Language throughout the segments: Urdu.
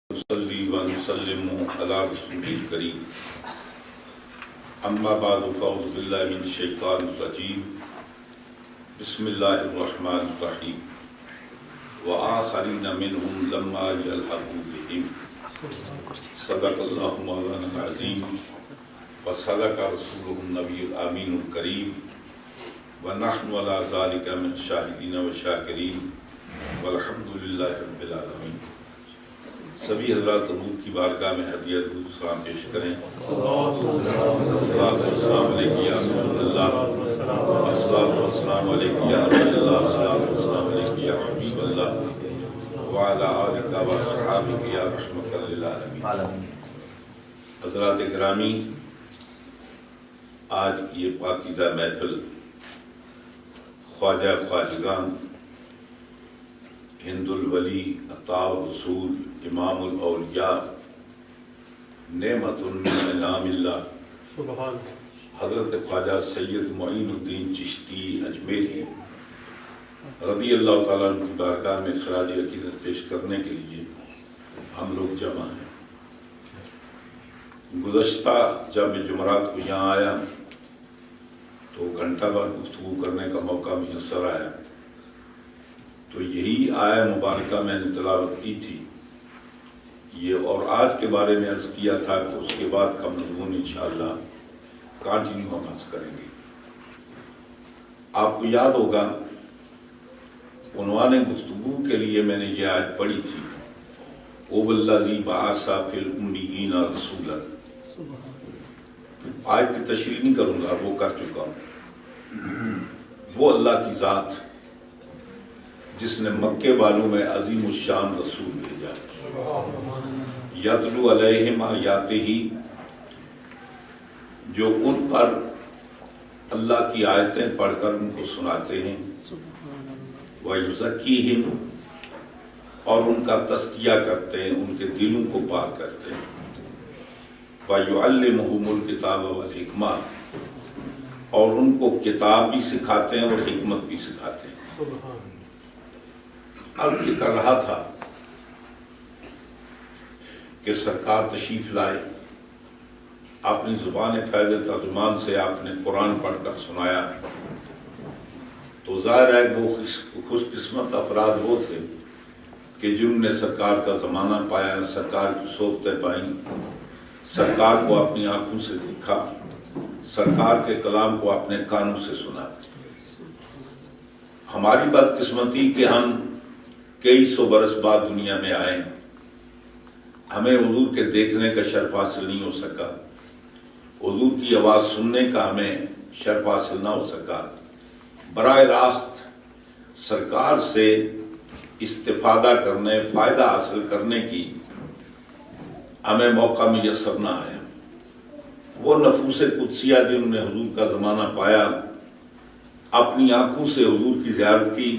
نصلي ونسلم على رسول الكريم أما بعد فأعوذ بالله من الشيطان الرجيم بسم الله الرحمن الرحيم وآخرين منهم لما يلحقوا بهم صدق الله مولانا العظيم وصدق رسوله النبي الأمين الكريم ونحن على ذلك من الشاهدين والشاكرين والحمد لله رب العالمين۔ سبھی حضرات حضور کی بارگاہ میں ہدیہ درود سلام پیش کریں۔ السلام علیکم یا رسول اللہ، السلام علیکم یا رسول اللہ، السلام علیکم یا حبیب اللہ وعلی آلک و صحابک یا رحمت للعالمین۔ حضرات گرامی، آج کی یہ پاکیزہ محفل خواجہ خواجگان ہند الولی عطاء الرسول امام الاولیاء نعمت من انعام اللہ حضرت خواجہ سید معین الدین چشتی اجمیری رضی اللہ تعالیٰ عنہ کی بارگاہ میں خراج عقیدت پیش کرنے کے لیے ہم لوگ جمع ہیں۔ گزشتہ جب میں جمعرات کو یہاں آیا تو گھنٹہ بھر گفتگو کرنے کا موقع میسر آیا، تو یہی آیہ مبارکہ میں نے تلاوت کی تھی یہ، اور آج کے بارے میں عرض کیا تھا کہ اس کے بعد کا مضمون انشاءاللہ کنٹینیو ہم عرض کریں گے۔ آپ کو یاد ہوگا عنوان گفتگو کے لیے میں نے یہ آیت پڑھی تھی، او الذی بعث فی الامیین رسولا۔ آیت کی تشریح نہیں کروں گا، وہ کر چکا ہوں۔ وہ اللہ کی ذات جس نے مکے والوں میں عظیم الشان رسول بھیجا، یتلو علیہم آیاتہ، جو ان پر اللہ کی آیتیں پڑھ کر ان کو سناتے ہیں، وَيُزَكِّيهِمْ، اور ان کا تزکیہ کرتے ہیں، ان کے دلوں کو پاک کرتے ہیں، وَيُعَلِّمُهُمُ الْكِتَابَ وَالْحِکْمَةَ، اور ان کو کتاب بھی سکھاتے ہیں اور حکمت بھی سکھاتے ہیں۔ عرض یہ کر رہا تھا کہ سرکار تشریف لائے، اپنی زبان فیض ترجمان سے آپ نے قرآن پڑھ کر سنایا، تو ظاہر ہے وہ خوش قسمت افراد وہ تھے کہ جنہوں نے سرکار کا زمانہ پایا، سرکار کی صحبتیں پائیں، سرکار کو اپنی آنکھوں سے دیکھا، سرکار کے کلام کو اپنے کانوں سے سنا۔ ہماری بدقسمتی کہ ہم کئی سو برس بعد دنیا میں آئے، ہمیں حضور کے دیکھنے کا شرف حاصل نہیں ہو سکا، حضور کی آواز سننے کا ہمیں شرف حاصل نہ ہو سکا، براہ راست سرکار سے استفادہ کرنے، فائدہ حاصل کرنے کی ہمیں موقع میسر نہ آیا۔ وہ نفوس قدسیہ جنہوں نے حضور کا زمانہ پایا، اپنی آنکھوں سے حضور کی زیارت کی،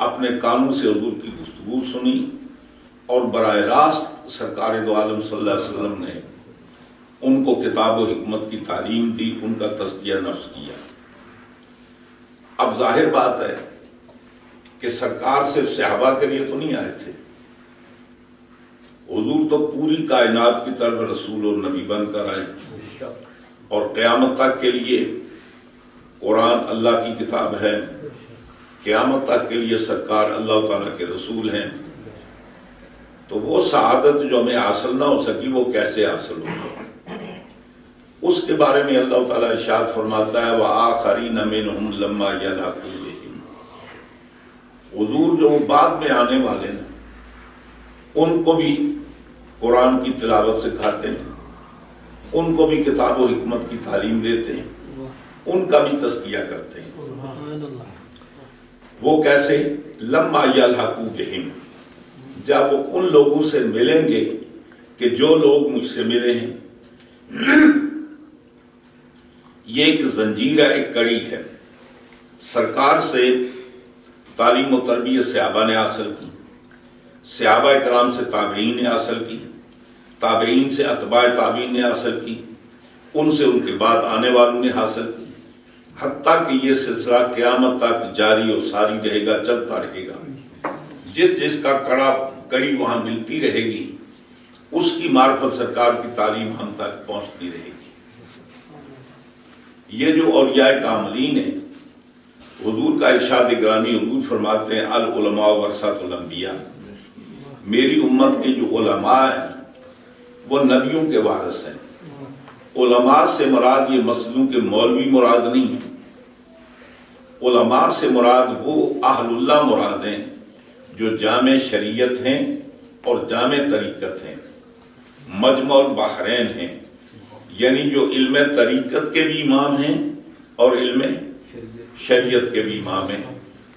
اپنے کانوں سے حضور کی گفتگو سنی، اور براہ راست سرکار دو عالم صلی اللہ علیہ وسلم نے ان کو کتاب و حکمت کی تعلیم دی، ان کا تزکیہ نفس کیا۔ اب ظاہر بات ہے کہ سرکار صرف صحابہ کے لیے تو نہیں آئے تھے، حضور تو پوری کائنات کی طرف رسول اور نبی بن کر آئے، اور قیامت تک کے لیے قرآن اللہ کی کتاب ہے، قیامت تک کے لیے سرکار اللہ تعالیٰ کے رسول ہیں۔ تو وہ سعادت جو ہمیں حاصل نہ ہو سکی وہ کیسے حاصل ہوگی، اس کے بارے میں اللہ تعالیٰ ارشاد فرماتا ہے وَآخَرِينَ مِنْهُمْ لَمَّا يَلْحَقُوا بِهِمْ۔ حضور جو بعد میں آنے والے ہیں ان کو بھی قرآن کی تلاوت سکھاتے ہیں، ان کو بھی کتاب و حکمت کی تعلیم دیتے ہیں، ان کا بھی تزکیہ کرتے ہیں۔ وہ کیسے؟ لما یلحقوا بہم، جب وہ ان لوگوں سے ملیں گے کہ جو لوگ مجھ سے ملے ہیں۔ یہ ایک زنجیر ہے، ایک کڑی ہے۔ سرکار سے تعلیم و تربیت صحابہ نے حاصل کی، صحابہ کرام سے تابعین نے حاصل کی، تابعین سے اتباع تابعین نے حاصل کی، ان سے ان کے بعد آنے والوں نے حاصل کی، حتیٰ کہ یہ سلسلہ قیامت تک جاری اور ساری رہے گا، چلتا رہے گا۔ جس جس کا کڑی وہاں ملتی رہے گی، اس کی معرفت سرکار کی تعلیم ہم تک پہنچتی رہے گی۔ یہ جو اولیاء کاملین ہیں، حضور کا ارشاد گرامی، حضور فرماتے ہیں العلماء ورثۃ الانبیاء، میری امت کے جو علماء ہیں وہ نبیوں کے وارث ہیں۔ علماء سے مراد یہ مسلوں کے مولوی مراد نہیں ہے، علماء سے مراد وہ اہل اللہ مراد ہیں جو جامع شریعت ہیں اور جامع طریقت ہیں، مجمع البحرین ہیں، یعنی جو علم طریقت کے بھی امام ہیں اور علم شریعت کے بھی امام ہیں،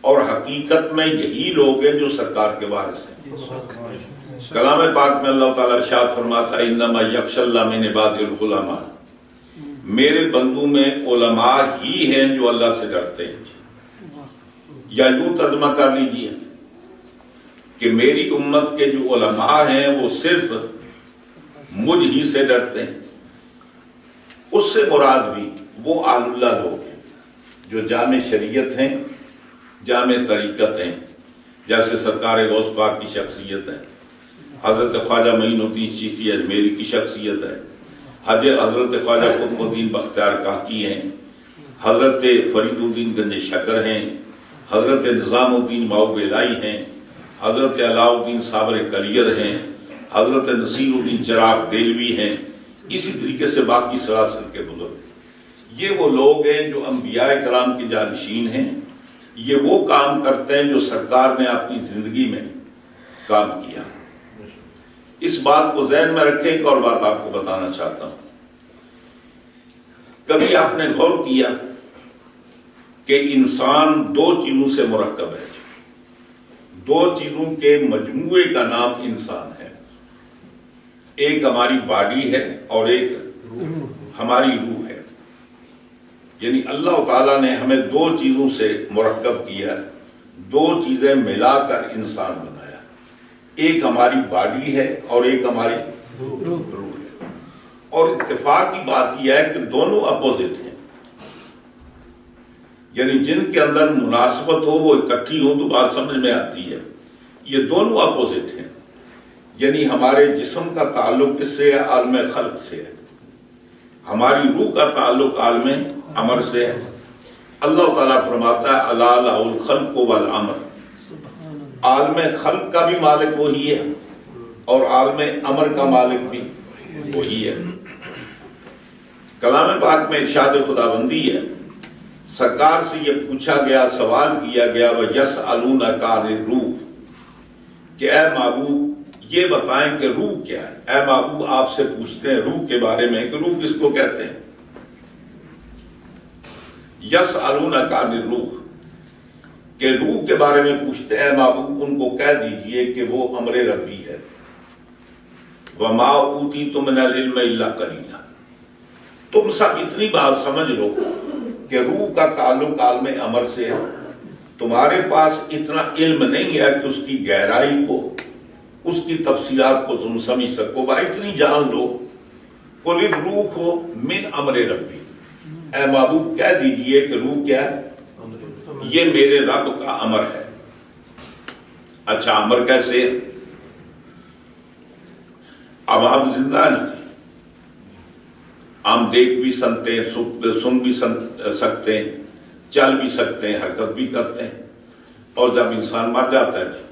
اور حقیقت میں یہی لوگ ہیں جو سرکار کے وارث ہیں۔ کلام پاک میں اللہ تعالیٰ ارشاد فرماتا ہے انما یخشی اللہ من عباد العلماء، میرے بندوں میں علماء ہی ہیں جو اللہ سے ڈرتے ہیں۔ یا یوں ترجمہ کر لیجئے کہ میری امت کے جو علماء ہیں وہ صرف مجھ ہی سے ڈرتے ہیں۔ اس سے مراد بھی وہ اہل اللہ لوگ ہیں جو جامع شریعت ہیں، جامع طریقت ہیں، جیسے سرکار غوث پاک کی شخصیت ہے، حضرت خواجہ معین الدین چشتی اجمیری کی شخصیت ہے، حضرت خواجہ قطب الدین بختیار کاکی ہیں، حضرت فرید الدین گنج شکر ہیں، حضرت نظام الدین ماؤ بیلائی ہیں، حضرت علاء الدین صابر کلیر ہیں، حضرت نصیر الدین چراغ دہلوی ہیں، اسی طریقے سے باقی سلاسل کے بزرگ۔ یہ وہ لوگ ہیں جو انبیاء کرام کے جانشین ہیں، یہ وہ کام کرتے ہیں جو سرکار نے اپنی زندگی میں کام کیا۔ اس بات کو ذہن میں رکھیں، ایک اور بات آپ کو بتانا چاہتا ہوں۔ کبھی آپ نے غور کیا کہ انسان دو چیزوں سے مرکب ہے، دو چیزوں کے مجموعے کا نام انسان ہے، ایک ہماری باڈی ہے اور ایک ہماری روح ہے۔ یعنی اللہ تعالیٰ نے ہمیں دو چیزوں سے مرکب کیا، دو چیزیں ملا کر انسان بنایا، ایک ہماری باڈی ہے اور ایک ہماری روح ہے۔ اور اتفاق کی بات یہ ہے کہ دونوں اپوزٹ ہیں، یعنی جن کے اندر مناسبت ہو وہ اکٹھی ہو تو بات سمجھ میں آتی ہے۔ یہ دونوں اپوزٹ ہیں، یعنی ہمارے جسم کا تعلق کس سے ہے؟ عالم خلق سے ہے، ہماری روح کا تعلق عالم امر سے ہے۔ اللہ تعالیٰ فرماتا ہے الا لہ الخلق والامر، عالم خلق کا بھی مالک وہی ہے اور عالم امر کا مالک بھی وہی ہے۔ کلام پاک میں ارشاد خداوندی ہے، سرکار سے یہ پوچھا گیا، سوال کیا گیا وَيَسْأَلُونَكَ عَنِ الرُّوحِ، کہ اے محبوب یہ بتائیں کہ روح کیا ہے۔ اے محبوب آپ سے پوچھتے ہیں روح کے بارے میں کہ روح کس کو کہتے ہیں۔ یسألونک عن الروح، کہ روح کے بارے میں پوچھتے ہیں، محبوب ان کو کہہ دیجئے کہ وہ امر ربی ہے۔ وما اوتیتم من العلم الا قلیلا، تم سب اتنی بات سمجھ لو کہ روح کا تعلق عالم امر سے ہے، تمہارے پاس اتنا علم نہیں ہے کہ اس کی گہرائی کو، اس کی تفصیلات کو تم سمجھ سکو، با اتنی جان لو قل الروح من امر ربی، اے محبوب کہہ دیجئے کہ روح کیا ہے؟ یہ میرے رب کا امر ہے۔ اچھا امر کیسے ہے؟ اب ہم زندہ نہیں، ہم دیکھ بھی سنتے ہیں، سن بھی سکتے ہیں، چل بھی سکتے ہیں، حرکت بھی کرتے ہیں، اور جب انسان مر جاتا ہے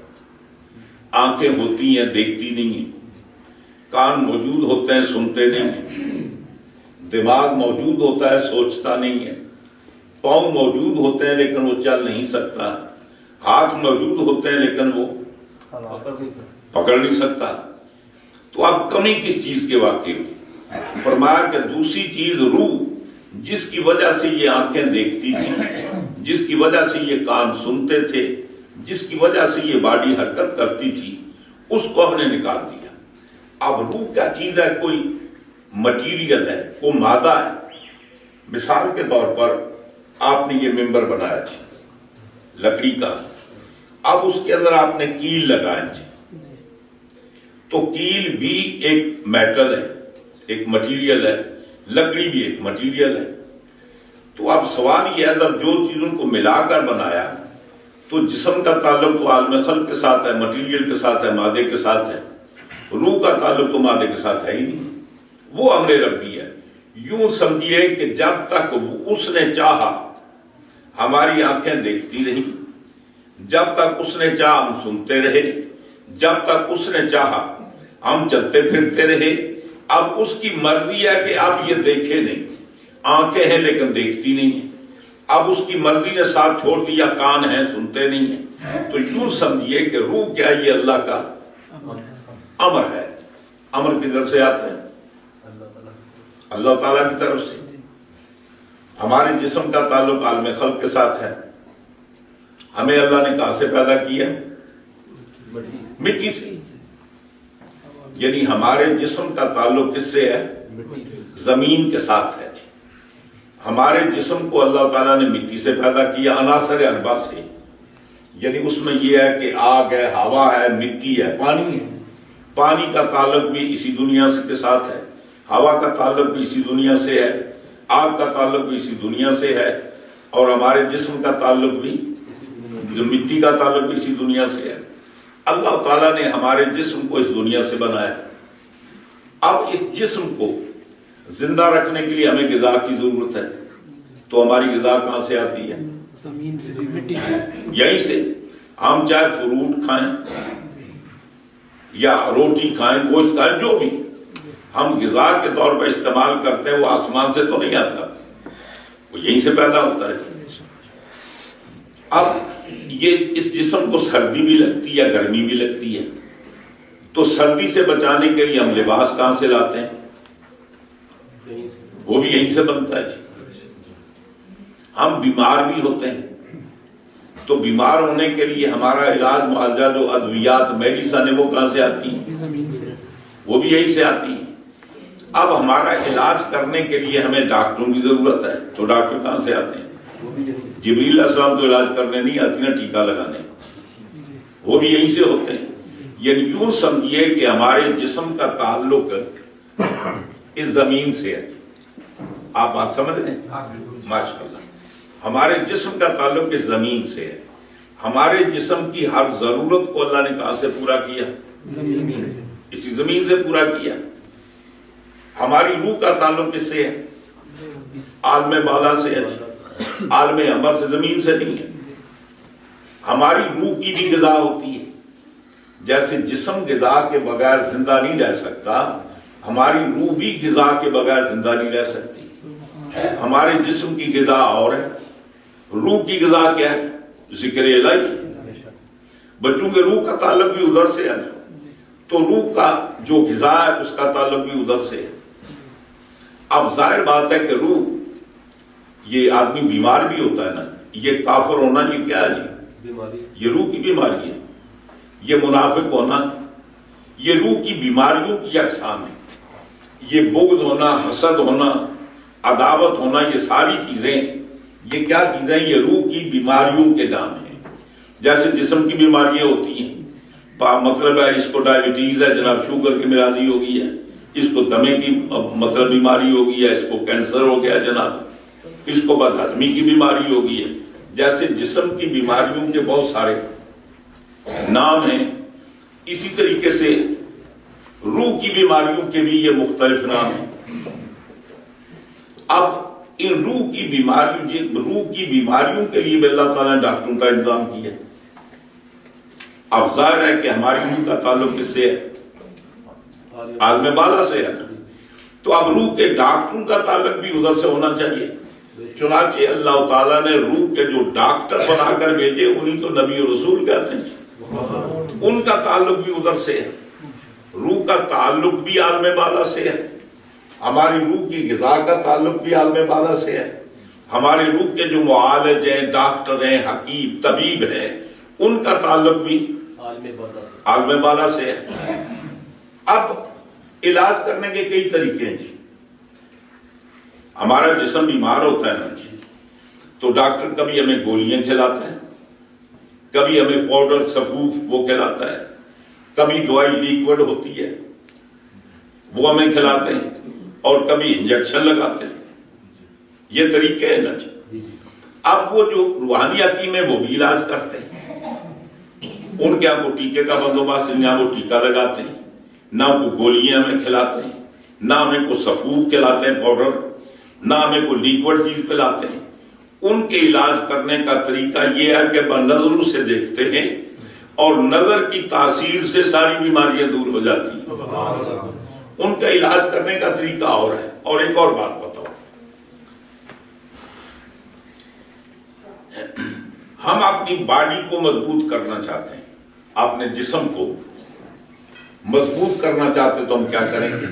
آنکھیں ہوتی ہیں دیکھتی نہیں ہیں، کان موجود ہوتے ہیں سنتے نہیں ہیں، دماغ موجود ہوتا ہے سوچتا نہیں ہے، پاؤں موجود ہوتے ہیں لیکن وہ چل نہیں سکتا، ہاتھ موجود ہوتے ہیں لیکن وہ پکڑ نہیں سکتا، تو اب کمی کس چیز کے واقع ہوئی؟ فرمایا کہ دوسری چیز روح، جس کی وجہ سے یہ آنکھیں دیکھتی تھی، جس کی وجہ سے یہ کان سنتے تھے، جس کی وجہ سے یہ باڈی حرکت کرتی تھی، اس کو ہم نے نکال دیا۔ اب روح کیا چیز ہے؟ کوئی مٹیریل ہے، کوئی مادہ ہے۔ مثال کے طور پر آپ نے یہ ممبر بنایا جی لکڑی کا، اب اس کے اندر آپ نے کیل لگائے جی، تو کیل بھی ایک میٹل ہے، ایک مٹیریل ہے، لکڑی بھی ایک مٹیریل ہے۔ تو اب سوال یہ ہے جب جو چیزوں کو ملا کر بنایا تو جسم کا تعلق تو عالم خلق کے ساتھ ہے، مٹیریل کے ساتھ ہے، مادے کے ساتھ ہے، روح کا تعلق تو مادے کے ساتھ ہے ہی نہیں، وہ امر ربی ہے۔ یوں سمجھیے کہ جب تک اس نے چاہا ہماری آنکھیں دیکھتی رہی، جب تک اس نے چاہا ہم سنتے رہے، جب تک اس نے چاہا ہم چلتے پھرتے رہے۔ اب اس کی مرضی ہے کہ اب یہ دیکھے نہیں، آنکھیں ہیں لیکن دیکھتی نہیں ہیں۔ اب اس کی مرضی نے ساتھ چھوڑ دیا، کان ہیں سنتے نہیں ہیں۔ تو یوں سمجھیے کہ روح کیا یہ اللہ کا امر ہے۔ امر کدھر سے آتا ہے؟ اللہ تعالیٰ کی طرف سے۔ ہمارے جسم کا تعلق عالم خلق کے ساتھ ہے۔ ہمیں اللہ نے کہاں سے پیدا کیا؟ مٹی سے۔ یعنی ہمارے جسم کا تعلق کس سے ہے؟ زمین کے ساتھ ہے۔ ہمارے جسم کو اللہ تعالیٰ نے مٹی سے پیدا کیا، عناصر اربع سے۔ یعنی اس میں یہ ہے کہ آگ ہے، ہوا ہے، مٹی ہے، پانی ہے۔ پانی کا تعلق بھی اسی دنیا کے ساتھ ہے، ہوا کا تعلق بھی اسی دنیا سے ہے، آگ کا تعلق بھی اسی دنیا سے ہے، اور ہمارے جسم کا تعلق بھی، جو مٹی کا تعلق بھی اسی دنیا سے ہے۔ اللہ تعالیٰ نے ہمارے جسم کو اس دنیا سے بنایا۔ اب اس جسم کو زندہ رکھنے کے لیے ہمیں غذا کی ضرورت ہے، تو ہماری غذا کہاں سے آتی ہے؟ زمین سے، مٹی سے۔ یہیں سے۔ ہم چاہے فروٹ کھائیں یا روٹی کھائیں، گوشت کھائیں، جو بھی ہم غذا کے طور پر استعمال کرتے ہیں وہ آسمان سے تو نہیں آتا، وہ یہیں سے پیدا ہوتا ہے۔ اب یہ اس جسم کو سردی بھی لگتی ہے، گرمی بھی لگتی ہے، تو سردی سے بچانے کے لیے ہم لباس کہاں سے لاتے ہیں؟ وہ بھی یہیں سے بنتا ہے۔ ہم بیمار بھی ہوتے ہیں تو بیمار ہونے کے لیے ہمارا علاج معالجہ جو ادویات میڈیسن ہے وہ کہاں سے آتی ہیں؟ زمین سے، وہ بھی یہیں سے آتی ہیں۔ اب ہمارا علاج کرنے کے لیے ہمیں ڈاکٹروں کی ضرورت ہے، تو ڈاکٹر کہاں سے آتے ہیں؟ جبریل علیہ السلام تو علاج کرنے نہیں آتی نا، ٹیکہ لگانے، وہ بھی یہیں سے ہوتے ہیں۔ یعنی یوں سمجھیے کہ ہمارے جسم کا تعلق اس زمین سے ہے۔ آپ بات سمجھ رہے ہیں؟ ماشاءاللہ۔ ہمارے جسم کا تعلق اس زمین سے ہے۔ ہمارے جسم کی ہر ضرورت کو اللہ نے کہاں سے پورا کیا؟ زمین سے، اسی زمین سے پورا کیا۔ ہماری روح کا تعلق کس سے ہے؟ عالم بالا سے ہے، عالم امر سے، زمین سے نہیں ہے۔ ہماری روح کی بھی غذا ہوتی ہے، جیسے جسم غذا کے بغیر زندہ نہیں رہ سکتا، ہماری روح بھی غذا کے بغیر زندہ نہیں رہ سکتی۔ ہمارے جسم کی غذا اور ہے، روح کی غذا کیا ہے؟ ذکر الہی۔ بچوں کے روح کا تعلق بھی ادھر سے ہے، تو روح کا جو غذا ہے اس کا تعلق بھی ادھر سے ہے۔ اب ظاہر بات ہے کہ روح، یہ آدمی بیمار بھی ہوتا ہے نا، یہ کافر ہونا یہ کیا ہے جی؟ یہ روح کی بیماری ہے۔ یہ منافق ہونا، یہ روح کی بیماریوں کی اقسام ہے۔ یہ بغض ہونا، حسد ہونا، عداوت ہونا، یہ ساری چیزیں، یہ کیا چیزیں؟ یہ روح کی بیماریوں کے نام ہیں۔ جیسے جسم کی بیماریاں ہوتی ہیں، مطلب ہے اس کو ڈائبٹیز ہے جناب، شوگر کی مرضی ہو گئی ہے، اس کو دمے کی مطلب بیماری ہو گئی ہے، اس کو کینسر ہو گیا جناب، اس کو بد ہضمی کی بیماری ہو گئی ہے۔ جیسے جسم کی بیماریوں کے بہت سارے نام ہیں، اسی طریقے سے روح کی بیماریوں کے بھی یہ مختلف نام ہیں۔ اب ان روح کی بیماریوں کے لیے بھی اللہ تعالیٰ نے ڈاکٹروں کا انتظام کیا۔ اب ظاہر ہے کہ ہماری روح کا تعلق کس سے ہے؟ عالم بالا سے ہے نا، تو اب روح کے ڈاکٹروں کا تعلق بھی ادھر سے ہونا چاہیے۔ چنانچہ اللہ تعالیٰ نے روح کے جو ڈاکٹر بنا کر بھیجے انہیں تو نبی و رسول کہتے ہیں، ان کا تعلق بھی ادھر سے ہے۔ روح کا تعلق بھی عالم بالا سے ہے، ہماری روح کی غذا کا تعلق بھی عالم بالا سے ہے، ہماری روح کے جو معالج ہیں، ڈاکٹر ہیں، حکیم، طبیب ہیں، ان کا تعلق بھی عالم بالا سے ہے۔ اب علاج کرنے کے کئی طریقے ہیں جی۔ ہمارا جسم بیمار ہوتا ہے نا جی، تو ڈاکٹر کبھی ہمیں گولیاں کھلاتا ہے، کبھی ہمیں پاؤڈر سفوف وہ کھلاتا ہے، کبھی دوائی لیکوڈ ہوتی ہے وہ ہمیں کھلاتے ہیں، اور کبھی انجیکشن لگاتے ہیں۔ یہ طریقے ہیں نا جی۔ اب وہ جو روحانی حکیم ہے وہ بھی علاج کرتے ہیں، ان کے آپ کو ٹیکے کا بندوبست، وہ ٹیکہ لگاتے ہیں، نہ وہ گولیاں ہمیں کھلاتے ہیں، نہ ہمیں کوئی سفور کھلاتے ہیں پاؤڈر، نہ ہمیں کوئی لیکوڈ چیز پلاتے ہیں. ان کے علاج کرنے کا طریقہ یہ ہے کہ نظروں سے دیکھتے ہیں اور نظر کی تاثیر سے ساری بیماریاں دور ہو جاتی ہیں. ان کا علاج کرنے کا طریقہ اور ہے. اور ایک اور بات بتاؤ، ہم اپنی باڈی کو مضبوط کرنا چاہتے ہیں، اپنے جسم کو مضبوط کرنا چاہتے تو ہم کیا کریں گے؟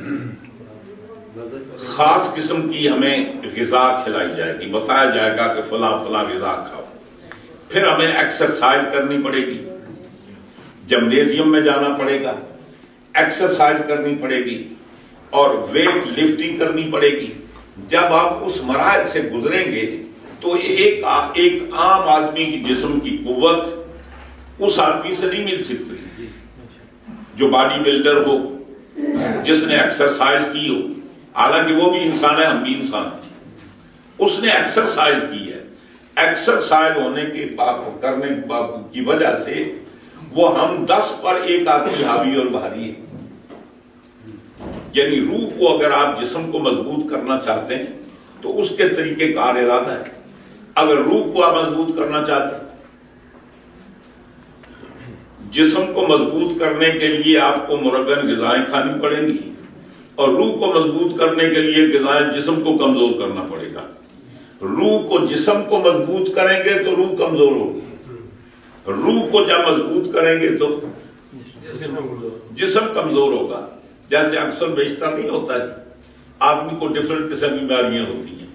خاص قسم کی ہمیں غذا کھلائی جائے گی، بتایا جائے گا کہ فلاں فلاں غذا کھاؤ. پھر ہمیں ایکسرسائز کرنی پڑے گی، جمنیزیم میں جانا پڑے گا، ایکسرسائز کرنی پڑے گی اور ویٹ لفٹنگ کرنی پڑے گی. جب آپ اس مراحل سے گزریں گے تو ایک عام آدمی کی جسم کی قوت اس آدمی سے نہیں مل سکتی جو باڈی بلڈر ہو، جس نے ایکسرسائز کی ہو. حالانکہ وہ بھی انسان ہے، ہم بھی انسان ہیں. اس نے ایکسرسائز کی ہے. ایکسرسائز ہونے کے کرنے کی وجہ سے وہ ہم 10 پر ایک آدمی حاوی اور بھاری ہے. یعنی روح کو اگر آپ جسم کو مضبوط کرنا چاہتے ہیں تو اس کے طریقے کار ارادہ ہے. اگر روح کو آپ مضبوط کرنا چاہتے ہیں، جسم کو مضبوط کرنے کے لیے آپ کو مرغن غذائیں کھانی پڑیں گی اور روح کو مضبوط کرنے کے لیے غذائیں جسم کو کمزور کرنا پڑے گا. روح کو جسم کو مضبوط کریں گے تو روح کمزور ہوگی، روح کو جب مضبوط کریں گے تو جسم کمزور ہوگا. جیسے اکثر بیشتر نہیں ہوتا ہے، آدمی کو ڈفرنٹ قسم کی بیماریاں ہوتی ہیں.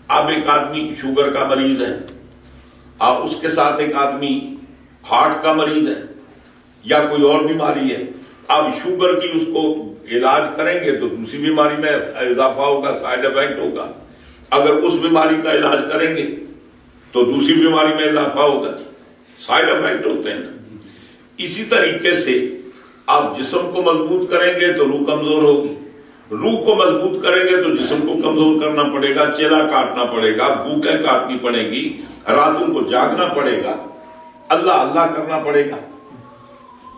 اب ایک آدمی شوگر کا مریض ہے، اب اس کے ساتھ ایک آدمی ہارٹ کا مریض ہے یا کوئی اور بیماری ہے. اب شوگر کی اس کو علاج کریں گے تو دوسری بیماری میں اضافہ ہوگا، سائیڈ افیکٹ ہوگا. اگر اس بیماری کا علاج کریں گے تو دوسری بیماری میں اضافہ ہوگا، سائیڈ افیکٹ ہوتے ہیں. اسی طریقے سے آپ جسم کو مضبوط کریں گے تو روح کمزور ہوگی، روح کو مضبوط کریں گے تو جسم کو کمزور کرنا پڑے گا، چیلا کاٹنا پڑے گا، بھوکیں کاٹنی پڑے گی، راتوں کو جاگنا پڑے گا، اللہ اللہ کرنا پڑے گا.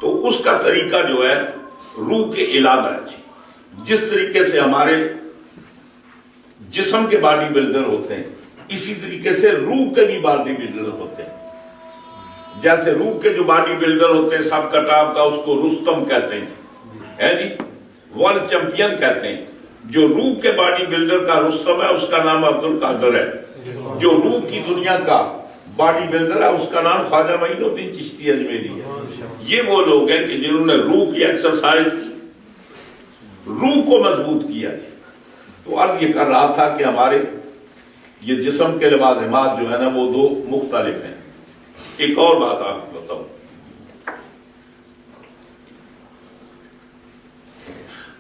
تو اس کا طریقہ جو ہے روح کے علاج. جس طریقے سے ہمارے جسم کے باڈی بلڈر ہوتے ہیں اسی طریقے سے روح کے بھی باڈی بلڈر ہوتے ہیں. جیسے روح کے جو باڈی بلڈر ہوتے ہیں سب کا ٹاپ کا اس کو رستم کہتے ہیں، ہے جی، ورلڈ چیمپئن کہتے ہیں. جو روح کے باڈی بلڈر کا رستم ہے اس کا نام عبد القادر ہے. جو روح کی دنیا کا باڈی بلڈر ہے اس کا نام خواجہ معین الدین چشتی اجمیری ہے. یہ وہ لوگ ہیں کہ جنہوں نے روح کی ایکسرسائز کی، روح کو مضبوط کیا. تو اب یہ کر رہا تھا کہ ہمارے یہ جسم کے لوازمات جو ہے نا وہ دو مختلف ہیں. ایک اور بات آپ کو بتاؤں،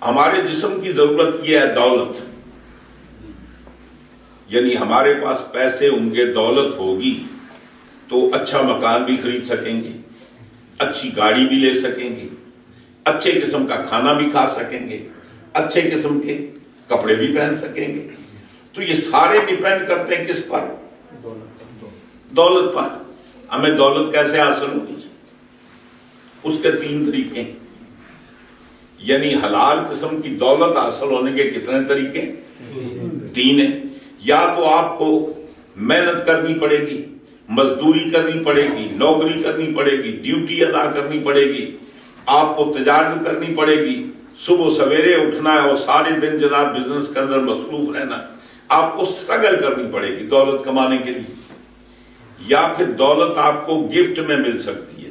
ہمارے جسم کی ضرورت یہ ہے دولت. یعنی ہمارے پاس پیسے ہوں گے، دولت ہوگی تو اچھا مکان بھی خرید سکیں گے، اچھی گاڑی بھی لے سکیں گے، اچھے قسم کا کھانا بھی کھا سکیں گے، اچھے قسم کے کپڑے بھی پہن سکیں گے. تو یہ سارے ڈیپینڈ کرتے ہیں کس پر؟ دولت پر. ہمیں دولت کیسے حاصل ہوگی؟ اس کے 3 طریقے. یعنی حلال قسم کی دولت حاصل ہونے کے کتنے طریقے؟ 3 ہیں. یا تو آپ کو محنت کرنی پڑے گی، مزدوری کرنی پڑے گی، نوکری کرنی پڑے گی، ڈیوٹی ادا کرنی پڑے گی، آپ کو تجارت کرنی پڑے گی، صبح سویرے اٹھنا ہے اور سارے دن جناب بزنس کے اندر مصروف رہنا. آپ کو اسٹرگل کرنی پڑے گی دولت کمانے کے لیے. یا پھر دولت آپ کو گفٹ میں مل سکتی ہے،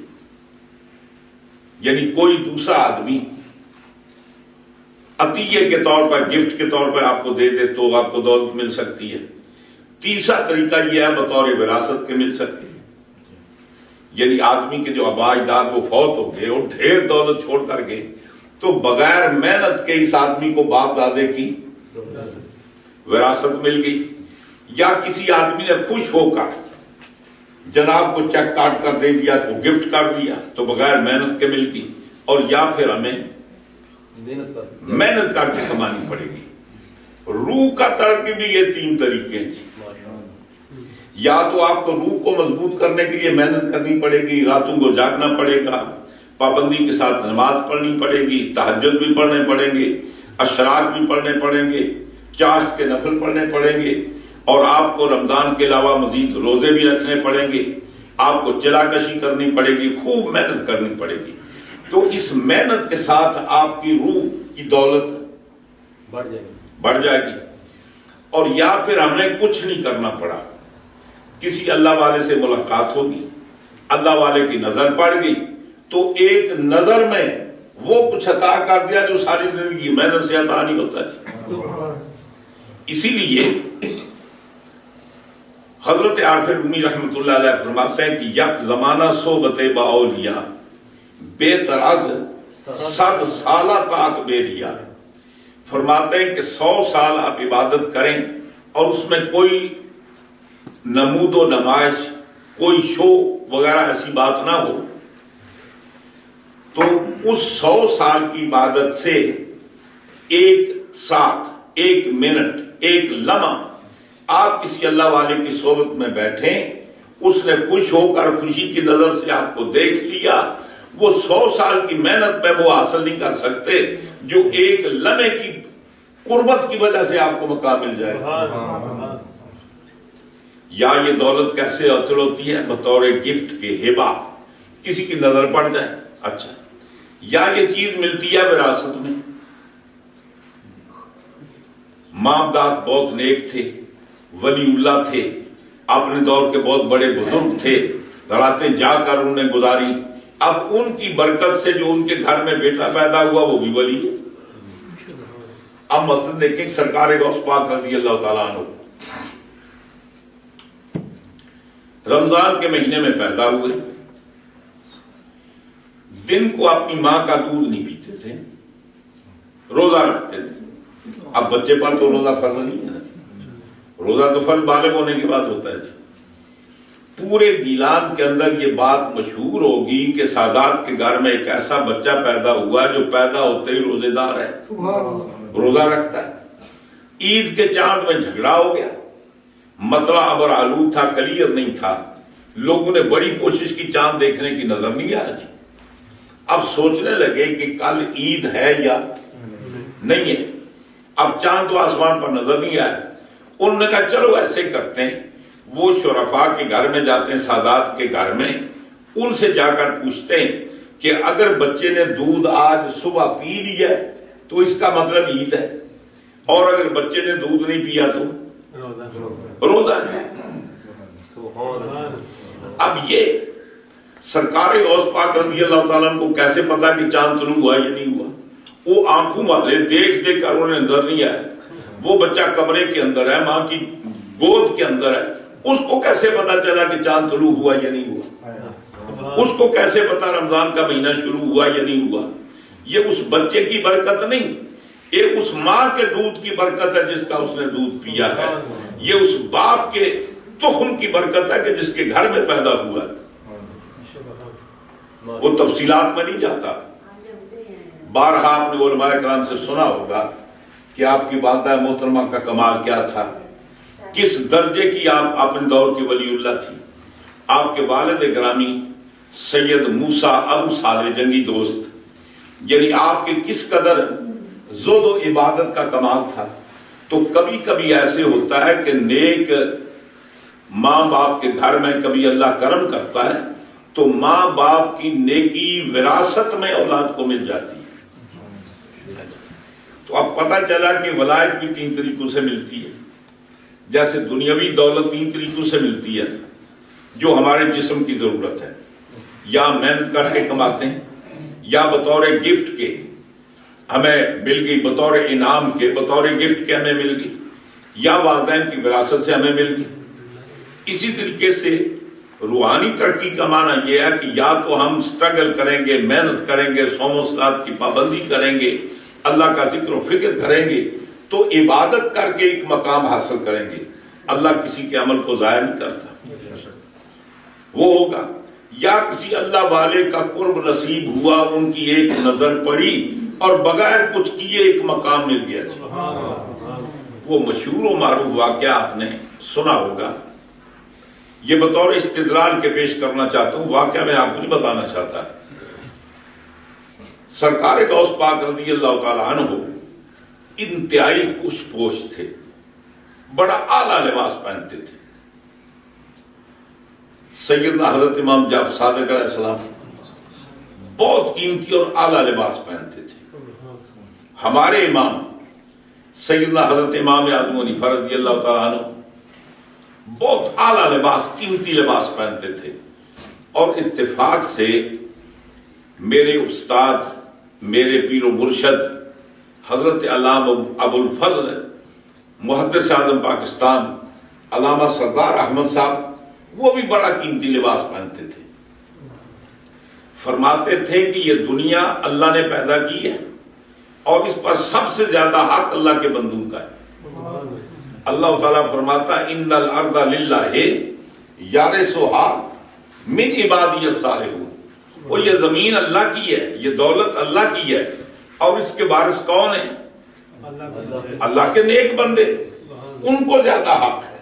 یعنی کوئی دوسرا آدمی عطیے کے طور پر، گفٹ کے طور پر آپ کو دے دے تو آپ کو دولت مل سکتی ہے. تیسرا طریقہ یہ ہے بطور وراثت کے مل سکتی ہے. یعنی آدمی کے جو آبا اجداد وہ فوت ہو گئے اور ڈھیر دولت چھوڑ کر گئے تو بغیر محنت کے اس آدمی کو باپ دادے کی وراثت مل گئی. یا کسی آدمی نے خوش ہو کر جناب کو چیک کاٹ کر دے دیا، کو گفٹ کر دیا تو بغیر محنت کے مل گئی. اور یا پھر ہمیں محنت کر کے کمانی پڑے گی. روح کا ترقی بھی یہ 3 طریقے ہیں. یا تو آپ کو روح کو مضبوط کرنے کے لیے محنت کرنی پڑے گی، راتوں کو جاگنا پڑے گا، پابندی کے ساتھ نماز پڑھنی پڑے گی، تہجد بھی پڑھنے پڑیں گے، اشراق بھی پڑھنے پڑیں گے، چاشت کے نفل پڑھنے پڑیں گے، اور آپ کو رمضان کے علاوہ مزید روزے بھی رکھنے پڑیں گے، آپ کو چلا کشی کرنی پڑے گی، خوب محنت کرنی پڑے گی۔ تو اس محنت کے ساتھ آپ کی روح کی دولت بڑھ جائے گی۔ اور یا پھر ہمیں کچھ نہیں کرنا پڑا، کسی اللہ والے سے ملاقات ہوگی، اللہ والے کی نظر پڑ گئی، تو ایک نظر میں وہ کچھ عطا کر دیا جو ساری زندگی محنت سے عطا نہیں ہوتا ہے۔ اسی لیے حضرت عارف رومی رحمۃ اللہ علیہ فرماتے ہیں کہ یک زمانہ صحبت با اولیاء بہتر از 100 سالہ طاعت بیریا۔ فرماتے ہیں کہ 100 سال آپ عبادت کریں اور اس میں کوئی نمود و نمائش، کوئی شو وغیرہ ایسی بات نہ ہو، تو اس 100 سال کی عبادت سے ایک ساتھ، ایک منٹ، ایک لمحہ آپ کسی اللہ والے کی صحبت میں بیٹھیں، اس نے خوش ہو کر خوشی کی نظر سے آپ کو دیکھ لیا، وہ 100 سال کی محنت میں وہ حاصل نہیں کر سکتے جو ایک لمحے کی قربت کی وجہ سے آپ کو مقام مل جائے۔ یا یہ دولت کیسے حاصل ہوتی ہے؟ بطور گفٹ کے، ہبہ، کسی کی نظر پڑ جائے، اچھا۔ یا یہ چیز ملتی ہے وراثت میں، ماں باپ بہت نیک تھے، ولی اللہ تھے، اپنے دور کے بہت بڑے بزرگ تھے، راتیں جا کر انہوں نے گزاری، اب ان کی برکت سے جو ان کے گھر میں بیٹا پیدا ہوا وہ بھی ولی ہے۔ اب مسجد دیکھیں، سرکار غوث پاک رضی اللہ تعالیٰ عنہ رمضان کے مہینے میں پیدا ہوئے، دن کو اپنی ماں کا دودھ نہیں پیتے تھے، روزہ رکھتے تھے۔ اب بچے پر تو روزہ فرض نہیں ہے، روزہ تو فرض بالغ ہونے کے بعد ہوتا ہے۔ پورے گیلان کے اندر یہ بات مشہور ہوگی کہ سادات کے گھر میں ایک ایسا بچہ پیدا ہوا جو پیدا ہوتے ہی روزے دار ہے، روزہ رکھتا ہے۔ عید کے چاند میں جھگڑا ہو گیا، مطلع ابر آلود تھا، کلیئر نہیں تھا، لوگوں نے بڑی کوشش کی، چاند دیکھنے کی نظر نہیں آیا جی۔ اب سوچنے لگے کہ کل عید ہے یا نہیں ہے، اب چاند تو آسمان پر نظر نہیں آیا۔ انہوں نے کہا چلو ایسے کرتے ہیں، وہ شرفاء کے گھر میں جاتے ہیں، سادات کے گھر میں، ان سے جا کر پوچھتے ہیں کہ اگر بچے نے دودھ آج صبح پی لیا ہے تو اس کا مطلب عید ہے، اور اگر بچے نے دودھ نہیں پیا تو روزہ ہے۔ اب یہ سرکار غوث پاک رضی اللہ تعالیٰ کو کیسے پتا کہ چاند طلوع ہوا یا نہیں ہوا؟ وہ آنکھوں والے دیکھ دیکھ کر انہیں نظر نہیں آیا، وہ بچہ کمرے کے اندر ہے، ماں کی گود کے اندر ہے، اس کو کیسے پتا چلا کہ چاند طلوع ہوا یا نہیں ہوا؟ اس کو کیسے پتا رمضان کا مہینہ شروع ہوا یا نہیں ہوا؟ یہ اس بچے کی برکت نہیں، یہ اس ماں کے دودھ کی برکت ہے جس کا اس نے دودھ پیا ہے، یہ اس باپ کے تخم کی برکت ہے کہ جس کے گھر میں پیدا ہوا ہے۔ وہ تفصیلات میں نہیں جاتا۔ بارہا آپ نے علماء کرام سے سنا ہوگا کہ آپ کی والدہ محترمہ کا کمال کیا تھا، کس درجے کی آپ اپنے دور کی ولی اللہ تھی۔ آپ کے والد گرامی سید موسیٰ ابو صالح جنگی دوست، یعنی آپ کے کس قدر زہد و عبادت کا کمال تھا۔ تو کبھی کبھی ایسے ہوتا ہے کہ نیک ماں باپ کے گھر میں کبھی اللہ کرم کرتا ہے تو ماں باپ کی نیکی وراثت میں اولاد کو مل جاتی ہے۔ تو اب پتہ چلا کہ ولایت بھی 3 طریقوں سے ملتی ہے، جیسے دنیاوی دولت 3 طریقوں سے ملتی ہے جو ہمارے جسم کی ضرورت ہے، یا محنت کر کے کماتے ہیں، یا بطور گفٹ کے ہمیں مل گئی، بطور انعام کے، بطور گفٹ کے ہمیں مل گئی، یا والدین کی وراثت سے ہمیں مل گئی۔ اسی طریقے سے روحانی ترقی کا معنی یہ ہے کہ یا تو ہم سٹرگل کریں گے، محنت کریں گے، صوم و صلات کی پابندی کریں گے، اللہ کا ذکر و فکر کریں گے، تو عبادت کر کے ایک مقام حاصل کریں گے۔ اللہ کسی کے عمل کو ضائع نہیں کرتا، وہ ہوگا۔ یا کسی اللہ والے کا قرب نصیب ہوا، ان کی ایک نظر پڑی اور بغیر کچھ کیے ایک مقام مل گیا۔ وہ مشہور و معروف واقعہ آپ نے سنا ہوگا، یہ بطور استدلال کے پیش کرنا چاہتا ہوں، واقعہ میں آپ کو نہیں بتانا چاہتا۔ سرکار غوث پاک رضی اللہ تعالیٰ عنہ انتہائی خوش پوش تھے، بڑا اعلیٰ لباس پہنتے تھے۔ سیدنا حضرت امام جعفر صادق علیہ السلام بہت قیمتی اور اعلیٰ لباس پہنتے تھے۔ ہمارے امام سیدنا حضرت امام اعظم حنیفہ رضی اللہ تعالیٰ عنہ بہت اعلیٰ لباس، قیمتی لباس پہنتے تھے، اور اتفاق سے میرے استاد، میرے پیر و مرشد حضرت علامہ ابو الفضل محدث اعظم پاکستان علامہ سردار احمد صاحب، وہ بھی بڑا قیمتی لباس پہنتے تھے۔ فرماتے تھے کہ یہ دنیا اللہ نے پیدا کی ہے اور اس پر سب سے زیادہ حق اللہ کے بندوں کا ہے۔ اللہ تعالیٰ فرماتا ان الارض للہ یارثها من عبادی الصالحون، وہ یہ زمین اللہ کی ہے، یہ دولت اللہ کی ہے، اور اس کے وارث کون ہیں؟ اللہ کے نیک بندے، ان کو زیادہ حق ہے۔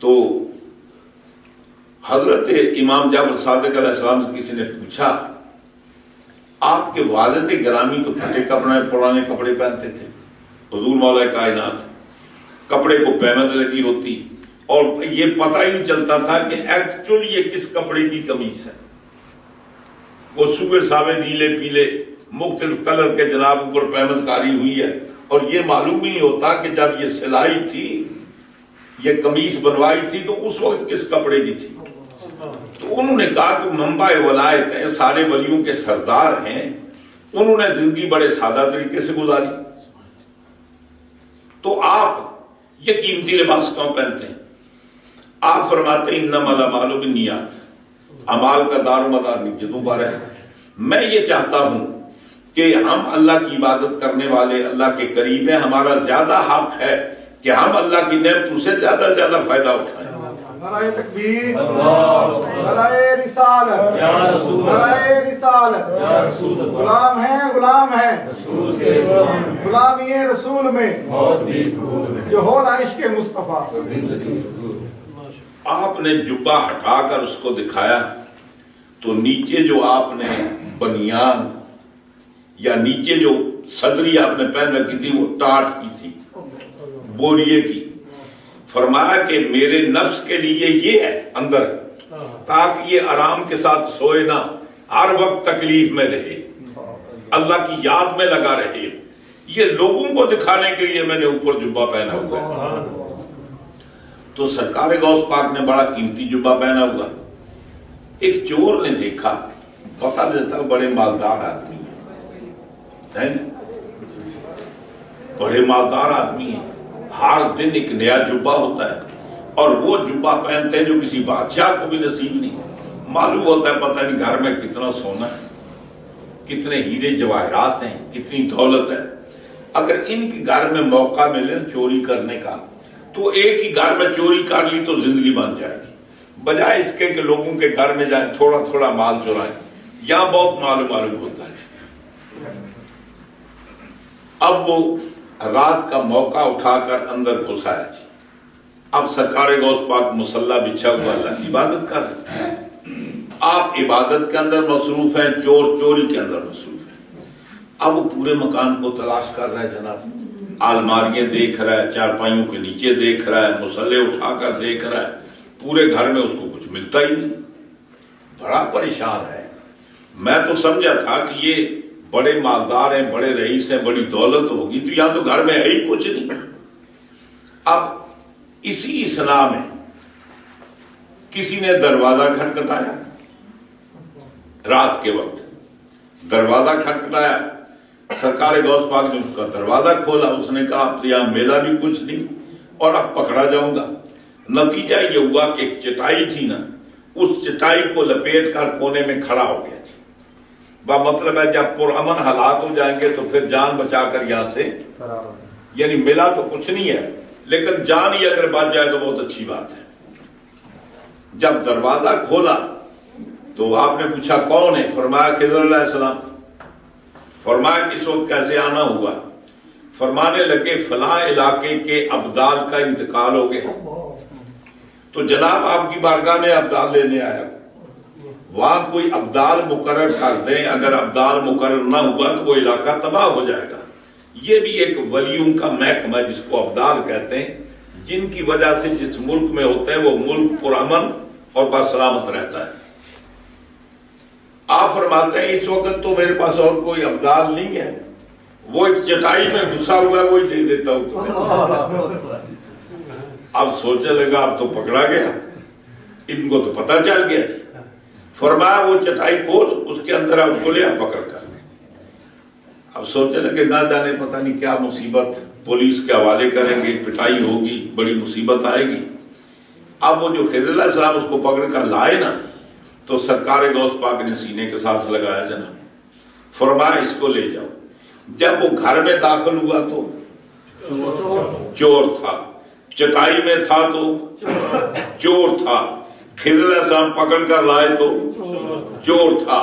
تو حضرت امام جعفر صادق علیہ السلام سے کسی نے پوچھا، آپ کے والد گرامی تو پھٹے کپڑے، پرانے کپڑے پہنتے تھے، حضور مولا کائنات کپڑے کو پیمند لگی ہوتی اور یہ پتہ ہی نہیں چلتا تھا کہ ایکچولی یہ کس کپڑے کی قمیص ہے۔ وہ صبح ساوے نیلے پیلے مختلف کلر کے جناب اوپر پیمند کاری ہوئی ہے، اور یہ معلوم ہی نہیں ہوتا کہ جب یہ سلائی تھی، یہ قمیص بنوائی تھی، تو اس وقت کس کپڑے کی تھی۔ تو انہوں نے کہا کہ منبع ولایت ہے، سارے ولیوں کے سردار ہیں، انہوں نے زندگی بڑے سادہ طریقے سے گزاری، تو آپ یہ قیمتی لباس کیوں پہنتے ہیں؟ آپ فرماتے ہیں انما الاعمال بالنیات، اعمال کا دار و مدار نیتوں پر ہے۔ میں یہ چاہتا ہوں کہ ہم اللہ کی عبادت کرنے والے، اللہ کے قریب ہیں، ہمارا زیادہ حق ہے کہ ہم اللہ کی نعمتوں سے زیادہ سے زیادہ فائدہ اٹھائیں۔ نعرہ تکبیر، نعرہ رسالت، نعرہ رسالت، غلام ہیں، غلام ہیں، غلامی رسول میں جو ہو نا عشق مصطفیٰ۔ آپ نے جبہ ہٹا کر اس کو دکھایا تو نیچے جو آپ نے بنیان یا نیچے جو صدری آپ نے پہن رکھی تھی وہ ٹاٹ کی تھی، بوریے کی۔ فرمایا کہ میرے نفس کے لیے یہ ہے اندر، تاکہ یہ آرام کے ساتھ سوئے نہ، ہر وقت تکلیف میں رہے، اللہ کی یاد میں لگا رہے۔ یہ لوگوں کو دکھانے کے لیے میں نے اوپر جبہ پہنا ہوا ہے۔ تو سرکار غوث پاک نے بڑا قیمتی جبہ پہنا ہوا۔ ایک چور نے دیکھا، پتہ دیتا بڑے مالدار آدمی ہیں، بڑے مالدار آدمی ہیں، ہر دن ایک نیا جبہ ہوتا ہے، اور وہ جبہ پہنتے ہیں جو کسی بادشاہ کو بھی نصیب نہیں۔ معلوم ہوتا ہے پتہ نہیں گھر میں کتنا سونا ہے، کتنے ہیرے جواہرات ہیں، کتنی دولت ہے۔ اگر ان کے گھر میں موقع ملے چوری کرنے کا تو ایک ہی گھر میں چوری کر لی تو زندگی بن جائے گی، بجائے اس کے کہ لوگوں کے گھر میں جائیں تھوڑا تھوڑا مال چرائیں۔ یہاں بہت معلوم ہوتا ہے۔ اب وہ رات کا موقع اٹھا کر اندر گھسایا جی۔ اب سرکار غوث پاک مصلی بچھا ہوا اللہ کی عبادت کر رہے ہیں، آپ عبادت کے اندر مصروف ہیں، چور چوری کے اندر مصروف ہیں۔ اب وہ پورے مکان کو تلاش کر رہا ہے جناب، الماریاں دیکھ رہا ہے، چارپائیوں کے نیچے دیکھ رہا ہے، مصلے اٹھا کر دیکھ رہا ہے، پورے گھر میں اس کو کچھ ملتا ہی نہیں، بڑا پریشان ہے۔ میں تو سمجھا تھا کہ یہ بڑے مالدار ہیں، بڑے رئیس ہیں، بڑی دولت ہوگی، تو یہاں تو گھر میں ہے ہی کچھ نہیں۔ اب اسی اثناء میں کسی نے دروازہ کھٹکھٹایا، رات کے وقت دروازہ کھٹکھٹایا، سرکار غوث پاک نے اس کا دروازہ کھولا، اس نے کہا اب یہاں میلا بھی کچھ نہیں اور اب پکڑا جاؤں گا۔ نتیجہ یہ ہوا کہ ایک چٹائی تھی نا، اس چٹائی کو لپیٹ کر کونے میں کھڑا ہو گیا تھی۔ مطلب ہے جب پرامن حالات ہو جائیں گے تو پھر جان بچا کر یہاں سے، یعنی ملا تو کچھ نہیں ہے لیکن جان ہی اگر بچ جائے تو بہت اچھی بات ہے۔ جب دروازہ کھولا تو آپ نے پوچھا کون ہے؟ فرمایا خضر علیہ السلام۔ فرمایا اس وقت کیسے آنا ہوا؟ فرمانے لگے فلاں علاقے کے ابدال کا انتقال ہو گیا، تو جناب آپ کی بارگاہ میں ابدال لینے آیا۔ وہاں کوئی ابدال مقرر کر دیں، اگر ابدال مقرر نہ ہوا تو وہ علاقہ تباہ ہو جائے گا۔ یہ بھی ایک ولیوں کا محکمہ جس کو ابدال کہتے ہیں، جن کی وجہ سے جس ملک میں ہوتے ہیں وہ ملک پرامن اور بسلامت رہتا ہے۔ آپ فرماتے ہیں اس وقت تو میرے پاس اور کوئی ابدال نہیں ہے، وہ ایک چٹائی میں گھسا ہوا ہے وہی دے دیتا ہوں تمہیں۔ اب سوچنے لگا اب تو پکڑا گیا، ان کو تو پتہ چل گیا۔ فرمایا وہ چٹائی کھول، اس کے اندر اب کو لیا پکڑ کر۔ اب سوچنے لگے نہ جانے پتہ نہیں کیا مصیبت، پولیس کے حوالے کریں گے، پٹائی ہوگی، بڑی مصیبت آئے گی۔ اب وہ جو خضر علیہ السلام اس کو پکڑ کر لائے نا، تو سرکار غوث پاک نے سینے کے ساتھ لگایا جناب، فرمایا اس کو لے جاؤ۔ جب وہ گھر میں داخل ہوا تو چور تھا، چٹائی میں تھا تو چور تھا، خضر علیہ السلام پکڑ کر لائے تو چور تھا،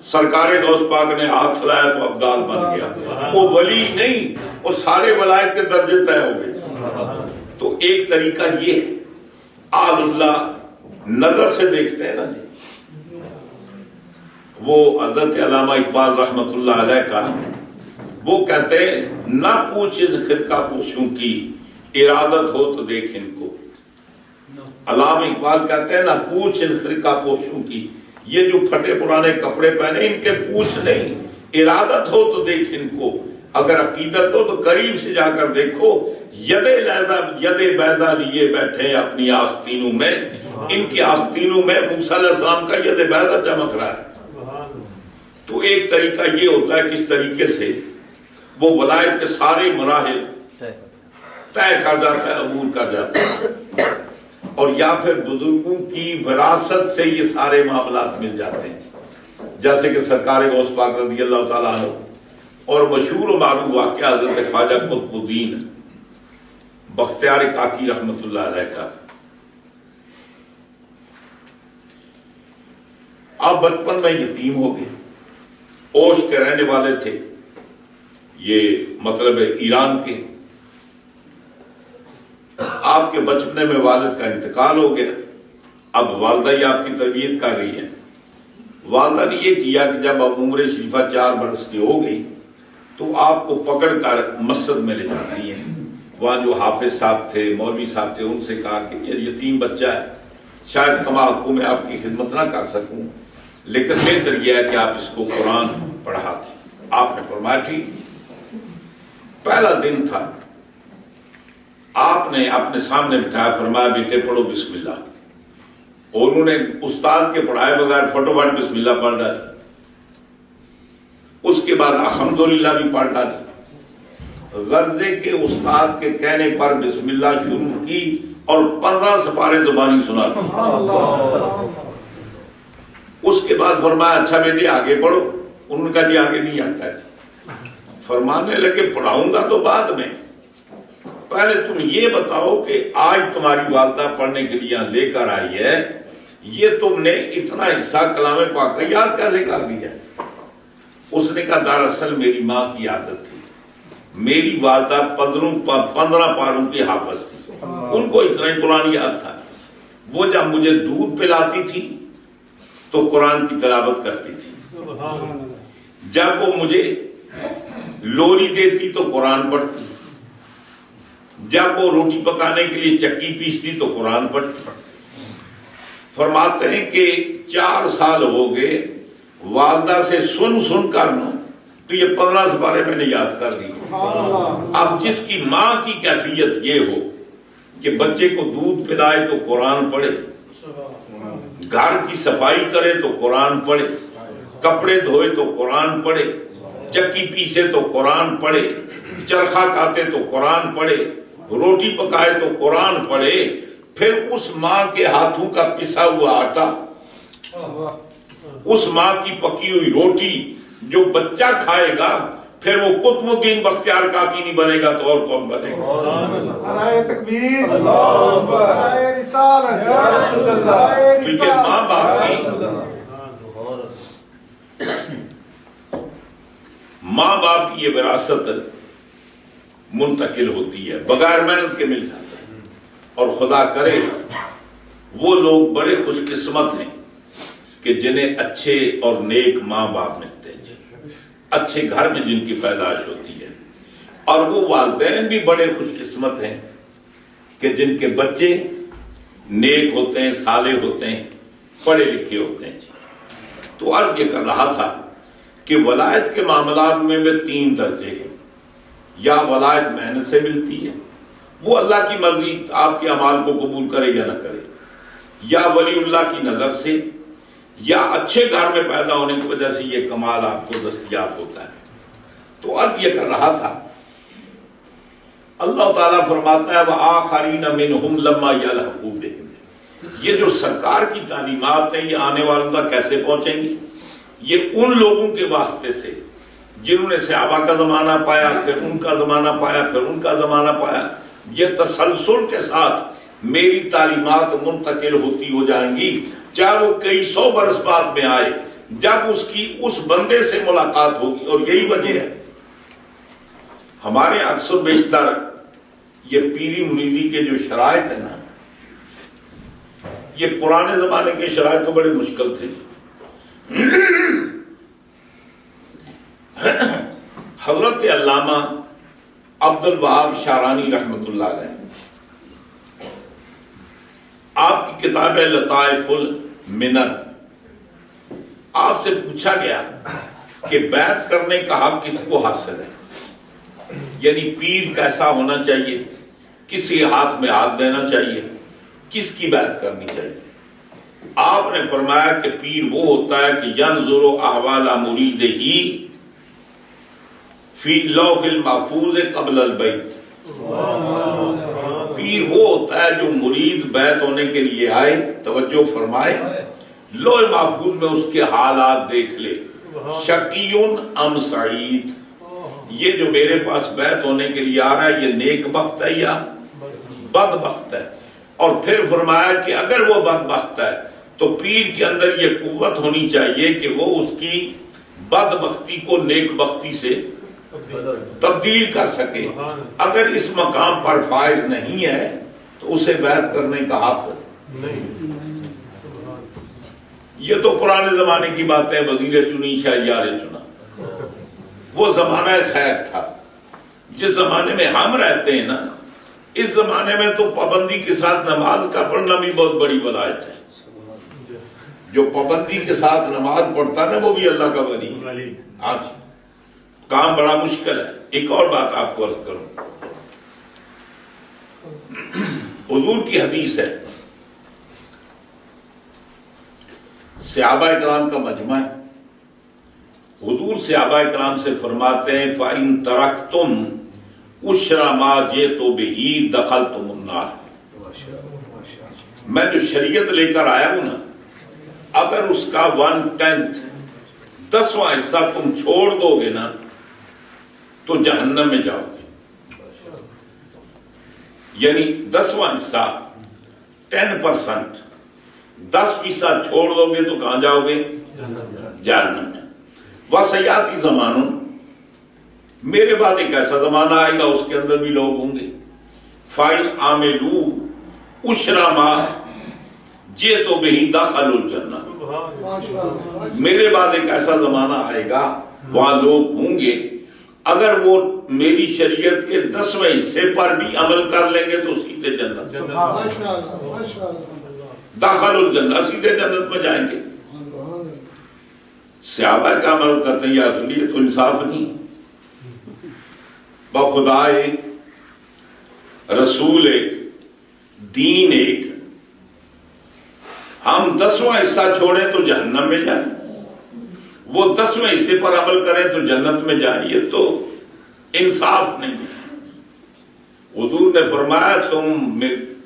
سرکار غوث پاک نے ہاتھ لایا تو ابدال بن گیا۔ وہ ولی نہیں، وہ سارے ولایت کے درجے طے ہو گئے۔ تو ایک طریقہ یہ ہے، آل اللہ نظر سے دیکھتے ہیں نا جی۔ وہ حضرت علامہ اقبال رحمت اللہ علیہ کا وہ کہتے ہیں نہ پوچھ ان خرقہ پوشوں کی، ارادت ہو تو دیکھ ان کو۔ علامہ اقبال کہتے ہیں نہ پوچھ ان خرقہ پوشوں کی، یہ جو پھٹے پرانے کپڑے پہنے ان کے پوچھ نہیں، ارادت ہو تو دیکھ ان کو، اگر عقیدت ہو تو قریب سے جا کر دیکھو۔ ید بیضا لیے بیٹھے اپنی آستینوں میں، ان کی آستینوں میں موسیٰ علیہ السلام کا ید بیضا چمک رہا ہے۔ تو ایک طریقہ یہ ہوتا ہے کس طریقے سے وہ ولایت کے سارے مراحل طے کر جاتا ہے، عبور کر جاتا ہے، اور یا پھر بزرگوں کی وراثت سے یہ سارے معاملات مل جاتے ہیں، جیسے کہ سرکار غوث پاک رضی اللہ تعالیٰ عنہ اور مشہور و معروف واقعہ حضرت خواجہ قطب الدین بختیار کاکی رحمت اللہ علیہ کا۔ آپ بچپن میں یتیم ہو گئے، اوش کے رہنے والے تھے، یہ مطلب ایران کے۔ آپ کے بچپنے میں والد کا انتقال ہو گیا، اب والدہ ہی آپ کی تربیت کر رہی ہے۔ والدہ نے یہ کیا کہ جب اب عمر شریفہ 4 برس کی ہو گئی تو آپ کو پکڑ کر مسجد میں لے جاتی ہیں۔ وہاں جو حافظ صاحب تھے، مولوی صاحب تھے، ان سے کہا کہ یہ یتیم بچہ ہے، شاید کما حقوق میں آپ کی خدمت نہ کر سکوں، لیکن بہتر یہ ہے کہ آپ اس کو قرآن پڑھا دیں۔ آپ نے فرمایا ٹھیک۔ پہلا دن تھا، آپ نے اپنے سامنے بٹھایا، فرمایا بیٹے پڑھو بسم اللہ، اور انہوں نے استاد کے پڑھائے بغیر فٹوفٹ بسم اللہ پڑھ ڈالی۔ اس کے بعد الحمدللہ بھی پڑھ ڈالی۔ غرضے کے استاد کے کہنے پر بسم اللہ شروع کی اور 15 سپارے زبانی سنا دی۔ اس کے بعد فرمایا اچھا بیٹے آگے پڑھو۔ ان کا جی آگے نہیں آتا ہے۔ فرمانے لگے پڑھاؤں گا تو بعد میں، پہلے تم یہ بتاؤ کہ آج تمہاری والدہ پڑھنے کے لیے لے کر آئی ہے، یہ تم نے اتنا حصہ کلام پاک کا یاد کیسے کر لیا؟ اس نے کہا دراصل میری ماں کی عادت تھی، میری والدہ 15 پاروں کی حافظ تھی، ان کو اتنا ہی قرآن یاد تھا۔ وہ جب مجھے دودھ پلاتی تھی تو قرآن کی تلاوت کرتی تھی، جب وہ مجھے لوری دیتی تو قرآن پڑھتی، جب وہ روٹی پکانے کے لیے چکی پیستی تو قرآن پڑھتی۔ فرماتے ہیں کہ 4 سال ہو گئے والدہ سے سن کر نا تو یہ 15 سپارے میں نے یاد کر لی۔ اب جس کی ماں کی کیفیت یہ ہو کہ بچے کو دودھ پلائے تو قرآن پڑھے، گھر کی صفائی کرے تو قرآن پڑھے، کپڑے دھوئے تو قرآن پڑھے، چکی پیسے تو قرآن پڑھے، چرخا کاتے تو قرآن پڑھے، روٹی پکائے تو قرآن پڑھے، پھر اس ماں کے ہاتھوں کا پسا ہوا آٹا، اس ماں کی پکی ہوئی روٹی جو بچہ کھائے گا پھر وہ قطب الدین بختیار کاکی نہیں بنے گا تو اور کون بنے گا؟ نعرہ تکبیر، اللہ اکبر، نعرہ رسالت، یا رسول اللہ، کیونکہ ماں باپ کی یہ وراثت منتقل ہوتی ہے، بغیر محنت کے مل جاتا ہے۔ اور خدا کرے وہ لوگ بڑے خوش قسمت ہیں کہ جنہیں اچھے اور نیک ماں باپ ملتے ہیں جی، اچھے گھر میں جن کی پیدائش ہوتی ہے، اور وہ والدین بھی بڑے خوش قسمت ہیں کہ جن کے بچے نیک ہوتے ہیں، صالح ہوتے ہیں، پڑھے لکھے ہوتے ہیں جی۔ تو عرض یہ کر رہا تھا کہ ولایت کے معاملات میں 3 درجے ہیں، یا ولایت محنت سے ملتی ہے، وہ اللہ کی مرضی آپ کے اعمال کو قبول کرے یا نہ کرے، یا ولی اللہ کی نظر سے، یا اچھے گھر میں پیدا ہونے کی وجہ سے یہ کمال آپ کو دستیاب ہوتا ہے۔ تو عرض یہ کر رہا تھا، اللہ تعالیٰ فرماتا ہے وَآخَرِينَ مِنْهُمْ لَمَّا يَلْحَقُوا بِهِمْ، یہ جو سرکار کی تعلیمات ہیں یہ آنے والوں تک کیسے پہنچیں گی؟ یہ ان لوگوں کے واسطے سے جنہوں نے صحابہ کا زمانہ پایا، پھر ان کا زمانہ پایا، پھر ان کا زمانہ پایا، یہ تسلسل کے ساتھ میری تعلیمات منتقل ہوتی ہو جائیں گی، چاہے وہ کئی 100 برس بعد میں آئے، جب اس کی اس بندے سے ملاقات ہوگی۔ اور یہی وجہ ہے ہمارے اکثر بیشتر یہ پیری مریدی کے جو شرائط ہیں نا، یہ پرانے زمانے کے شرائط تو بڑے مشکل تھے۔ حضرت علامہ عبد الوہاب شارانی رحمت اللہ علیہ، آپ کی کتاب ہے لطائف المنن، آپ سے پوچھا گیا کہ بیعت کرنے کا حق کس کو حاصل ہے، یعنی پیر کیسا ہونا چاہیے، کس کے ہاتھ میں ہاتھ دینا چاہیے، کس کی بیعت کرنی چاہیے؟ آپ نے فرمایا کہ پیر وہ ہوتا ہے کہ ینظر احوال مریدہ فی لوح المحفوظ قبل البیت، پیر وہ ہوتا ہے جو مرید بیعت ہونے کے لیے آئے، توجہ فرمائے، لوح محفوظ میں اس کے حالات دیکھ لے، شقیٌ ام سعید، یہ جو میرے پاس بیعت ہونے کے لیے آ رہا ہے یہ نیک بخت ہے یا بدبخت ہے؟ اور پھر فرمایا کہ اگر وہ بدبخت ہے تو پیر کے اندر یہ قوت ہونی چاہیے کہ وہ اس کی بدبختی کو نیک بختی سے تبدیل کر سکے، اگر اس مقام پر فائز نہیں ہے تو اسے بیعت کرنے کا حق نہیں۔ یہ تو پرانے زمانے کی باتیں، وزیر چنی شہریار چنا، وہ زمانہ خیر تھا۔ جس زمانے میں ہم رہتے ہیں نا، اس زمانے میں تو پابندی کے ساتھ نماز کا پڑھنا بھی بہت بڑی ولایت ہے۔ جو پابندی کے ساتھ نماز پڑھتا نا وہ بھی اللہ کا ولی۔ آج کام بڑا مشکل ہے۔ ایک اور بات آپ کو عرض کروں، حضور کی حدیث ہے، صحابہ کرام کا مجمع ہے، حضور صحابہ کرام سے فرماتے ہیں فَإِن تَرَكْتُمْ عُشْرَ مَا جِئْتُ بِهِ دَخَلْتُمُ النَّارَ، میں جو شریعت لے کر آیا ہوں نا، اگر اس کا 1/10 10واں حصہ تم چھوڑ دو گے نا تو جہنم میں جاؤ گے۔ یعنی 10واں حصہ 10%، 10% چھوڑ دو گے تو کہاں جاؤ گے؟ جہنم میں۔ وَسَيَأْتِي زَمَانٌ، میرے بعد ایک ایسا زمانہ آئے گا اس کے اندر بھی لوگ ہوں گے، فَإِنْ عَمِلُوا عُشْرَ مَا جِئْتُ بِهِ دَخَلُوا الْجَنَّةَ، میرے بعد ایک ایسا زمانہ آئے گا وہاں لوگ ہوں گے اگر وہ میری شریعت کے 10ویں حصے پر بھی عمل کر لیں گے تو سیدھے جنت، داخل الجنہ، سیدھے جنت میں جائیں گے۔ صحابہ کا عمل کرتے ہیں، یا یہ تو انصاف نہیں، بخدا ایک، رسول ایک، دین ایک، ہم 10واں حصہ چھوڑیں تو جہنم میں جائیں، وہ 10ویں حصے پر عمل کریں تو جنت میں جائیں، یہ تو انصاف نہیں۔ حضور نے فرمایا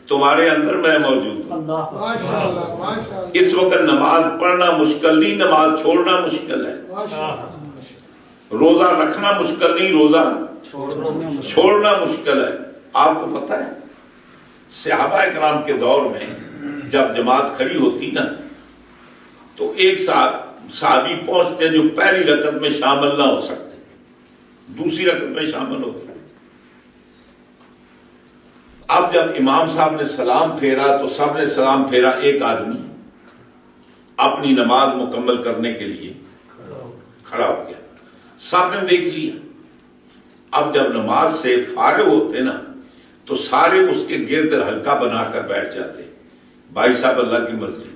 تمہارے اندر میں موجود ہوں، اس وقت نماز پڑھنا مشکل نہیں، نماز چھوڑنا مشکل ہے، روزہ رکھنا مشکل نہیں، روزہ چھوڑنا مشکل ہے۔ آپ کو پتہ ہے صحابہ کرام کے دور میں جب جماعت کھڑی ہوتی نا تو ایک صحابی پہنچتے جو پہلی رکعت میں شامل نہ ہو سکتے، دوسری رکعت میں شامل ہو گئے۔ اب جب امام صاحب نے سلام پھیرا تو سب نے سلام پھیرا، ایک آدمی اپنی نماز مکمل کرنے کے لیے کھڑا ہو گیا. سب نے دیکھ لیا. اب جب نماز سے فارغ ہوتے نا تو سارے اس کے گرد حلقہ بنا کر بیٹھ جاتے. بھائی صاحب اللہ کی مرضی.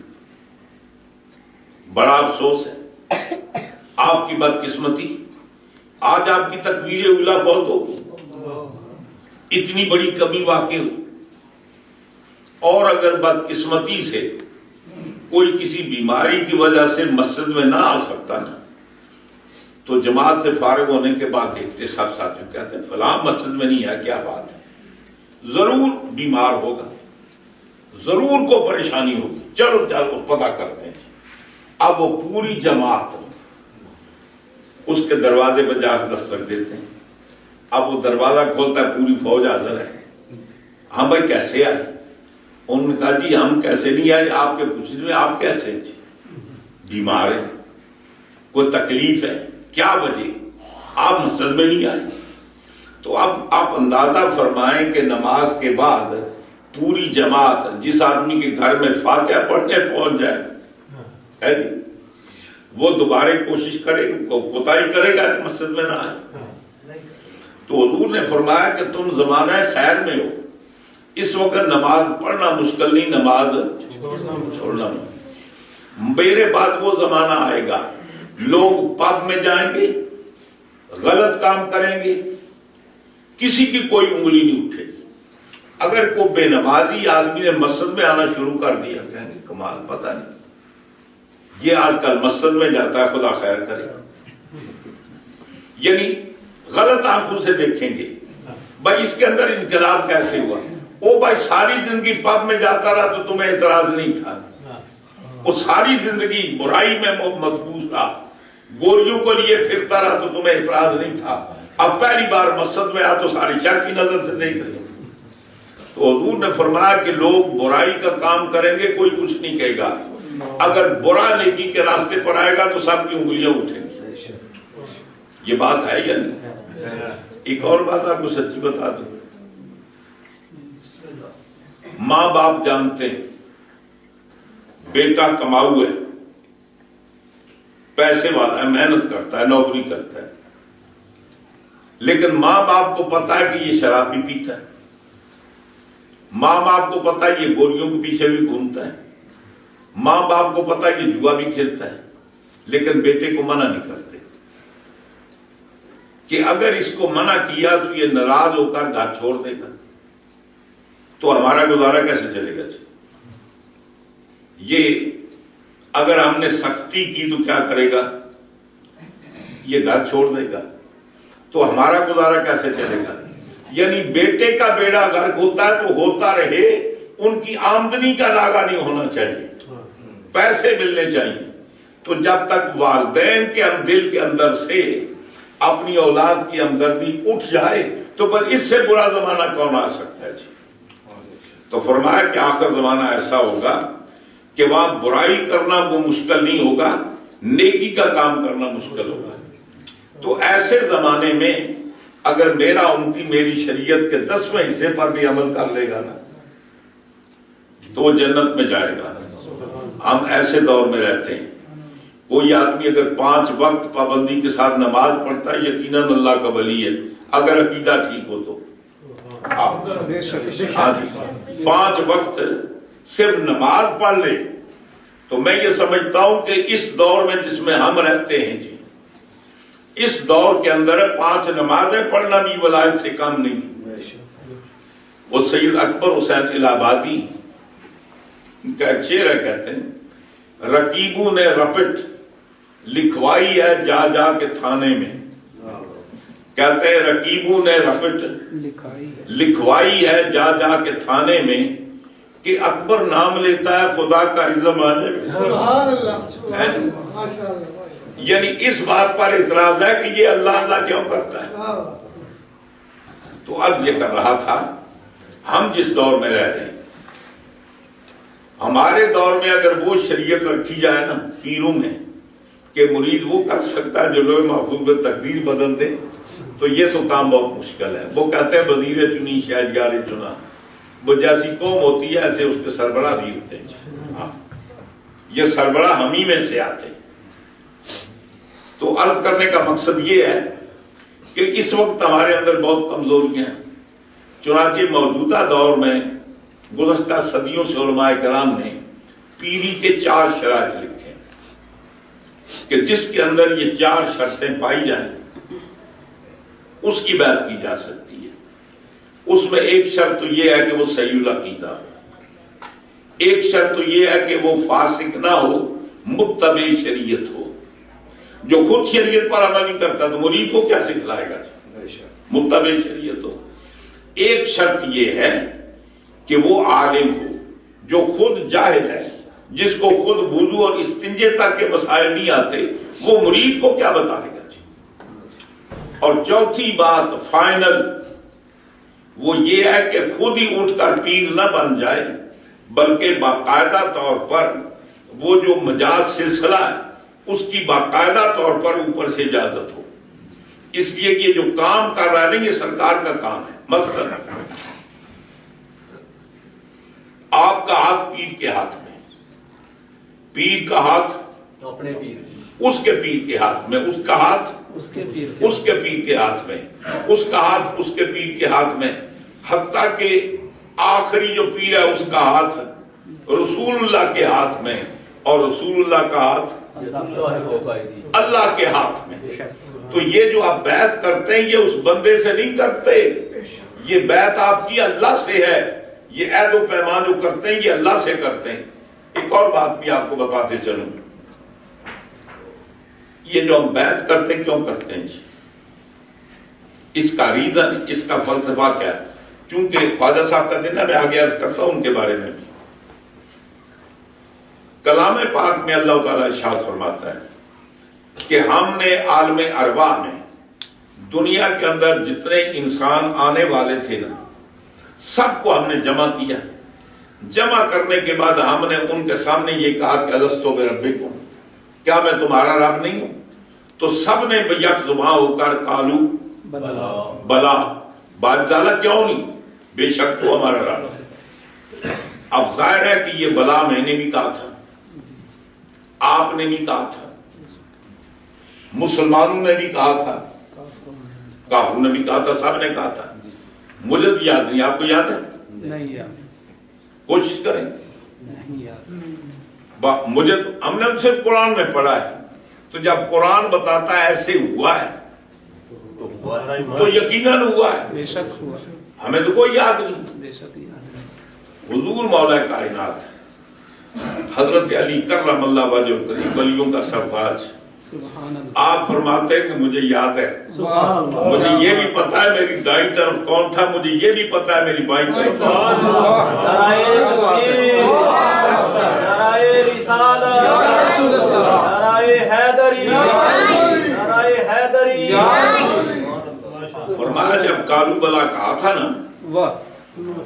بڑا افسوس ہے آپ کی بدقسمتی. آج آپ کی تکبیر اولیٰ بہت ہوگی. اتنی بڑی کمی واقع ہو. اور اگر بدقسمتی سے کوئی کسی بیماری کی وجہ سے مسجد میں نہ آ سکتا نا تو جماعت سے فارغ ہونے کے بعد دیکھتے سب ساتھیوں کہتے ہیں فلاں مسجد میں نہیں ہے. کیا بات ہے؟ ضرور بیمار ہوگا, ضرور کو پریشانی ہوگی. چلو چلو پتہ کرتے ہیں. اب وہ پوری جماعت اس کے دروازے پہ جا کے دستک دیتے ہیں. اب وہ دروازہ کھولتا ہے, پوری فوج حاضر ہے. ہاں بھائی کیسے آئے؟ انہوں نے کہا جی ہم کیسے نہیں آئے, آپ کے پوچھنے میں آپ کیسے ہیں؟ جی بیمار ہیں, کوئی تکلیف ہے, کیا وجہ آپ مسجد میں نہیں آئے؟ تو اب آپ اندازہ فرمائیں کہ نماز کے بعد پوری جماعت جس آدمی کے گھر میں فاتحہ پڑھنے پہنچ جائے ہے جی وہ دوبارہ کوشش کرے کوتاہی کرے گا کہ مسجد میں نہ آئے. تو حضور نے فرمایا کہ تم زمانہ خیر میں ہو, اس وقت نماز پڑھنا مشکل نہیں, نماز چھوڑنا. میرے بعد وہ زمانہ آئے گا لوگ پب میں جائیں گے, غلط کام کریں گے, کسی کی کوئی انگلی نہیں اٹھے گی. اگر کوئی بے نمازی آدمی نے مسجد میں آنا شروع کر دیا کہیں گے کمال, پتہ نہیں یہ آج کل مسجد میں جاتا ہے, خدا خیر کرے. یعنی غلط آنکھوں سے دیکھیں گے. بھائی اس کے اندر انقلاب کیسے ہوا؟ او بھائی ساری زندگی پب میں جاتا رہا تو تمہیں اعتراض نہیں تھا. وہ ساری زندگی برائی میں مقبوض رہا, گوریوں کو لیے پھرتا رہا تو تمہیں اعتراض نہیں تھا. اب پہلی بار مسجد میں آ تو ساری شک کی نظر سے دیکھ رہے. تو حضور نے فرمایا کہ لوگ برائی کا کام کریں گے, کوئی کچھ نہیں کہے گا. اگر برا نیکی کے راستے پر آئے گا تو سب کی انگلیاں اٹھیں گی. یہ بات ہے یا نہیں؟ ایک اور بات آپ کو سچی بتا دوں, ماں باپ جانتے ہیں بیٹا کماؤ ہے, پیسے والا ہے, محنت کرتا ہے, نوکری کرتا ہے, لیکن ماں باپ کو پتا ہے کہ یہ شراب بھی پیتا ہے, ماں باپ کو پتا ہے یہ گوریوں کے پیچھے بھی گھومتا ہے, ماں باپ کو پتا ہے یہ جوا بھی کھیلتا ہے, لیکن بیٹے کو منع نہیں کرتے کہ اگر اس کو منع کیا تو یہ ناراض ہو کر گھر چھوڑ دے گا, تو ہمارا گزارا کیسے چلے گا؟ یہ اگر ہم نے سختی کی تو کیا کرے گا؟ یہ گھر چھوڑ دے گا, تو ہمارا گزارا کیسے چلے گا؟ یعنی بیٹے کا بیڑا غرق ہوتا ہے تو ہوتا رہے, ان کی آمدنی کا ناغہ نہیں ہونا چاہیے, پیسے ملنے چاہیے. تو جب تک والدین کے دل کے اندر سے اپنی اولاد کی ہمدردی اٹھ جائے تو پر اس سے برا زمانہ کون آ سکتا ہے جی؟ تو فرمایا کہ آخر زمانہ ایسا ہوگا کہ وہاں برائی کرنا وہ مشکل نہیں ہوگا, نیکی کا کام کرنا مشکل ہوگا. تو ایسے زمانے میں اگر میرا امتی میری شریعت کے 10ویں حصے پر بھی عمل کر لے گا نا تو وہ جنت میں جائے گا. ہم ایسے دور میں رہتے ہیں. کوئی آدمی اگر 5 وقت پابندی کے ساتھ نماز پڑھتا ہے یقیناً اللہ کا ولی ہے, اگر عقیدہ ٹھیک ہو تو. 5 وقت صرف نماز پڑھ لے تو میں یہ سمجھتا ہوں کہ اس دور میں جس میں ہم رہتے ہیں جی, اس دور کے اندر 5 نمازیں پڑھنا بھی ولایت سے کم نہیں. وہ سید اکبر حسین الہ آبادی کا ایک شعر ہے, کہتے ہیں رقیبوں نے رپٹ لکھوائی ہے جا جا کے تھانے میں. کہتے ہیں رقیبوں نے رپٹ لکھوائی ہے جا جا کے تھانے میں کہ اکبر نام لیتا ہے خدا کا اس زمانے میں. یعنی اس بات پر اعتراض ہے کہ یہ اللہ اللہ کیوں کرتا ہے. تو عرض یہ کر رہا تھا, ہم جس دور میں رہ رہے ہیں, ہمارے دور میں اگر وہ شریعت رکھی جائے نا پیروں میں کہ مرید وہ کر سکتا ہے جو لوح محفوظ میں تقدیر بدل دے, تو یہ تو کام بہت مشکل ہے. وہ کہتے ہیں وزیر چنی شہریار چنا, وہ جیسی قوم ہوتی ہے ایسے اس کے سربراہ بھی ہوتے ہیں. یہ سربراہ ہم ہی میں سے آتے ہیں۔ تو عرض کرنے کا مقصد یہ ہے کہ اس وقت ہمارے اندر بہت کمزوریاں ہیں، چنانچہ موجودہ دور میں گزشتہ صدیوں سے علماء کرام نے پیری کے 4 شرائط لکھے ہیں کہ جس کے اندر یہ 4 شرطیں پائی جائیں اس کی بیعت کی جا سکتی ہے۔ اس میں ایک شرط تو یہ ہے کہ وہ صحیح العقیدہ ہو، ایک شرط تو یہ ہے کہ وہ فاسق نہ ہو، متبع شریعت ہو۔ جو خود شریعت پر عمل نہیں کرتا تو مرید کو کیا سکھلائے گا؟ متبع شریعت ہو۔ ایک شرط یہ ہے کہ وہ عالم ہو، جو خود جاہل ہے، جس کو خود وضو اور استنجے تک کے مسائل نہیں آتے، وہ مرید کو کیا بتائے گا جی۔ اور چوتھی بات فائنل وہ یہ ہے کہ خود ہی اٹھ کر پیر نہ بن جائے، بلکہ باقاعدہ طور پر وہ جو مجاز سلسلہ ہے اس کی باقاعدہ طور پر اوپر سے اجازت ہو۔ اس لیے کہ جو کام کر رہا ہے یہ سرکار کا کام ہے۔ مثلا آپ کا ہاتھ پیر کے ہاتھ میں، پیر کا ہاتھ اپنے پیر، اس کے پیر کے ہاتھ میں، اس کا ہاتھ اس کے پیر کے ہاتھ میں، اس کا ہاتھ اس کے پیر کے ہاتھ میں، حتیٰ کہ آخری جو پیر ہے اس کا ہاتھ رسول اللہ کے ہاتھ میں، اور رسول اللہ کا ہاتھ اللہ کے ہاتھ میں۔ تو یہ جو آپ بیعت کرتے ہیں یہ اس بندے سے نہیں کرتے، یہ بیعت آپ کی اللہ سے ہے، یہ عہد و پیمان جو کرتے ہیں یہ اللہ سے کرتے ہیں۔ ایک اور بات بھی آپ کو بتاتے چلوں، یہ جو ہم بیعت کرتے ہیں کیوں کرتے ہیں جی؟ اس کا ریزن، اس کا فلسفہ کیا ہے؟ کیونکہ خواجہ صاحب کا دن ہے، میں آگے عرض کرتا ہوں ان کے بارے میں بھی۔ کلام پاک میں اللہ تعالیٰ ارشاد فرماتا ہے کہ ہم نے عالم ارواح میں دنیا کے اندر جتنے انسان آنے والے تھے نا، سب کو ہم نے جمع کیا۔ جمع کرنے کے بعد ہم نے ان کے سامنے یہ کہا کہ الستو بربکم، کیا میں تمہارا رب نہیں ہوں؟ تو سب نے یک زباں ہو کر قالو بلا، بات ڈالا کیوں نہیں، بے شک تو ہمارا رب ہے۔ اب ظاہر ہے کہ یہ بلا میں نے بھی کہا تھا، آپ نے بھی کہا تھا، مسلمانوں نے بھی کہا تھا، کافروں نے بھی کہا تھا، سب نے کہا تھا۔ مجھے بھی یاد نہیں، آپ کو یاد ہے؟ نہیں یاد، کوشش کریں۔ نہیں یاد۔ مجھے ہم نے صرف قرآن میں پڑھا ہے، تو جب قرآن بتاتا ہے ایسے ہوا ہے تو یقیناً ہوا ہے، بے شک ہوا، ہمیں تو کوئی یاد نہیں۔ بے شک یاد ہے۔ حضور مولا کائنات حضرت علی کرم اللہ وجہ الکریم، ولیوں کا سرتاج، سبحان اللہ، آپ فرماتے ہیں کہ مجھے یاد ہے، سبحان اللہ، مجھے یہ بھی پتا ہے میری دائیں طرف کون تھا، مجھے یہ بھی پتا ہے میری بائیں طرف کون تھا۔ فرمایا جب کالو بلا کہا تھا نا،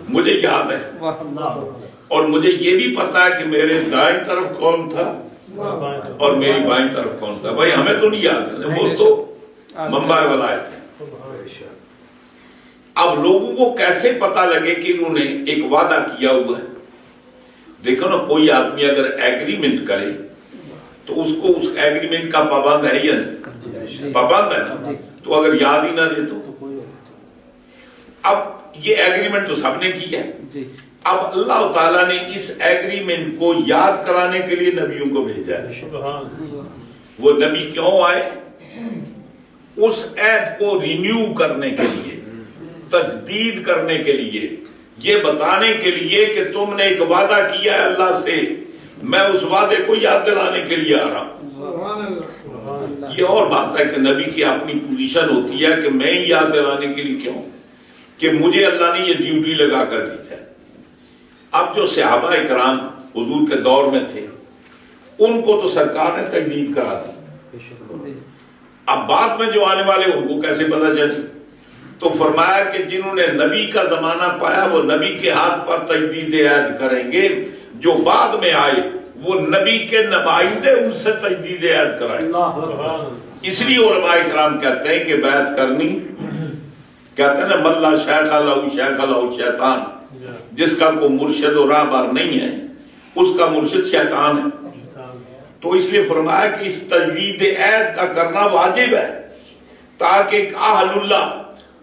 مجھے یاد ہے، اور مجھے یہ بھی پتا ہے کہ میرے دائیں طرف کون تھا اور میری بائیں طرف کون تھا۔ بھائی ہمیں تو نہیں یاد ہے، وہ تو منبع ولایت ہے۔ اب لوگوں کو کیسے پتا لگے کہ انہوں نے ایک وعدہ کیا ہوا ہے؟ دیکھو نا، کوئی آدمی اگر ایگریمنٹ کرے تو اس کو اس ایگریمنٹ کا پابند ہے یا نہیں؟ پابند ہے نا۔ تو اگر یاد ہی نہ رہے تو اب یہ ایگریمنٹ تو سب نے کی ہے، اب اللہ تعالیٰ نے اس ایگریمنٹ کو یاد کرانے کے لیے نبیوں کو بھیجا ہے۔ وہ نبی کیوں آئے؟ اس عہد کو رینیو کرنے کے لیے، تجدید کرنے کے لیے، یہ بتانے کے لیے کہ تم نے ایک وعدہ کیا ہے اللہ سے، میں اس وعدے کو یاد دلانے کے لیے آ رہا ہوں۔ یہ اور بات ہے کہ نبی کی اپنی پوزیشن ہوتی ہے کہ میں یاد دلانے کے لیے کیوں، کہ مجھے اللہ نے یہ ڈیوٹی لگا کر دی ہے۔ اب جو صحابہ اکرام حضور کے دور میں تھے ان کو تو سرکار نے تجدید کرا دی، اب بعد میں جو آنے والے ان کو کیسے پتہ چلی؟ تو فرمایا کہ جنہوں نے نبی کا زمانہ پایا وہ نبی کے ہاتھ پر تجدید عہد کریں گے، جو بعد میں آئے وہ نبی کے نمائندے ان سے تجدید عہد کرائیں۔ اس لیے علماء اکرام کہتے ہیں کہ بیعت کرنی، کہتے ہیں نا ملا شیخ لہو شیطان، جس کا کوئی مرشد و راہبر نہیں ہے اس کا مرشد شیطان ہے۔ تو اس لیے فرمایا کہ اس تجدید عہد کا کرنا واجب ہے تاکہ ایک اہل اللہ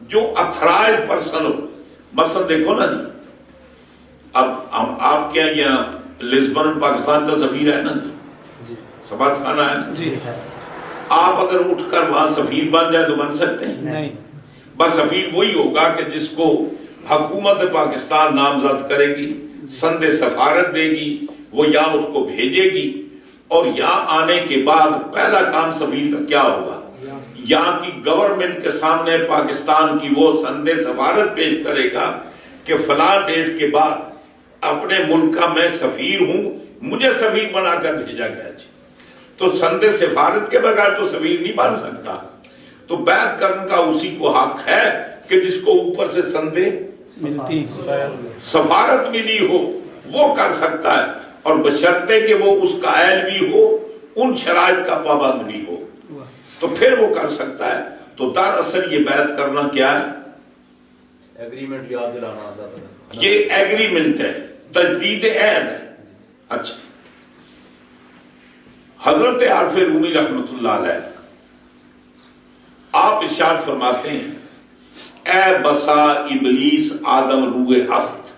جو اتھرائز پرسن ہو. مثلا دیکھو نا جی، اب آپ کے یہاں لزبن پاکستان کا سفیر ہے نا جی، سفارت خانہ ہے نا جی. آپ اگر اٹھ کر وہاں سفیر بن جائے تو بن سکتے ہیں؟ نہیں. بس سفیر وہی ہوگا کہ جس کو حکومت پاکستان نامزد کرے گی، سند سفارت دے گی، وہ یہاں اس کو بھیجے گی، اور یہاں آنے کے بعد پہلا کام سفیر کا کیا ہوگا؟ یہاں کی گورنمنٹ کے سامنے پاکستان کی وہ سند سفارت پیش کرے گا کہ فلاں ڈیٹ کے بعد اپنے ملک کا میں سفیر ہوں، مجھے سفیر بنا کر بھیجا گیا جی. تو سند سفارت کے بغیر تو سفیر نہیں بن سکتا. تو بیعت کرنے کا اسی کو حق ہے کہ جس کو اوپر سے سند ملتی سفارت ملی ہو وہ کر سکتا ہے، اور بشرطے کہ وہ اس کا اہل بھی ہو، ان شرائط کا پابند بھی ہو، تو پھر وہ کر سکتا ہے. تو دراصل یہ بیعت کرنا کیا ہے؟ ایگریمنٹ یاد دلانا آتا ہے. یہ ایگریمنٹ ہے، تجدید عہد ہے. اچھا، حضرت عارف رومی رحمت اللہ علیہ آپ ارشاد فرماتے ہیں، اے بسا ابلیس آدم روح ہست.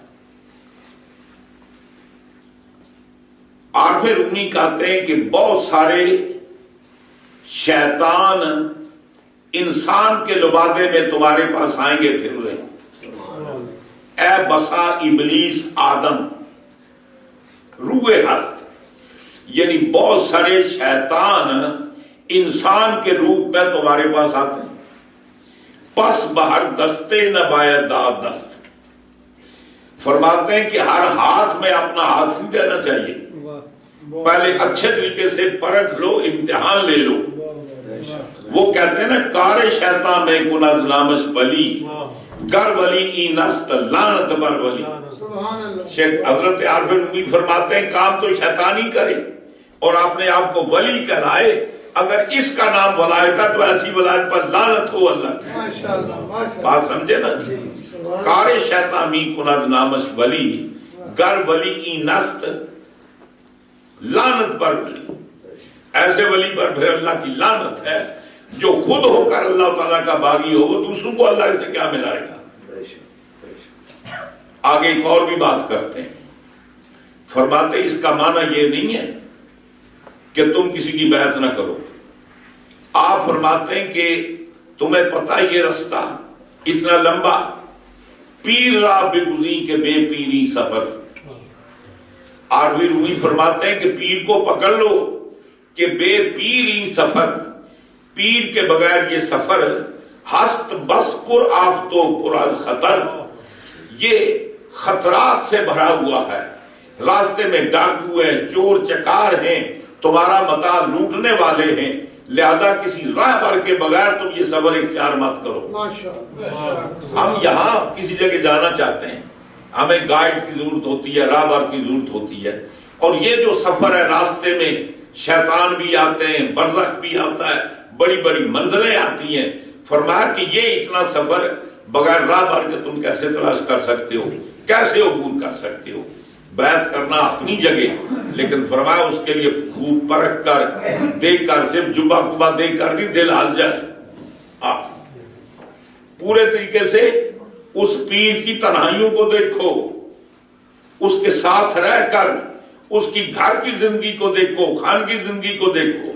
عارف رومی کہتے ہیں کہ بہت سارے شیطان انسان کے لبادے میں تمہارے پاس آئیں گے پھر رہے. اے بسا ابلیس آدم روح ہست، یعنی بہت سارے شیطان انسان کے روپ میں تمہارے پاس آتے ہیں. پس بہر دستے نہ باید داد دست، فرماتے ہیں کہ ہر ہاتھ میں اپنا ہاتھ نہیں دینا چاہیے، پہلے اچھے طریقے سے پرکھ لو، امتحان لے لو. وہ کہتے ہیں نا، کار شیطان میں کند نامش ولی گر ولی ای نست لعنت بر ولی. شیخ حضرت عارف رومی فرماتے ہیں کام تو شیطانی کرے اور اپنے آپ کو ولی کہلائے، اگر اس کا نام ولایت ہے تو ایسی ولایت پر لعنت ہو اللہ کی. بات سمجھے نا جی؟ کار شیطان میں کند نامش ولی گر ولی ای نست لعنت بر ولی. ایسے ولی پر پھر اللہ کی لعنت ہے جو خود ہو کر اللہ تعالیٰ کا باغی ہو، وہ دوسروں کو اللہ سے کیا ملائے گا. آگے ایک اور بھی بات کرتے ہیں، فرماتے اس کا معنی یہ نہیں ہے کہ تم کسی کی بیعت نہ کرو. آپ فرماتے ہیں کہ تمہیں پتہ یہ رستہ اتنا لمبا، پیر را بگزی کے بے پیری سفر. عارفی رومی فرماتے ہیں کہ پیر کو پکڑ لو کہ بے پیری سفر، پیر کے بغیر یہ سفر ہست بس پر آفتو پر از خطر، یہ خطرات سے بھرا ہوا ہے. راستے میں ڈاکو ہیں، چور چکار ہیں، تمہارا متاع لوٹنے والے ہیں، لہذا کسی راہ بر کے بغیر تم یہ سفر اختیار مت کرو. ہم یہاں کسی جگہ جانا چاہتے ہیں، ہمیں گائیڈ کی ضرورت ہوتی ہے، راہ بر کی ضرورت ہوتی ہے، اور یہ جو سفر ہے راستے میں شیطان بھی آتے ہیں، برزخ بھی آتا ہے، بڑی بڑی منزلیں آتی ہیں. فرمایا کہ یہ اتنا سفر بغیر راہ بر کے تم کیسے تلاش کر سکتے ہو، کیسے عبور کر سکتے ہو. بیعت کرنا اپنی جگہ، لیکن فرمایا اس کے لیے خوب پرکھ کر دیکھ کر، صرف جبہ کبا دیکھ کر نہیں دل ہل جائے. پورے طریقے سے اس پیر کی تنہائیوں کو دیکھو، اس کے ساتھ رہ کر اس کی گھر کی زندگی کو دیکھو، خان کی زندگی کو دیکھو.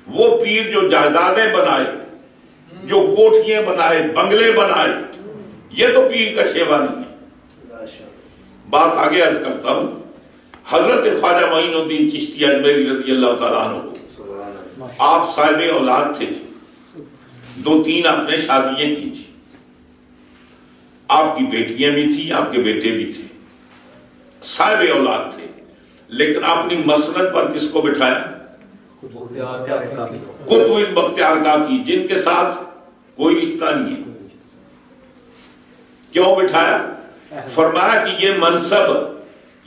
وہ پیر جو جائیدادیں بنائے، جو کوٹھیاں بنائے، بنگلے بنائے، یہ تو پیر کا شیوا نہیں ہے. بات آگے عرض کرتا ہوں. حضرت خواجہ معین الدین چشتی اجمیری رضی اللہ تعالیٰ عنہ، آپ صاحب اولاد تھے، 2-3 آپ نے شادیاں کی تھی، آپ کی بیٹیاں بھی تھیں، آپ کے بیٹے بھی تھے، صاحب اولاد تھے. لیکن اپنی مسند پر کس کو بٹھایا؟ قطب بختیار کاکی، جن کے ساتھ کوئی رشتہ نہیں ہے. کیوں بٹھایا؟ فرمایا کہ یہ منصب،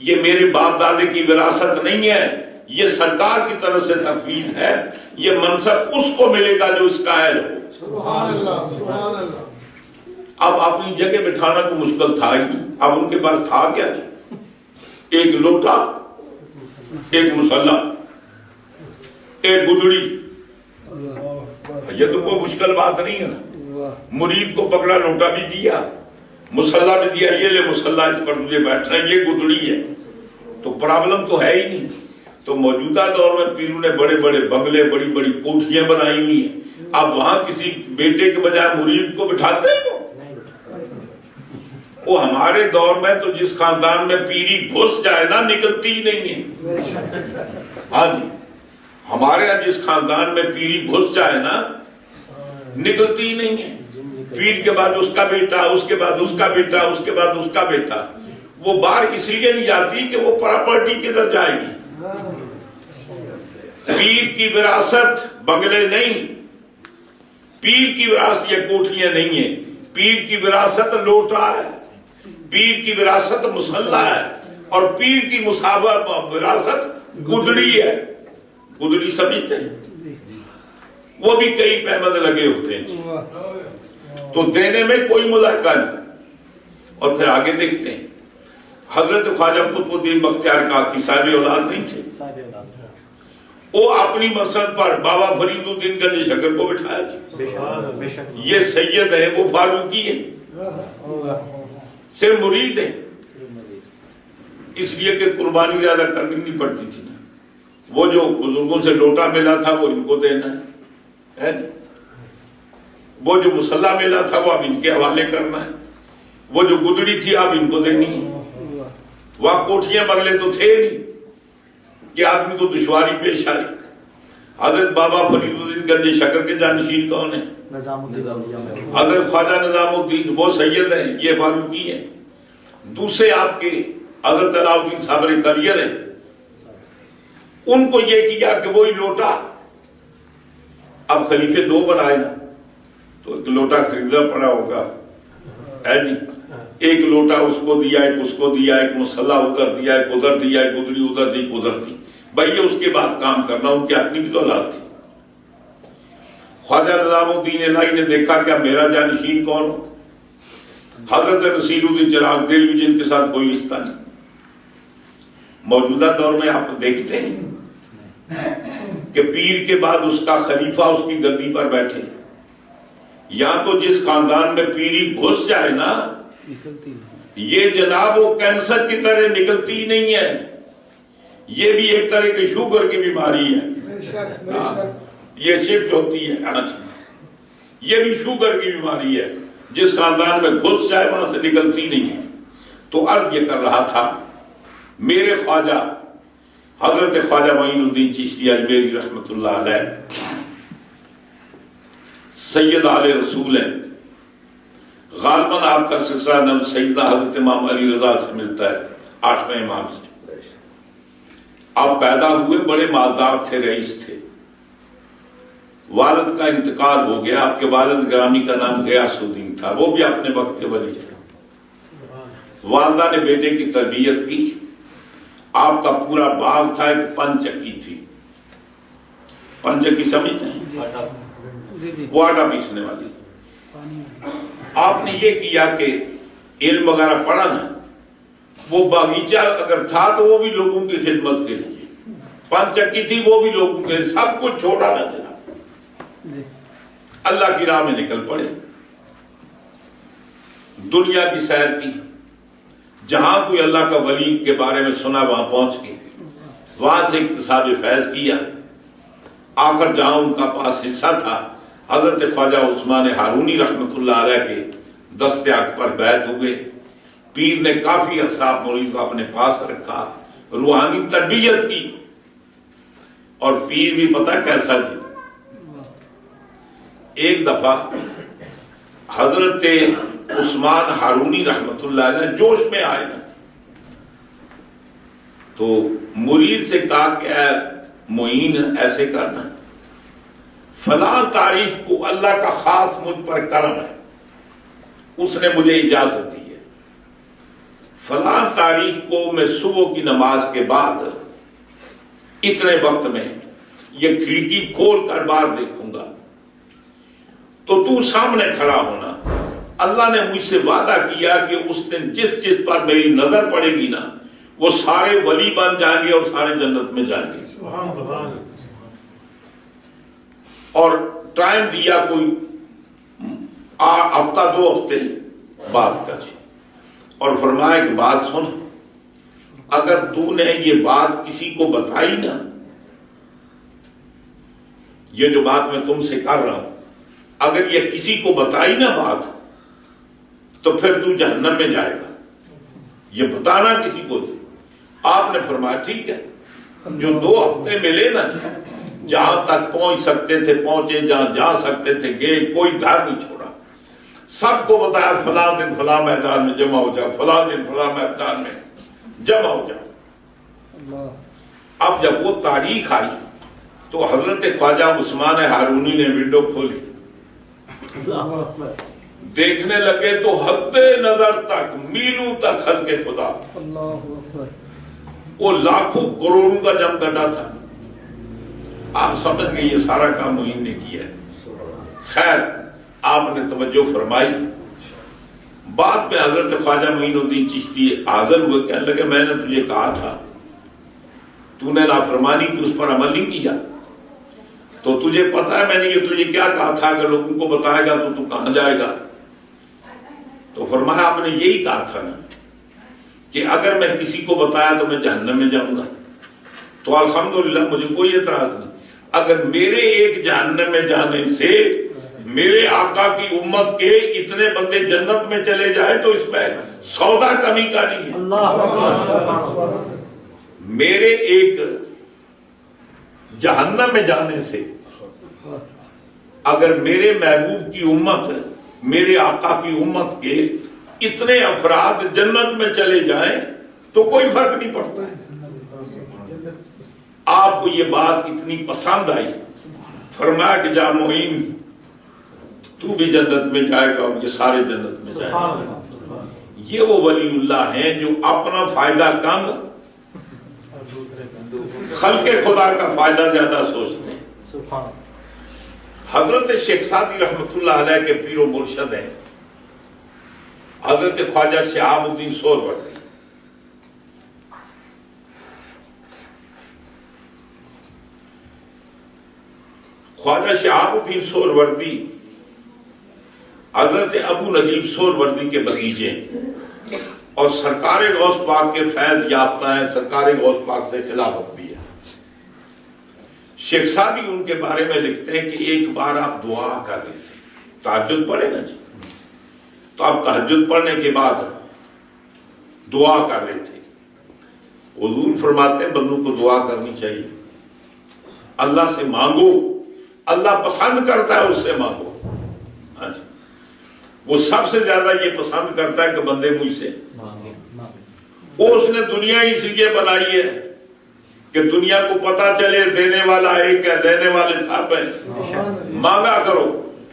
یہ میرے باپ دادے کی وراثت نہیں ہے، یہ سرکار کی طرف سے تفویض ہے. یہ منصب اس کو ملے گا جو اس کا اہل ہو. سبحان اللہ، سبحان اللہ. اب اپنی جگہ بٹھانا کو مشکل تھا ہی. اب ان کے پاس تھا کیا؟ ایک لوٹا، ایک مسلح. ایک گدڑی، اللہ یہ تو کوئی مشکل بات نہیں ہے نا. واہ مرید کو پکڑا، لوٹا بھی دیا، مصلح بھی دیا، یہ لے مصلح اس پر تجھے بیٹھنا، یہ گدڑی ہے. تو پرابلم تو ہے ہی نہیں. تو موجودہ دور میں پیروں نے بڑے بڑے بنگلے، بڑی بڑی کوٹھیاں بنائی ہوئی ہیں. اب وہاں کسی بیٹے کے بجائے مرید کو بٹھاتے ہیں وہ ہمارے دور میں تو جس خاندان میں پیری گھس جائے نا نکلتی ہی نہیں ہے. ہاں جی، ہمارے یہاں جس خاندان میں پیری گھس جائے نا نکلتی ہی نہیں ہے. پیر کے بعد اس کا بیٹا، اس کے بعد اس کا بیٹا، اس کے بعد اس کا بیٹا. وہ باہر اس لیے نہیں جاتی کہ وہ پراپرٹی کدھر جائے گی. پیر کی وراثت بنگلے نہیں، پیر کی وراثت یہ کوٹھیاں نہیں ہیں. پیر کی وراثت لوٹا ہے، پیر کی وراثت مصلح ہے، اور پیر کی وراثت گدڑی ہے. گدڑی سمجھتے ہیں؟ وہ بھی کئی پیمند لگے ہوتے ہیں. تو دینے میں کوئی مذاکرہ نہیں. اور پھر آگے دیکھتے ہیں حضرت خواجہ قطب الدین بختیار کاکی صاحب اولاد نہیں تھے. وہ اپنی مسند پر بابا فرید الدین گنج شکر کو بٹھایا جی. یہ سید ہے، وہ فاروقی ہے، صرف مرید ہے. اس لیے کہ قربانی زیادہ کرنی نہیں پڑتی تھی نا. وہ جو بزرگوں سے لوٹا ملا تھا وہ ان کو دینا ہے، وہ جو مصلح ملا تھا وہ اب ان کے حوالے کرنا ہے، وہ جو گدڑی تھی اب ان کو دینی ہے. وہاں کوٹھیاں بنگلے تو تھے نہیں کہ آدمی کو دشواری پیش آئی. حضرت بابا فرید الدین گنج شکر کے جانشین کون ہیں؟ حضرت خواجہ نظام الدین، وہ سید ہیں، یہ فاروقی ہیں. دوسرے آپ کے حضرت علاؤ الدین صابر کلیئر ہیں. ان کو یہ کیا کہ وہی لوٹا، اب خلیفے دو بنائے نا تو ایک لوٹا خریدنا پڑا ہوگا ہے جی. ایک لوٹا اس کو دیا، ایک اس کو دیا، ایک مصلح ادھر دیا، ایک ادھر دیا، ایک گدڑی ادھر دی، ادھر دی. بھائی یہ اس کے بعد کام کرنا، ان کی اپنی بھی تو اولاد تھی. خواجہ نظام الدین الہی نے دیکھا کہ میرا جانشین کون ہو؟ حضرت نصیر الدین چراغ دہلوی جن کے ساتھ کوئی رشتہ نہیں. موجودہ دور میں آپ دیکھتے ہیں کہ پیر کے بعد اس کا خلیفہ اس کی گدی پر بیٹھے. یا تو جس خاندان میں پیری گھس جائے نا نکلتی نہیں. یہ جناب وہ کینسر کی طرح نکلتی ہی نہیں ہے. یہ بھی ایک طرح کی شوگر کی بیماری ہے، یہ شفٹ ہوتی ہے. یہ بھی شوگر کی بیماری ہے، جس خاندان میں گھس جائے وہاں سے نکلتی نہیں ہے. تو عرض یہ کر رہا تھا میرے خواجہ حضرت خواجہ معین الدین چشتی اجمیری رحمت اللہ علیہ سید آل رسول ہیں. غالباً آپ کا سلسلہ نب سیدنا حضرت امام علی رضا سے ملتا ہے، 8ویں امام سے. آپ پیدا ہوئے بڑے مالدار تھے، رئیس تھے. والد کا انتقال ہو گیا. آپ کے والد گرامی کا نام غیاث الدین تھا، وہ بھی اپنے وقت کے ولی تھے. والدہ نے بیٹے کی تربیت کی. آپ کا پورا باغ تھا، ایک پن چکی تھی. پن چکی سمجھتے ہیں؟ جی جی وہ آٹا پیسنے والی. پانی آپ نے یہ کیا کہ علم وغیرہ پڑھا نا، وہ باغیچہ اگر تھا تو وہ بھی لوگوں کی خدمت کے لیے، پن چکی تھی وہ بھی لوگوں کے، سب کچھ چھوڑا نہ چلا، جی اللہ کی راہ میں نکل پڑے. دنیا کی سیر کی، جہاں کوئی اللہ کا ولی کے بارے میں سنا وہاں پہنچ کے وہاں سے اکتساب فیض کیا. آخر جہاں ان کا پاس حصہ تھا، حضرت خواجہ عثمان ہارونی رحمت اللہ علیہ کے دست حق پر بیعت ہوئے. پیر نے کافی عرصہ مرید کو اپنے پاس رکھا، روحانی تربیت کی. اور پیر بھی پتہ کیسا جی، ایک دفعہ حضرت عثمان ہارونی رحمت اللہ علیہ جوش میں آئے نا، تو مرید سے کہا کہ اے معین ایسے کرنا، فلاں تاریخ کو اللہ کا خاص مجھ پر کرم ہے، اس نے مجھے اجازت دی ہے. فلاں تاریخ کو میں صبح کی نماز کے بعد اتنے وقت میں یہ کھڑکی کھول کر باہر دیکھوں گا، تو تو سامنے کھڑا ہونا. اللہ نے مجھ سے وعدہ کیا کہ اس دن جس جس پر میری نظر پڑے گی نا وہ سارے ولی بن جائیں گے اور سارے جنت میں جائیں گے. اور ٹائم دیا کوئی ہفتہ 2 ہفتے بعد کا، اور فرمایا کہ بات سن، اگر تو نے یہ بات کسی کو بتائی نا، یہ جو بات میں تم سے کر رہا ہوں، اگر یہ کسی کو بتائی نا بات، تو پھر تو جہنم میں جائے گا، یہ بتانا کسی کو نہیں۔ آپ نے فرمایا ٹھیک ہے، جو 2 ہفتے ملے نا، جہاں تک پہنچ سکتے تھے پہنچے، جہاں جا سکتے تھے گئے، کوئی گھر نہیں چھوڑا، سب کو بتایا فلاں دن فلاں میدان میں جمع ہو جاؤ، فلاں دن فلاں میدان میں جمع ہو جاؤ۔ اب جب وہ تاریخ آئی تو حضرت خواجہ عثمان ہارونی نے ونڈو کھولی، دیکھنے لگے تو حد نظر تک، میلوں تک خلق خدا، وہ لاکھوں کروڑوں کا جم گڈھا تھا۔ آپ سمجھ گئے یہ سارا کام معین نے کیا ہے۔ خیر، آپ نے توجہ فرمائی، بعد میں حضرت خواجہ معین الدین چشتی حاضر ہوئے، کہنے لگے میں نے تجھے کہا تھا، تو نے نافرمانی کی، اس پر عمل نہیں کیا، تو تجھے پتا ہے میں نے یہ تجھے کیا کہا تھا کہ لوگوں کو بتائے گا تو کہاں جائے گا؟ تو فرمایا آپ نے یہی کہا تھا نا کہ اگر میں کسی کو بتایا تو میں جہنم میں جاؤں گا، تو الحمدللہ مجھے کوئی اعتراض نہیں، اگر میرے ایک جہنم میں جانے سے میرے آقا کی امت کے اتنے بندے جنت میں چلے جائے تو اس میں سودا کمی کا نہیں ہے۔ میرے ایک جہنم میں جانے سے اگر میرے محبوب کی امت، میرے آقا کی امت کے اتنے افراد جنت میں چلے جائیں تو کوئی فرق نہیں پڑتا ہے۔ آپ کو یہ بات اتنی پسند آئی، فرمایا کہ جا معین تو بھی جنت میں جائے گا اور یہ سارے جنت میں جائے گا۔ یہ وہ ولی اللہ ہیں جو اپنا فائدہ کم، خلق خدا کا فائدہ زیادہ سوچتے ہیں۔ حضرت شیخ سعدی رحمت اللہ علیہ کے پیر و مرشد ہیں حضرت خواجہ شہاب الدین سہروردی۔ خواجہ شہاب الدین سہروردی حضرت ابو نجیب سہروردی کے بھتیجے ہیں اور سرکار غوث پاک کے فیض یافتہ ہیں، سرکار غوث پاک سے خلافت بھی ہے۔ شیخ سعدی ان کے بارے میں لکھتے ہیں کہ ایک بار آپ دعا کر رہے تھے، تہجد پڑھے نا جی، تو آپ تہجد پڑھنے کے بعد دعا کر رہے تھے۔ حضور فرماتے ہیں بندوں کو دعا کرنی چاہیے، اللہ سے مانگو، اللہ پسند کرتا ہے اس سے مانگو۔ ہاں جی، وہ سب سے زیادہ یہ پسند کرتا ہے کہ بندے مجھ سے وہ اس نے دنیا اس لیے بنائی ہے کہ دنیا کو پتا چلے دینے والا ایک ہے، دینے والے سب ہیں، مانگا کرو۔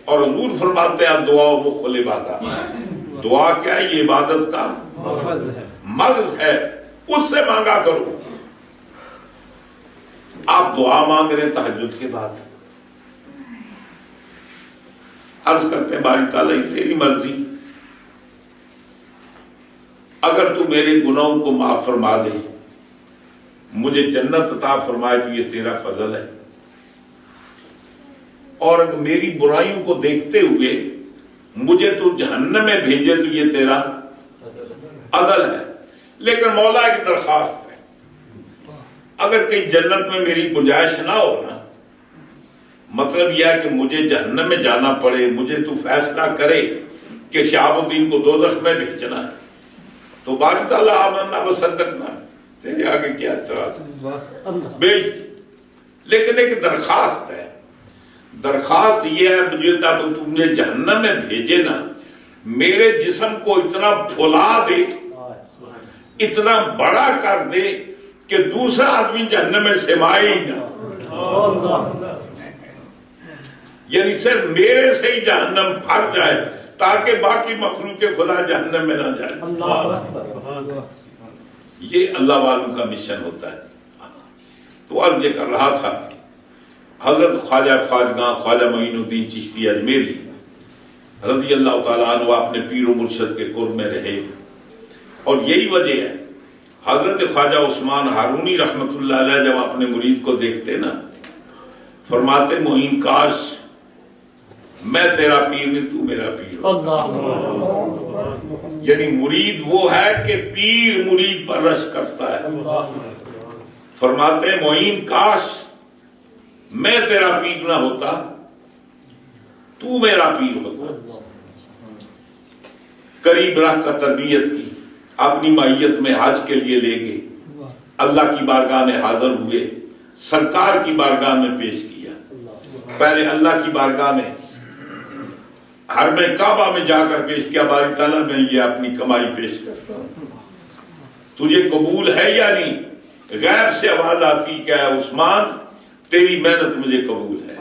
اور حضور فرماتے ہیں دعا مخ العبادہ، دعا کیا ہے؟ یہ عبادت کا مغز ہے، اس سے مانگا کرو۔ آپ دعا مانگ رہے تہجد کے بعد، عرض کرتے ہیں باری تعالیٰ تیری مرضی، اگر تو میرے گناہوں کو معاف فرما دے، مجھے جنت عطا فرمائے تو یہ تیرا فضل ہے، اور اگر میری برائیوں کو دیکھتے ہوئے مجھے تو جہنم میں بھیجے تو یہ تیرا عدل ہے۔ لیکن مولا کی درخواست ہے، اگر کہیں جنت میں میری گنجائش نہ ہو نا، مطلب یہ ہے کہ مجھے جہنم میں جانا پڑے، مجھے تو فیصلہ کرے کہ شہاب الدین کو دوزخ میں بھیجنا ہے، تو باری تعالیٰ آمنا وصدقنا، تیرے آگے کیا اعتراض ہے، بھیج دی۔ لیکن ایک درخواست ہے، درخواست یہ ہے مجھے تب تم نے جہنم میں بھیجے نا، میرے جسم کو اتنا پھلا دے، اتنا بڑا کر دے کہ دوسرا آدمی جہنم میں سمائے ہی نہ، یعنی صرف میرے سے ہی جہنم بھر جائے تاکہ باقی مخلوق خدا جہنم میں نہ جائے۔ یہ اللہ والوں کا مشن ہوتا ہے۔ تو عرض یہ کر رہا تھا، حضرت خواجہ معین الدین چشتی اجمیری رضی اللہ تعالیٰ عنہ اپنے پیر و مرشد کے قرب میں رہے، اور یہی وجہ ہے حضرت خواجہ عثمان ہارونی رحمت اللہ علیہ جب اپنے مرید کو دیکھتے نا، فرماتے معین کاش میں تیرا پیر نہیں تو میرا پیر ہو۔ یعنی مرید وہ ہے کہ پیر مرید پر رشک کرتا ہے۔ فرماتے ہیں معین کاش میں تیرا پیر نہ ہوتا تو میرا پیر ہوتا۔ قریب رکھ کر تربیت کی، اپنی مائیت میں حج کے لیے لے گئے، اللہ کی بارگاہ میں حاضر ہوئے، سرکار کی بارگاہ میں پیش کیا۔ پہلے اللہ کی بارگاہ میں حرم کعبہ میں جا کر پیش کیا، باری تعالیٰ میں یہ اپنی کمائی پیش کرتا ہوں، تجھے قبول ہے یا نہیں؟ غیب سے آواز آتی کہ اے عثمان تیری محنت مجھے قبول ہے۔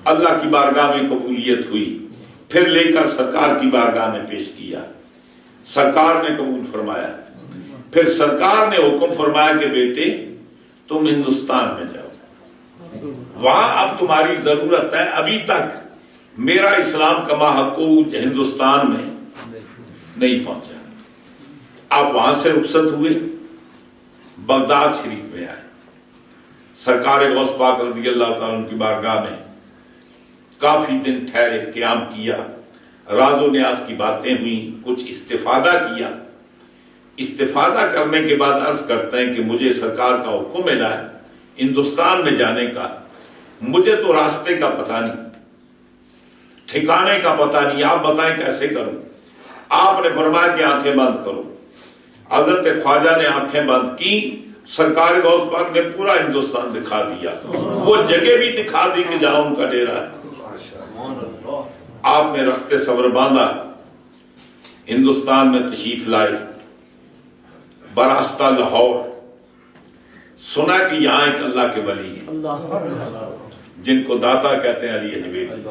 اللہ کی بارگاہ میں قبولیت ہوئی، پھر لے کر سرکار کی بارگاہ میں پیش کیا، سرکار نے قبول فرمایا۔ پھر سرکار نے حکم فرمایا کہ بیٹے تم ہندوستان میں جاؤ، وہاں اب تمہاری ضرورت ہے، ابھی تک میرا اسلام کا محقوق ہندوستان میں نہیں پہنچا۔ آپ وہاں سے رخصت ہوئے، بغداد شریف میں آئے، سرکار غوث پاک رضی اللہ تعالیٰ عنہ کی بارگاہ میں کافی دن ٹھہرے، قیام کیا، راز و نیاز کی باتیں ہوئیں، کچھ استفادہ کیا۔ استفادہ کرنے کے بعد عرض کرتے ہیں کہ مجھے سرکار کا حکم ملا ہے ہندوستان میں جانے کا، مجھے تو راستے کا پتہ نہیں، ٹھکانے کا پتہ نہیں، آپ بتائیں کیسے کروں؟ آپ نے فرمایا کہ آنکھیں بند کرو۔ حضرت خواجہ نے آنکھیں بند کی، سرکار غوث پاک نے پورا ہندوستان دکھا دیا، وہ جگہ بھی دکھا دی کہ جہاں ان کا ڈیرا ہے۔ آپ نے رخت صبر باندھا، ہندوستان میں تشریف لائے، براستہ لاہور، سنا کہ یہاں ایک اللہ کے ولی ہیں جن کو داتا کہتے ہیں، علی حجویری۔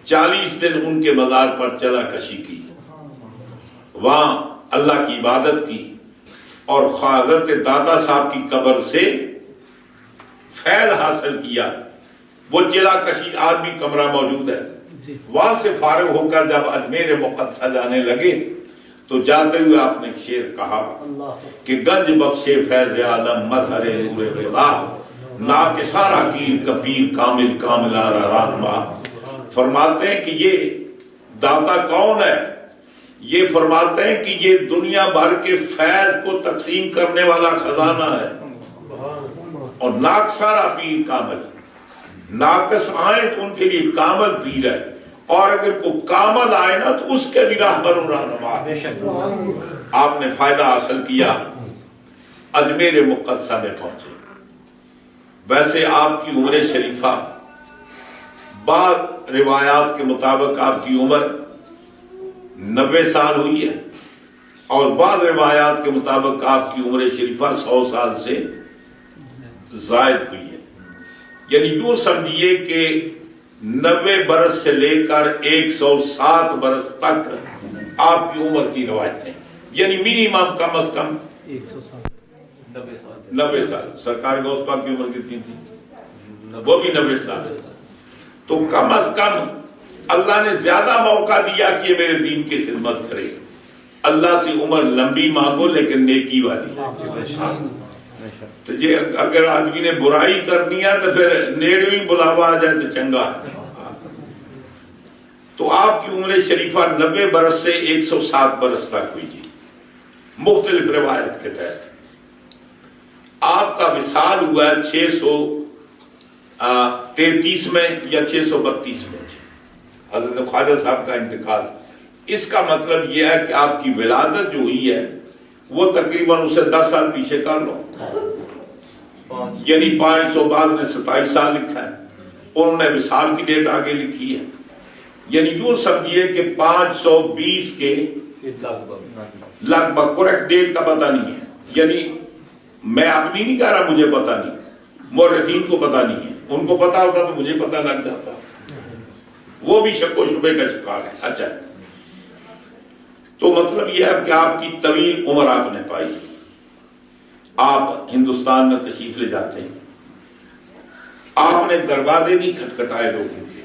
40 دن ان کے مزار پر چلا کشی کی، وہاں اللہ کی عبادت کی، اور حضرت داتا صاحب کی قبر سے فیض حاصل کیا۔ وہ چلا کشی آج بھی کمرہ موجود ہے، وہاں سے فارغ ہو کر جب اجمیر مقدسہ جانے لگے تو جاتے ہوئے آپ نے ایک شعر کہا کہ گنج بخشے فیض عالم مظہر نور رضا، ناکسارا کیر کبیر کامل کاملارا رہنما۔ فرماتے ہیں کہ یہ داتا کون ہے؟ یہ فرماتے ہیں کہ یہ دنیا بھر کے فیض کو تقسیم کرنے والا خزانہ ہے، اور ناکسارا پیر کامل، ناقص آئے تو ان کے لیے کامل پیر ہے، اور اگر کوئی کامل آئے نا تو اس کے بھی راہبر و رہنما۔ آپ نے فائدہ حاصل کیا، اجمیر مقدسہ میں پہنچے۔ ویسے آپ کی عمر شریفہ بعض روایات کے مطابق آپ کی عمر 90 سال ہوئی ہے، اور بعض روایات کے مطابق آپ کی عمر شریفہ 100 سال سے زائد ہوئی ہے۔ یعنی یوں سمجھیے کہ 90 برس سے لے کر 107 برس تک آپ کی عمر کی روایتیں، یعنی منیمم کم از کم 90 سال۔ سرکار غوث پاک کی عمر کتنی تھی؟ وہ بھی 90 سال۔ تو کم از کم اللہ نے زیادہ موقع دیا کہ یہ میرے دین کی خدمت کرے۔ اللہ سے عمر لمبی مانگو لیکن نیکی والی۔ تو یہ اگر آدمی نے برائی کرنی ہے تو پھر نیڑے ہی بلاوا آ جائے تو چنگا ہے۔ تو آپ کی عمر شریفہ 90 برس سے 107 برس تک ہوئی جی، مختلف روایت کے تحت۔ آپ کا وصال ہوا ہے 633 میں یا 632 میں، حضرت خواجہ صاحب کا انتقال۔ اس کا مطلب یہ ہے کہ آپ کی ولادت جو ہوئی ہے وہ تقریباً اسے 10 سال پیچھے کر لو، یعنی 500، بعض نے 27 سال لکھا ہے، انہوں نے وصال کی ڈیٹ آگے لکھی ہے، یعنی یوں سمجھیے کہ 520 کے لگ بھگ، کریکٹ ڈیٹ کا پتہ نہیں ہے، یعنی میں اپنی نہیں کہہ رہا، مجھے پتہ نہیں، مورخین کو پتہ نہیں ہے، ان کو پتہ ہوتا تو مجھے پتہ لگ جاتا، وہ بھی شک و شبے کا شکار ہے۔ اچھا، تو مطلب یہ ہے کہ آپ کی طویل عمر آپ نے پائی۔ آپ ہندوستان میں تشریف لے جاتے ہیں، آپ نے دروازے نہیں کھٹکھٹائے لوگوں کے،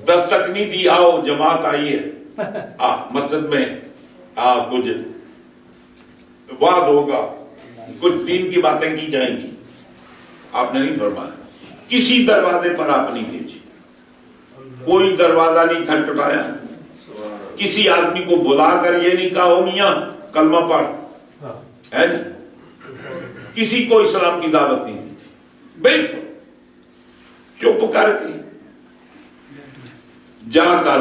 دستک نہیں دی آؤ جماعت آئی ہے، مسجد میں کچھ وعد ہوگا، کچھ دین کی باتیں کی جائیں گی، آپ نے نہیں فرمایا۔ کسی دروازے پر آپ نہیں بھیجی، کوئی دروازہ نہیں کھٹکھٹایا، کسی آدمی کو بلا کر یہ نہیں کہا او میاں کلمہ پڑھ، ہے جی، کسی کو اسلام کی دعوت نہیں دی تھی، بالکل چپ کر کے جا کر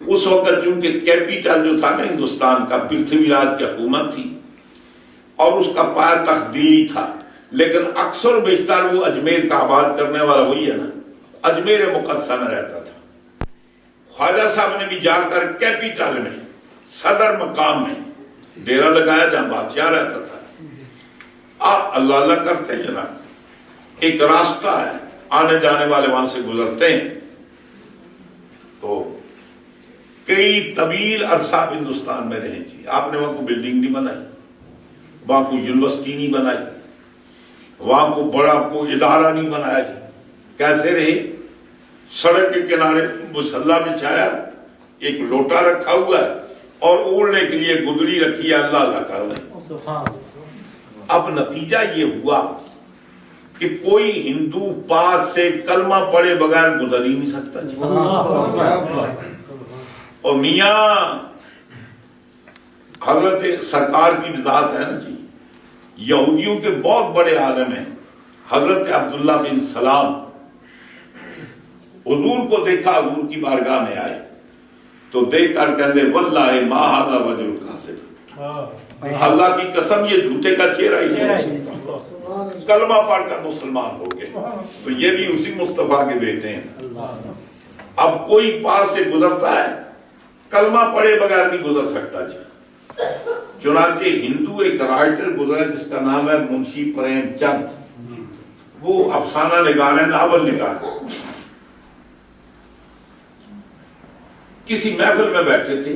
اس وقت چونکہ کیپیٹل جو تھا نا ہندوستان کا پرتھوی راج کی حکومت تھی اور اس کا پایا تخت دلی تھا، لیکن اکثر و بیشتر وہ اجمیر کا آباد کرنے والا وہی ہے نا، اجمیر مقدسہ میں رہتا تھا۔ خواجہ صاحب نے بھی جا کر کیپیٹل میں صدر مقام میں ڈیرا لگایا جہاں بادشاہ رہتا تھا۔ آپ اللہ اللہ کرتے ہیں جناب، ایک راستہ ہے آنے جانے والے وہاں سے گزرتے ہیں تو کئی طویل عرصہ ہندوستان میں رہے جی، آپ نے وہاں کو بلڈنگ نہیں بنائی، وہاں کو یونیورسٹی نہیں بنائی، وہاں کو بڑا کوئی ادارہ نہیں بنایا جی، کیسے رہے؟ سڑک کے کنارے مصلا بچھایا، ایک لوٹا رکھا ہوا ہے اور اوڑھنے کے لیے گدڑی رکھی ہے، اللہ اللہ کر رہے۔ اب نتیجہ یہ ہوا کہ کوئی ہندو پاس سے کلمہ پڑھے بغیر گزر ہی نہیں سکتا جی۔ اور میاں حضرت سرکار کی ذات ہے نا جی، یہودیوں کے بہت بڑے عالم ہیں، حضرت عبداللہ بن سلام حضور کو دیکھا، حضور کی بارگاہ میں آئے تو دیکھ کر کہتے واللہ ما ھذا وجہ الکاذب، اللہ کی قسم یہ جھوٹے کا چہرہ ہی نہیں، کلمہ پڑھ کر مسلمان ہو گئے۔ تو یہ بھی اسی مصطفیٰ کے بیٹے ہیں۔ اب کوئی پاس سے گزرتا ہے کلمہ پڑھے بغیر نہیں گزر سکتا جی۔ چنانچہ ہندو ایک رائٹر گزرا جس کا نام ہے منشی پریم چند، وہ افسانہ نگار ہے، ناول نگار۔ کسی محفل میں بیٹھے تھے،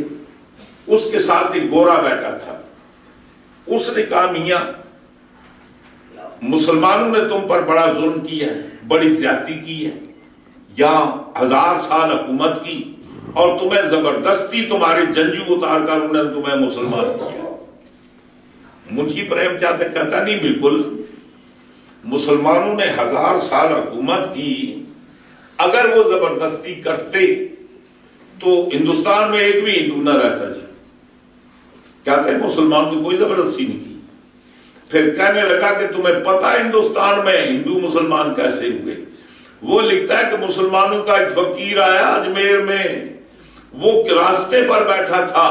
اس کے ساتھ ایک گورا بیٹھا تھا، اس نے کہا میاں مسلمانوں نے تم پر بڑا ظلم کیا ہے، بڑی زیادتی کی ہے، یہاں 1000 سال حکومت کی اور تمہیں زبردستی تمہارے جنجو اتار کر انہوں نے تمہیں مسلمان کیا۔ منشی پریم چند کہتا نہیں بالکل، مسلمانوں نے 1000 سال حکومت کی، اگر وہ زبردستی کرتے تو ہندوستان میں ایک بھی ہندو نہ رہتا جی۔ کہتے ہیں مسلمانوں کی کوئی زبردستی نہیں کی۔ پھر کہنے لگا کہ تمہیں پتہ ہندوستان میں ہندو مسلمان کیسے ہوئے؟ وہ لکھتا ہے کہ مسلمانوں کا ایک فقیر آیا اجمیر میں، وہ راستے پر بیٹھا تھا،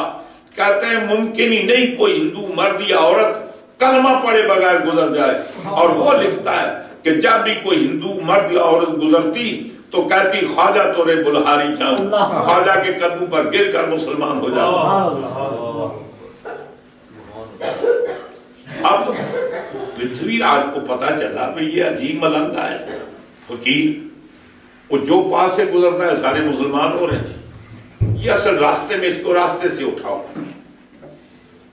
کہتے ہیں ممکن ہی نہیں کوئی ہندو مرد یا عورت کلمہ پڑھے بغیر گزر جائے، اور وہ لکھتا ہے کہ جب بھی کوئی ہندو مرد یا عورت گزرتی تو کہتی خواجہ تورے بلہاری جاؤں، خواجہ کے قدموں پر گر کر مسلمان ہو جاتا۔ اب پرتھوی راج کو پتا چلا بھئی یہ عجیب ملنگا ہے فقیر، وہ جو پاس سے گزرتا ہے سارے مسلمان ہو رہے ہیں، یہ اصل راستے میں اس کو راستے سے اٹھاؤ۔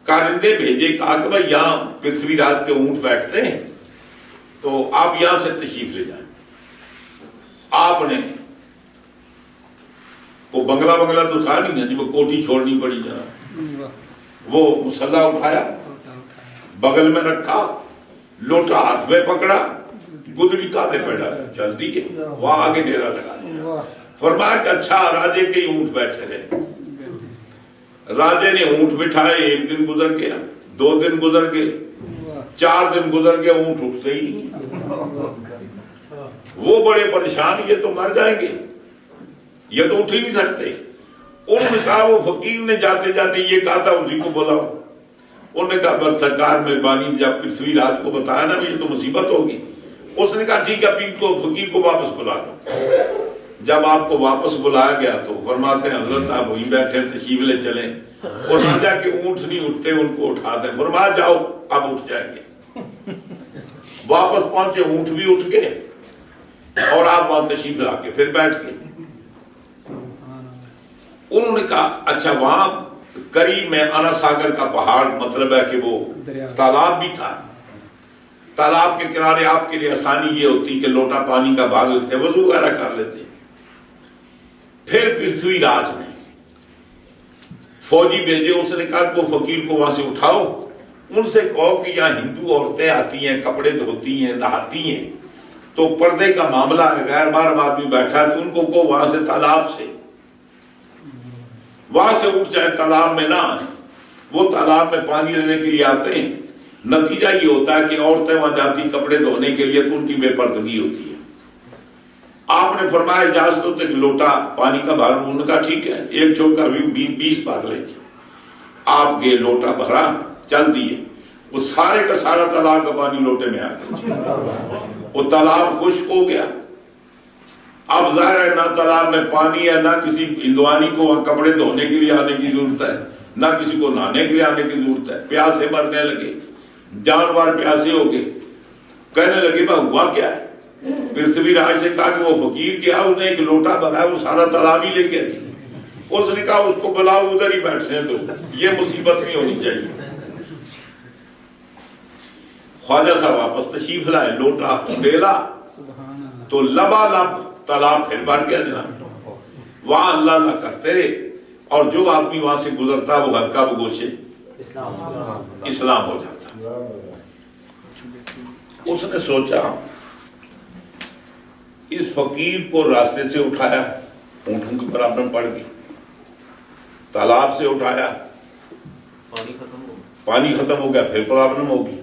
کارندے بھیجے، کہا کہ بھئی یہاں پرتھوی راج کے اونٹ بیٹھتے ہیں تو آپ یہاں سے تشریف لے جائیں۔ آپ نے وہ بنگلہ تو تھا نہیں نا جی، وہ کوٹھی چھوڑنی پڑی جناب، وہ مسلح اٹھایا، بغل میں رکھا، لوٹا ہاتھ میں پکڑا، گدڑی کاندھے پہ ڈالی، چل دیے، وہاں آگے ڈیرا لگا دیا۔ فرمایا کہ اچھا راجے کے اونٹ بیٹھے رہے۔ راجے نے اونٹ بٹھائے، ایک دن گزر گیا، 2 دن گزر گئے، 4 دن گزر گئے، اونٹ اٹھتے ہی نہیں۔ وہ بڑے پریشان، یہ تو مر جائیں گے، یہ تو اٹھ ہی نہیں سکتے۔ انہوں نے کہا وہ فقیر نے جاتے جاتے یہ کہا تھا اسی کو بلاؤ۔ انہوں نے کہا بر سرکار مہربانی، جب پرتھوی راج کو بتایا نا یہ تو مصیبت ہوگی۔ اس نے کہا ٹھیک ہے، پیر کو فقیر کو واپس بلا دو۔ جب آپ کو واپس بلایا گیا تو فرماتے ہیں حضرت آپ وہیں بیٹھے تشریف لے چلیں، اور راجا کے اونٹ نہیں اٹھتے، ان کو اٹھا دیں۔ فرمایا جاؤ، اب اٹھ جائیں گے۔ واپس پہنچے، اونٹ بھی اٹھ گئے اور آپ وہاں تشریف لا کے پھر بیٹھ گئے۔ انہوں نے کہا اچھا وہاں قریب میں انا ساگر کا پہاڑ، مطلب ہے کہ وہ تالاب بھی تھا، تالاب کے کنارے آپ کے لیے آسانی یہ ہوتی کہ لوٹا پانی کا بھر لیتے، وضو وغیرہ کر لیتے۔ پھر پرتھوی راج نے فوجی بھیجے، اس نے کہا کہ وہ فقیر کو وہاں سے اٹھاؤ، ان سے کہو کہ یہاں ہندو عورتیں آتی ہیں، کپڑے دھوتی ہیں، نہاتی ہیں، تو پردے کا معاملہ ہے، غیر محرم آدمی بیٹھا ہے تو ان کو وہاں سے تالاب سے وہاں سے اٹھ جائے، تالاب میں نہ آئے۔ وہ تالاب میں پانی لینے کے لیے آتے ہیں، نتیجہ یہ ہوتا ہے کہ عورتیں وہاں جاتی کپڑے دھونے کے لیے تو ان کی بے پردگی ہوتی ہے۔ آپ نے فرمایا اجازت ہو تو ایک لوٹا پانی کا بھر، انہوں نے کہا ٹھیک ہے، ایک چھوڑ کر 20 بھر لے گی۔ آپ گئے، لوٹا بھرا، چل دیے، وہ سارے کا سارا تالاب کا پانی لوٹے میں آ گیا، وہ تالاب خشک ہو گیا۔ اب ظاہر ہے نہ تالاب میں پانی ہے، نہ کسی ہندوانی کو وہاں کپڑے دھونے کے لیے آنے کی ضرورت ہے، نہ کسی کو نہانے کے لیے آنے کی ضرورت ہے۔ پیاسے مرنے لگے، جانور پیاسے ہو گئے، کہنے لگے بھائی ہوا کیا ہے؟ پرتھوی راج سے کہا کہ وہ فقیر کیا، اس نے ایک لوٹا بھرا ہے، وہ سارا تالاب ہی لے گیا تھی۔ اس نے کہا اس کو بلاؤ، ادھر ہی بیٹھنے دو، یہ مصیبت نہیں ہونی چاہیے۔ خواجہ صاحب واپس تشریف لائے، لوٹا ڈیلا تو لبالب تالاب پھر بھر گیا جناب۔ وہاں اللہ اللہ کرتے رہے، اور جو آدمی وہاں سے گزرتا وہ ہلکا بگوشے اسلام ہو جاتا۔ اس نے سوچا اس فقیر کو راستے سے اٹھایا، اونٹوں کی پرابلم پڑ گئی، تالاب سے اٹھایا، پانی ختم ہو گیا، پھر پرابلم ہوگی،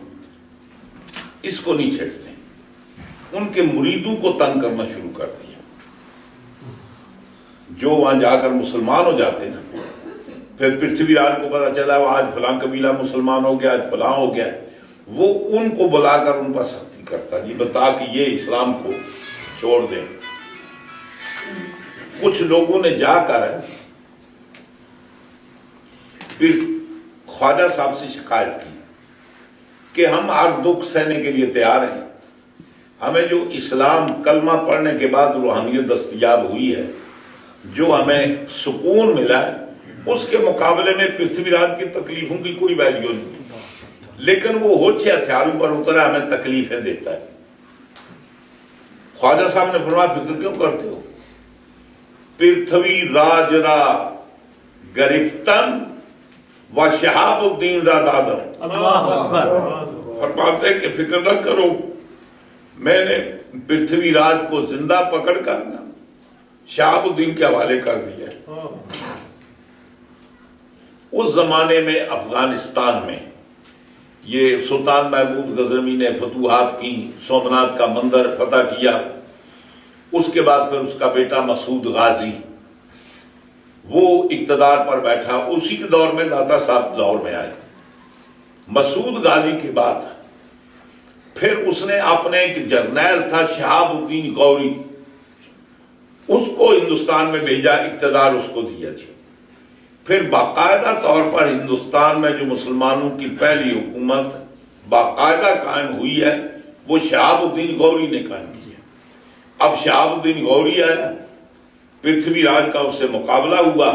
اس کو نہیں چھیڑتے۔ ان کے مریدوں کو تنگ کرنا شروع کر دیا، جو وہاں جا کر مسلمان ہو جاتے نا، پھر پرتھوی راج کو پتا چلا وہ آج فلاں قبیلہ مسلمان ہو گیا، آج فلاں ہو گیا، وہ ان کو بلا کر ان پر سختی کرتا، جی بتا کہ یہ اسلام کو چھوڑ دیں۔ کچھ لوگوں نے جا کر پھر خواجہ صاحب سے شکایت کی کہ ہم ہر دکھ سہنے کے لیے تیار ہیں، ہمیں جو اسلام کلمہ پڑھنے کے بعد روحانیت دستیاب ہوئی ہے، جو ہمیں سکون ملا ہے، اس کے مقابلے میں پرتھوی راج کی تکلیفوں کی کوئی ویلیو نہیں، لیکن وہ ہوچے ہتھیاروں پر اترا ہمیں تکلیفیں دیتا ہے۔ خواجہ صاحب نے فرمایا فکر کیوں کرتے ہو؟ پرتھوی راج را گرفتن و شہاب الدین را دادم۔ فرماتے ہیں کہ فکر نہ کرو، میں نے پرتھوی راج کو زندہ پکڑ کر شہاب الدین کے حوالے کر دیا۔ اس زمانے میں افغانستان میں یہ سلطان محمود غزنوی نے فتوحات کی، سومنات کا مندر فتح کیا، اس کے بعد پھر اس کا بیٹا مسعود غازی وہ اقتدار پر بیٹھا، اسی کے دور میں داتا صاحب دور میں آئے۔ مسعود غازی کے بعد پھر اس نے اپنے ایک جرنیل تھا شہاب الدین غوری، اس کو ہندوستان میں بھیجا، اقتدار اس کو دیا جی۔ پھر باقاعدہ طور پر ہندوستان میں جو مسلمانوں کی پہلی حکومت باقاعدہ قائم ہوئی ہے وہ شہاب الدین غوری نے قائم کی ہے۔ اب شہاب الدین غوری آیا، پرتھوی راج کا اس سے مقابلہ ہوا،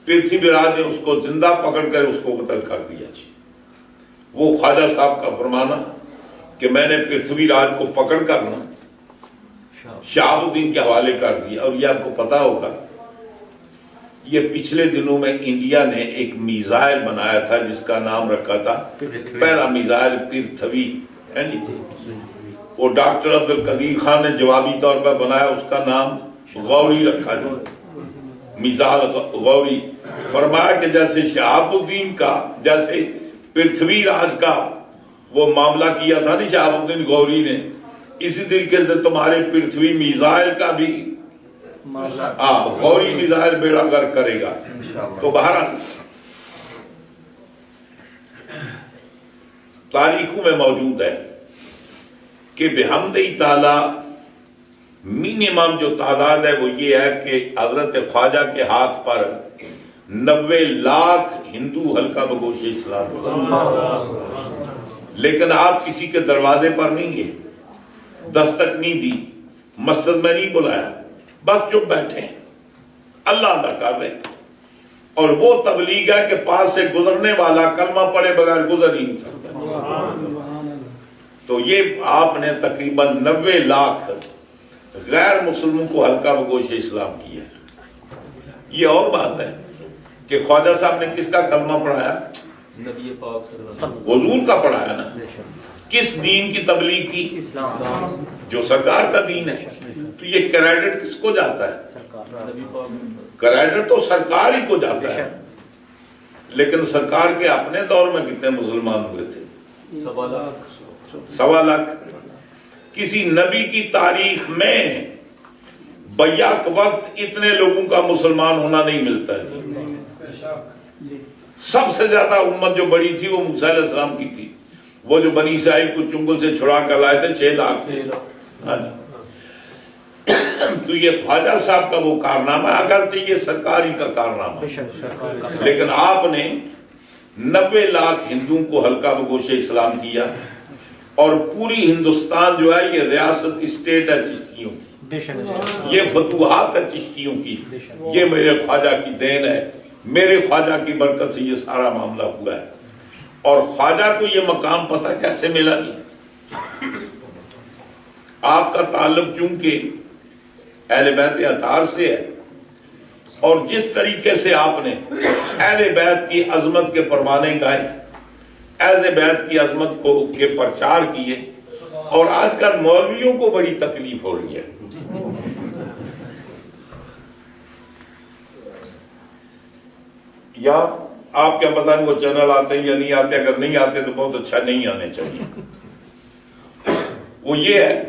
پرتھوی راج نے اس کو زندہ پکڑ کر اس کو قتل کر دیا جی۔ وہ خواجہ صاحب کا فرمانا کہ میں نے پرتھوی راج کو پکڑ کر شہاب الدین کے حوالے کر دیا۔ اور یہ آپ کو پتا ہوگا، یہ پچھلے دنوں میں انڈیا نے ایک میزائل بنایا تھا جس کا نام رکھا تھا پہلا میزائل پرتھوی، وہ ڈاکٹر عبدالقدیر خان نے جوابی طور پر بنایا، اس کا نام غوری رکھا جی، میزائل غوری۔ فرمایا کہ جیسے شہاب الدین کا، جیسے پرتھوی راج کا وہ معاملہ کیا تھا نا شہاب الدین غوری نے، اسی طریقے سے تمہارے پرتھوی میزائل کا بھی غوری میزائل بیڑا گرک کرے گا۔ تو بہرحال تاریخوں میں موجود ہے کہ بحمدِ تعالی منیمم جو تعداد ہے وہ یہ ہے کہ حضرت خواجہ کے ہاتھ پر 90 لاکھ ہندو حلقہ بگوش اسلام، لیکن آپ کسی کے دروازے پر نہیں گئے، دستک نہیں دی، مسجد میں نہیں بلایا، بس چپ بیٹھے اللہ اللہ کر رہے۔ اور وہ تبلیغ ہے کہ پاس سے گزرنے والا کلمہ پڑھے بغیر گزر ہی نہیں سکتا۔ تو یہ آپ نے تقریباً 90 لاکھ غیر مسلموں کو حلقہ بگوش اسلام کیا۔ یہ اور بات ہے کہ خواجہ صاحب نے کس کا کلمہ پڑھایا؟ نبی پاک صلی اللہ علیہ وسلم، حضور کا پڑھایا نا۔ کس دین کی تبلیغ کی؟ اسلام۔ جو سرکار کا دین ہے. تو یہ کریڈٹ کس کو جاتا ہے؟ کریڈٹ تو سرکار ہی کو جاتا ہے. لیکن سرکار کے اپنے دور میں کتنے مسلمان ہوئے تھے؟ 1.25 لاکھ. کسی نبی کی تاریخ میں بیک وقت اتنے لوگوں کا مسلمان ہونا نہیں ملتا ہے. سب سے زیادہ امت جو بڑی تھی وہ موسیٰ علیہ السلام کی تھی. وہ جو بنی اسرائیل کو چنگل سے چھڑا کر لائے تھے 6 لاکھ تھے. تو یہ خواجہ صاحب کا وہ کارنامہ اگرچہ یہ سرکاری کا کارنامہ، لیکن آپ نے 90 لاکھ ہندوؤں کو حلقہ بگوش اسلام کیا. اور پوری ہندوستان جو ہے یہ ریاست اسٹیٹ ہے چشتیوں کی، یہ فتوحات ہے چشتیوں کی. یہ میرے خواجہ کی دین ہے، میرے خواجہ کی برکت سے یہ سارا معاملہ ہوا ہے. اور خواجہ کو یہ مقام پتہ کیسے ملا جی؟ آپ کا تعلق چونکہ اہل بیت اطہار سے ہے، اور جس طریقے سے آپ نے اہل بیت کی عظمت کے پروانے گائے، اہل بیت کی عظمت کو کے پرچار کیے، اور آج کل مولویوں کو بڑی تکلیف ہو رہی ہے. یا آپ کیا پتہ نہیں وہ چینل آتے ہیں یا نہیں آتے. اگر نہیں آتے تو بہت اچھا، نہیں آنے چاہیے. وہ یہ ہے،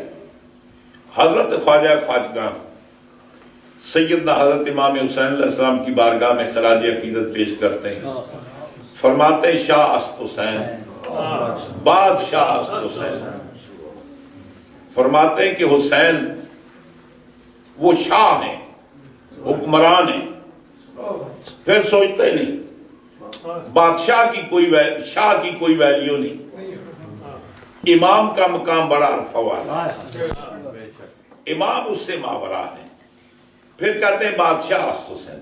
حضرت خواجہ خواجگاں سیدنا حضرت امام حسین علیہ السلام کی بارگاہ میں خراج عقیدت پیش کرتے ہیں. فرماتے ہیں شاہ است حسین، بادشاہ است حسین. فرماتے ہیں کہ حسین وہ شاہ ہیں، حکمران ہیں. پھر سوچتے نہیں بادشاہ کی شاہ کی کوئی ویلیو نہیں. امام کا مقام بڑا رفع والا ہے، امام اس سے ماورا ہے. پھر کہتے ہیں بادشاہ است حسین،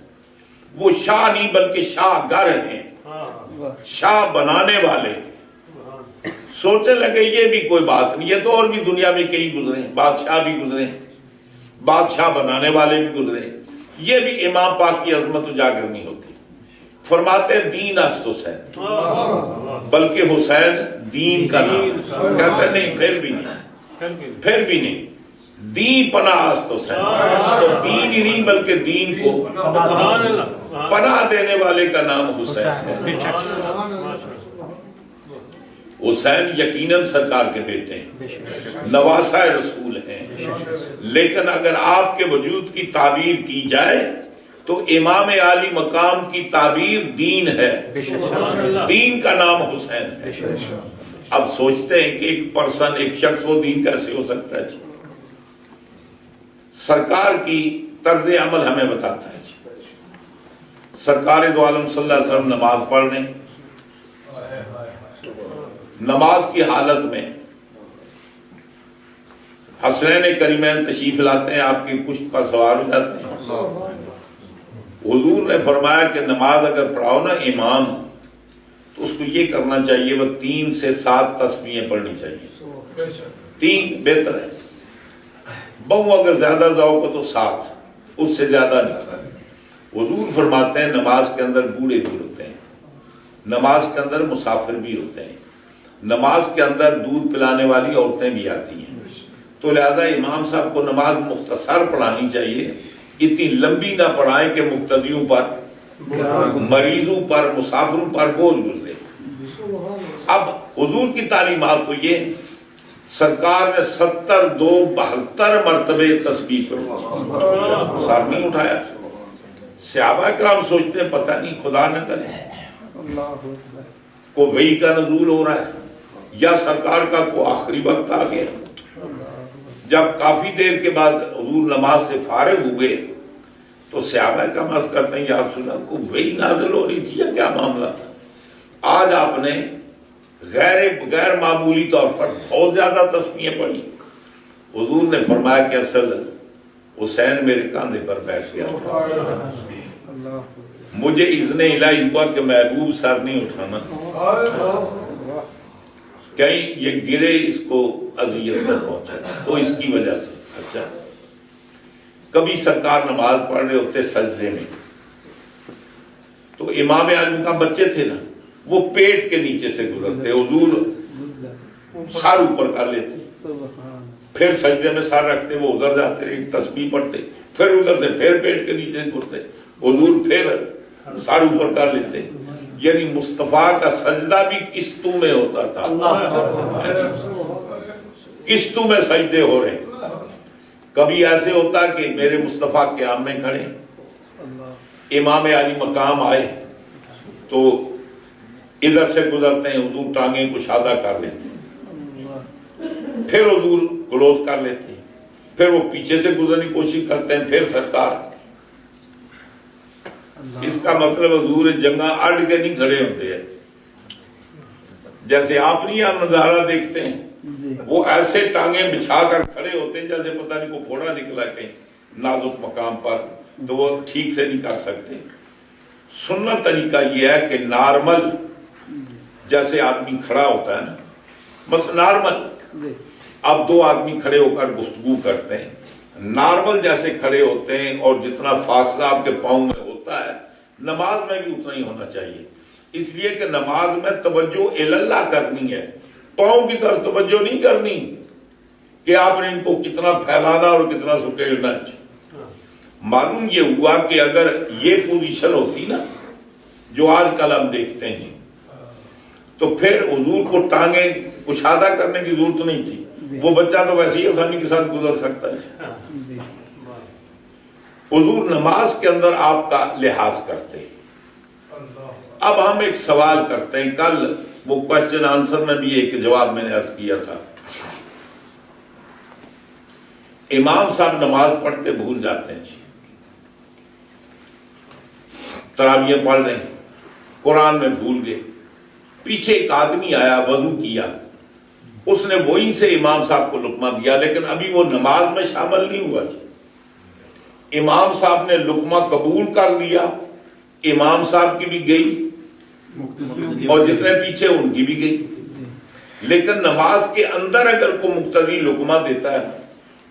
وہ شاہ نہیں بلکہ شاہ گر ہیں، شاہ بنانے والے. سوچنے لگے یہ بھی کوئی بات نہیں، یہ تو اور بھی دنیا میں کئی گزرے، بادشاہ بھی گزرے، بادشاہ بنانے والے بھی گزرے. یہ بھی امام پاک کی عظمت اجاگر نہیں ہوتی. فرماتے دین است حسین، بلکہ حسین دین کا نام ہے. کہتے نہیں پھر بھی نہیں دین پناہ است حسین. تو دین ہی نہیں بلکہ دین کو پناہ دینے والے کا نام حسین ہے. حسین یقیناً سرکار کے بیٹے ہیں، نواسہ رسول ہیں. لیکن اگر آپ کے وجود کی تعبیر کی جائے تو امام عالی مقام کی تعبیر دین ہے، دین کا نام حسین ہے. اب سوچتے ہیں کہ ایک شخص وہ دین کیسے ہو سکتا ہے جی؟ سرکار کی طرز عمل ہمیں بتاتا ہے جی. سرکار دو عالم صلی اللہ علیہ وسلم نماز پڑھ رہے ہیں، نماز کی حالت میں حسنین کریمین تشریف لاتے ہیں، آپ کی پشت پر سوار ہو جاتے ہیں. حضور نے فرمایا کہ نماز اگر پڑھاؤ نا امام تو اس کو یہ کرنا چاہیے وہ 3 سے 7 تسبیحیں پڑھنی چاہیے. 3 بہتر ہے، بہو اگر زیادہ ذوق ہو تو 7، اس سے زیادہ نہیں. حضور فرماتے ہیں نماز کے اندر بوڑھے بھی ہوتے ہیں، نماز کے اندر مسافر بھی ہوتے ہیں، نماز کے اندر دودھ پلانے والی عورتیں بھی آتی ہیں. تو لہذا امام صاحب کو نماز مختصر پڑھانی چاہیے، اتنی لمبی نہ پڑھائیں کہ مقتدیوں پر، مریضوں پر، مسافروں پر بوجھ گزرے. اب حضور کی تعلیمات تو یہ، سرکار نے 70 2 72 مرتبے تسبیح پڑھی، سر نہیں اٹھایا. صحابہ کرام سوچتے ہیں پتہ نہیں خدا نہ کرے کو وحی کا نزول ہو رہا ہے یا سرکار کا کو آخری وقت آ گیا. جب کافی دیر کے بعد حضور نماز سے فارغ ہوئے تو صحابہ کا عرض کرتے ہیں یا رسول اللہ کو وحی نازل ہو رہی تھی یا کیا معاملہ تھا؟ آج آپ نے غیر معمولی طور پر بہت زیادہ تسبیحیں پڑھی. حضور نے فرمایا کہ اصل حسین میرے کاندھے پر بیٹھ گیا تھا، مجھے اذن الہی ہوا کہ محبوب سر نہیں اٹھانا، کہیں یہ گرے اس کو اذیت نہ پہنچا، تو اس کی وجہ سے. اچھا کبھی سرکار نماز پڑھ رہے ہوتے سجدے میں تو امام عالم کا بچے تھے نا، وہ پیٹ کے نیچے سے گزرتے، حضور سر اوپر کر لیتے. پھر سجدے میں سر رکھتے، وہ ادھر جاتے، ایک تسبیح پڑھتے، پھر ادھر سے پھر پیٹ کے نیچے گرتے، حضور پھر سر اوپر کر لیتے. یعنی مصطفیٰ کا سجدہ بھی قسطوں میں ہوتا تھا، قسطوں میں سجدے ہو رہے ہیں. کبھی ایسے ہوتا کہ میرے مصطفیٰ قیام میں کھڑے، امام علی مقام آئے تو ادھر سے گزرتے ہیں، حضور ٹانگیں کشادہ کر لیتے ہیں، پھر حضور کلوز کر لیتے ہیں، پھر وہ پیچھے سے گزرنے کی کوشش کرتے ہیں، پھر سرکار. اس کا مطلب حضور جنگاں اڑ کے نہیں کھڑے ہوتے ہیں. جیسے آپ نہیں یہاں نظارہ دیکھتے ہیں، وہ ایسے ٹانگیں بچھا کر کھڑے ہوتے ہیں جیسے پتہ نہیں کو پھوڑا نکلا کہیں نازک مقام پر، تو وہ ٹھیک سے نہیں کر سکتے. سنت طریقہ یہ ہے کہ نارمل جیسے آدمی کھڑا ہوتا ہے نا، بس نارمل، اب دو آدمی کھڑے ہو کر گفتگو کرتے ہیں، نارمل جیسے کھڑے ہوتے ہیں، اور جتنا فاصلہ آپ کے پاؤں میں ہوتا ہے نماز میں بھی اتنا ہی ہونا چاہیے. اس لیے کہ نماز میں توجہ اللہ کرنی ہے، پاؤں کی طرف توجہ نہیں کرنی کہ آپ نے ان کو کتنا پھیلانا اور کتنا سکیڑنا. معلوم یہ ہوا کہ اگر یہ پوزیشن ہوتی نا جو آج کل ہم دیکھتے ہیں جی، تو پھر حضور کو ٹانگیں کشادہ کرنے کی ضرورت نہیں تھی، وہ بچہ تو ویسے ہی آسانی کے ساتھ گزر سکتا ہے. حضور نماز کے اندر آپ کا لحاظ کرتے. اب ہم ایک سوال کرتے ہیں، کل وہ کوشچن آنسر میں بھی ایک جواب میں نے عرض کیا تھا. امام صاحب نماز پڑھتے بھول جاتے ہیں جی، تراویح پڑھ رہے ہیں، قرآن میں بھول گئے، پیچھے ایک آدمی آیا وضو کیا، اس نے وہی سے امام صاحب کو لقمہ دیا، لیکن ابھی وہ نماز میں شامل نہیں ہوا جی. امام صاحب نے لقمہ قبول کر لیا، امام صاحب کی بھی گئی اور جتنے پیچھے ان کی بھی گئی. لیکن نماز کے اندر اگر کوئی مقتدی لقمہ دیتا ہے،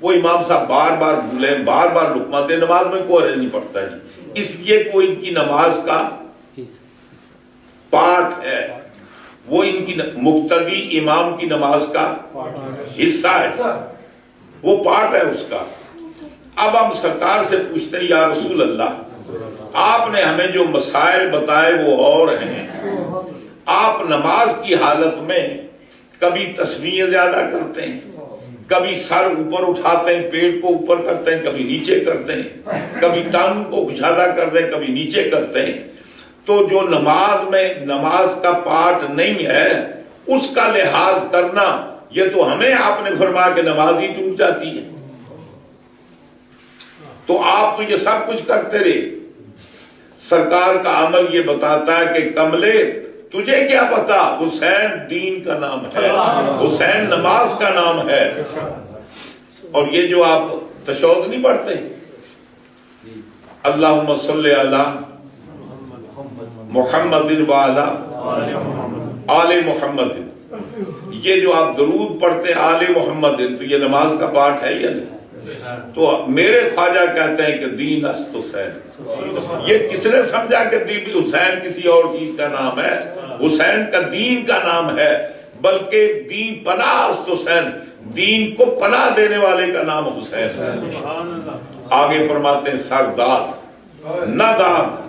وہ امام صاحب بار بار بھولیں، بار بار لقمہ دے، نماز میں کوئی حرج نہیں پڑتا ہے جی. اس لیے کوئی ان کی نماز کا پارٹ ہے، وہ ان کی مقتدی امام کی نماز کا حصہ ہے، وہ پارٹ ہے اس کا. اب ہم سرکار سے پوچھتے ہیں، یا رسول اللہ، آپ نے ہمیں جو مسائل بتائے وہ اور ہیں، آپ نماز کی حالت میں کبھی تسبیح زیادہ کرتے ہیں، کبھی سر اوپر اٹھاتے ہیں، پیٹ کو اوپر کرتے ہیں، کبھی نیچے کرتے ہیں، کبھی ٹانگ کو کشادہ کرتے ہیں، کبھی نیچے کرتے ہیں. تو جو نماز میں نماز کا پارٹ نہیں ہے اس کا لحاظ کرنا، یہ تو ہمیں آپ نے فرمایا کہ نماز ہی ٹوٹ جاتی ہے. تو آپ تو یہ سب کچھ کرتے رہے. سرکار کا عمل یہ بتاتا ہے کہ کملے تجھے کیا پتا، حسین دین کا نام ہے، حسین نماز کا نام ہے. اور یہ جو آپ تشہد نہیں پڑھتے، اللہم صلی علی محمد وعلی آل محمد، یہ جو آپ درود پڑھتے آل محمد، تو یہ نماز کا پارٹ ہے یا نہیں؟ تو میرے خواجہ کہتے ہیں کہ دین است حسین. یہ کس نے سمجھا کہ حسین کسی اور چیز کا نام ہے؟ حسین کا دین کا نام ہے، بلکہ دین پناہ است حسین، دین کو پناہ دینے والے کا نام حسین ہے. آگے فرماتے ہیں سرداد نہ داد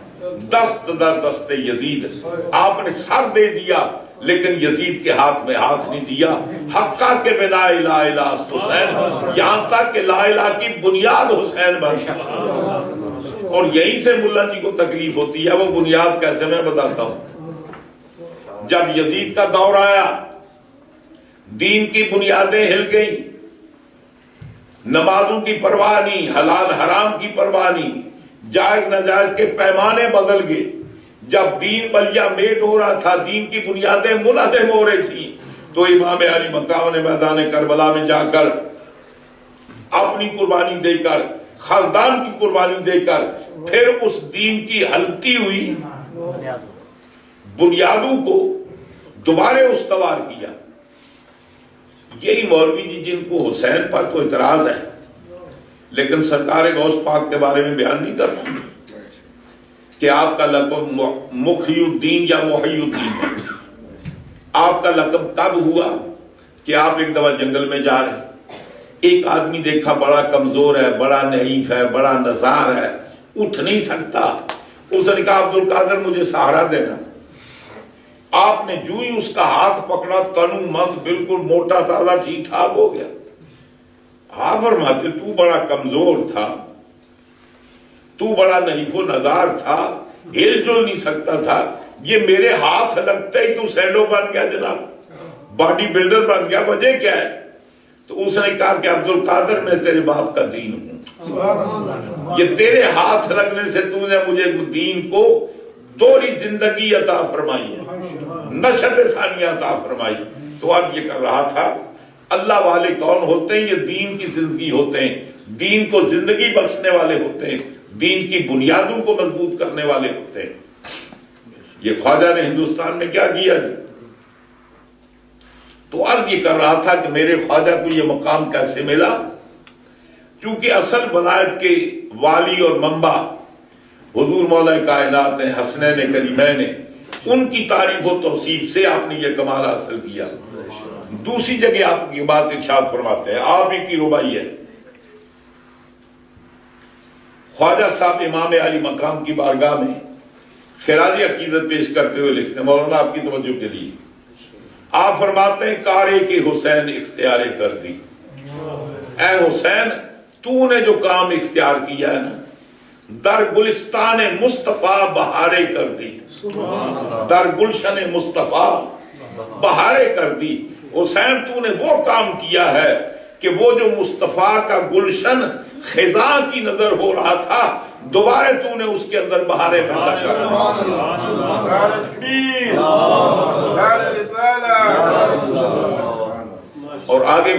دست در دست یزید، آپ نے سر دے دیا لیکن یزید کے ہاتھ میں ہاتھ نہیں دیا. حقا کے بنا لا الہ است حسین، یہاں تک کہ لا الہ کی بنیاد حسین بن. اور یہیں سے ملا جی کو تکلیف ہوتی ہے. وہ بنیاد کیسے میں بتاتا ہوں. جب یزید کا دور آیا، دین کی بنیادیں ہل گئیں، نمازوں کی پرواہ نہیں، حلال حرام کی پرواہ نہیں، جائز ناجائز کے پیمانے بدل گئے. جب دین بلیا میٹ ہو رہا تھا، دین کی بنیادیں منہدم ہو رہی تھی، تو امام علی مقام نے میدان کربلا میں جا کر اپنی قربانی دے کر، خاندان کی قربانی دے کر، پھر اس دین کی ہلتی ہوئی بنیادوں کو دوبارہ استوار کیا. یہی مولوی جی جن کو حسین پر تو اعتراض ہے لیکن سرکار غوث پاک کے بارے میں بیان نہیں کرتی کہ آپ کا لقب مخی الدین یا محی الدین ہے. آپ کا لقب کب ہوا کہ آپ ایک دفعہ جنگل میں جا رہے، ایک آدمی دیکھا بڑا کمزور ہے، بڑا نحیف ہے، بڑا نزار ہے، اٹھ نہیں سکتا. اس نے کہا عبد القادر مجھے سہارا دینا. آپ نے جو ہی اس کا ہاتھ پکڑا، تنو مند بالکل موٹا تازہ ٹھیک ٹھاک ہو گیا. ہاں فرماتے تو بڑا کمزور تھا، تو بڑا نحیف و نزار تھا، ہل جل نہیں سکتا تھا، یہ میرے ہاتھ لگتے ہی تو سینڈو بن گیا جناب، باڈی بلڈر بن گیا، وجہ کیا ہے؟ تو اس نے کہا کہ عبد القادر میں تیرے باپ کا دین ہوں، یہ تیرے ہاتھ لگنے سے تو نے مجھے دین کو دوری زندگی عطا فرمائی ہے، نشت ثانیہ عطا فرمائی. تو اب یہ کر رہا تھا اللہ والے کون ہوتے ہیں؟ یہ دین کی زندگی ہوتے ہیں، دین کو زندگی بخشنے والے ہوتے ہیں، دین کی بنیادوں کو مضبوط کرنے والے ہوتے ہیں. یہ خواجہ نے ہندوستان میں کیا کیا جی؟ تو عرض یہ کر رہا تھا کہ میرے خواجہ کو یہ مقام کیسے ملا؟ کیونکہ اصل ولایت کے والی اور منبع حضور مولا کائنات ہیں، حسنین کریمین ہیں، ان کی تعریف و توصیف سے آپ نے یہ کمال حاصل کیا. دوسری جگہ آپ کی بات ارشاد فرماتے ہیں، آپ ہی کی ربائی ہے. خواجہ صاحب امام علی مقام کی بارگاہ میں خراج عقیدت پیش کرتے ہوئے لکھتے ہیں، مولانا آپ کی توجہ کے لیے آپ فرماتے ہیں کارے کے حسین اختیار کر دی. اے حسین تو نے جو کام اختیار کیا ہے نا، در گلستان مصطفیٰ بہارے کر دی، در گلشن مصطفیٰ بہارے کر دی. حسین تو نے وہ کام کیا ہے کہ وہ جو مصطفیٰ کا گلشن خزاں کی نظر ہو رہا تھا، دوبارہ تو نے اس کے اندر بہارے پیدا کر اور آگے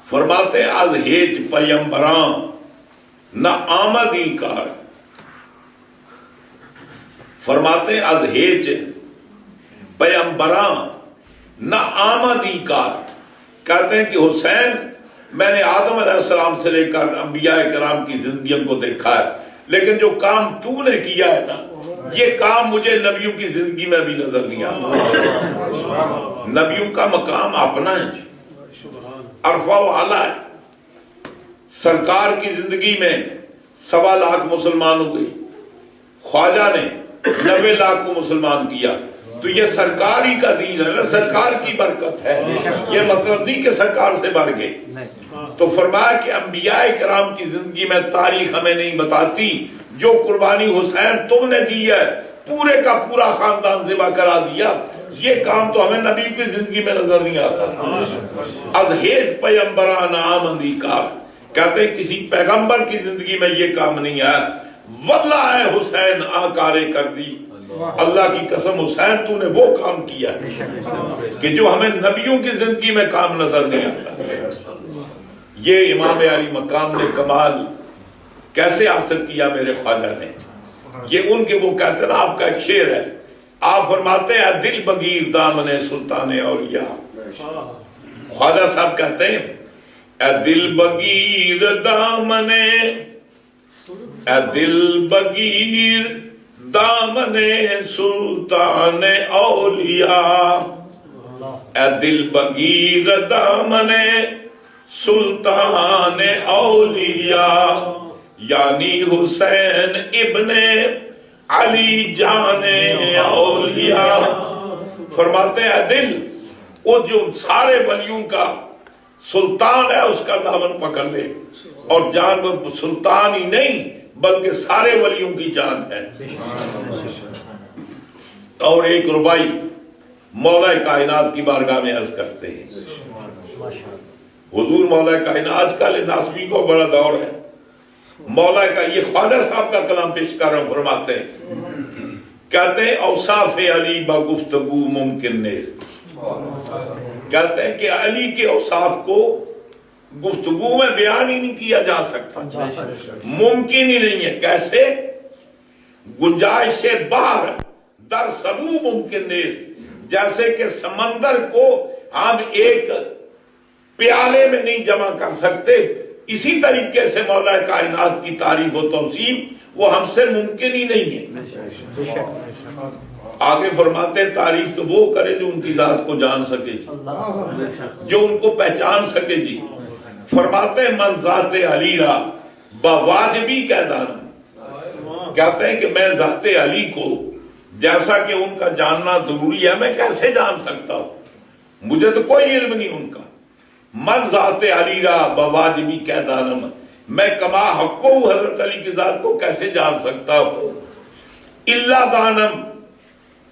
فرماتے ہیں از ہیچ پیمبران نہ آمدی کار. فرماتے ہیں از ہیچ پیمبران نہ آمدی کار. کہتے ہیں کہ حسین میں نے آدم علیہ السلام سے لے کر انبیاء کرام کی زندگیوں کو دیکھا ہے، لیکن جو کام تو نے کیا ہے نا، یہ کام مجھے نبیوں کی زندگی میں بھی نظر نہیں آتا. نبیوں کا مقام اپنا ہے، عرفہ و اعلیٰ ہے. سرکار کی زندگی میں 1.25 لاکھ مسلمان ہوئے، خواجہ نے 90 لاکھ کو مسلمان کیا. تو یہ سرکار ہی کا دین ہے نا، سرکار کی برکت ہے. یہ مطلب نہیں کہ سرکار سے بڑھ گئے. تو فرمایا کہ انبیاء کرام کی زندگی میں تاریخ ہمیں نہیں بتاتی، جو قربانی حسین تم نے دی ہے، پورے کا پورا خاندان ذبح کرا دیا، یہ کام تو ہمیں نبی کی زندگی میں نظر نہیں آتا. از ہیچ پیمبران آمدی کار. کہتے ہیں کسی پیغمبر کی زندگی میں یہ کام نہیں ہے. واللہ ہے حسین آکارے کر دی. اللہ کی قسم حسین تو نے وہ کام کیا کہ جو ہمیں نبیوں کی زندگی میں کام نظر نہیں آتا. یہ امام علی مقام نے کمال کیسے حاصل کیا میرے خواجہ نے؟ یہ ان کے وہ کہتے ہیں نا، آپ کا ایک شعر ہے، آپ فرماتے ہیں دل بگیر دامن سلطان اولیاء. خواجہ صاحب کہتے ہیں اے دل بگیر دامن، اے دل بگیر دامن سلطان اولیاء، اے دل بگیر دامن سلطان اولیاء، یعنی حسین ابن علی جان اولیاء. فرماتے ہیں دل، وہ جو سارے ولیوں کا سلطان ہے، اس کا دامن پکڑ لے. اور جان وہ سلطان ہی نہیں بلکہ سارے ولیوں کی جان ہے. اور ایک ربائی مولا کائنات کی بارگاہ میں عرض کرتے ہیں، حضور مولا کائنات، آج کل ناسبی کو بڑا دور ہے، مولا کا یہ خواجہ صاحب کا کلام پیش کر رہا ہوں. فرماتے ہیں، کہتے ہیں اوصاف علی با گفتگو ممکن نیست. کہتے ہیں کہ علی کے اوصاف کو گفتگو میں بیان ہی نہیں کیا جا سکتا، ممکن ہی نہیں ہے. کیسے؟ گنجائش سے باہر در سبو ممکن نیست. جیسے کہ سمندر کو ہم ایک پیالے میں نہیں جمع کر سکتے، اسی طریقے سے مولا کائنات کی تعریف و توصیف وہ ہم سے ممکن ہی نہیں ہے. آگے فرماتے ہیں تعریف تو وہ کرے جو ان کی ذات کو جان سکے جی، جو ان کو پہچان سکے جی۔ فرماتے ہیں من ذات علی را بواجبی کہہ دانا، کہتے ہیں کہ میں ذات علی کو جیسا کہ ان کا جاننا ضروری ہے میں کیسے جان سکتا ہوں، مجھے تو کوئی علم نہیں ان کا۔ من ذات علی را بواجبی کہہ دانم، میں کما حق کو حضرت علی کی ذات کو کیسے جان سکتا ہوں۔ اللہ دانم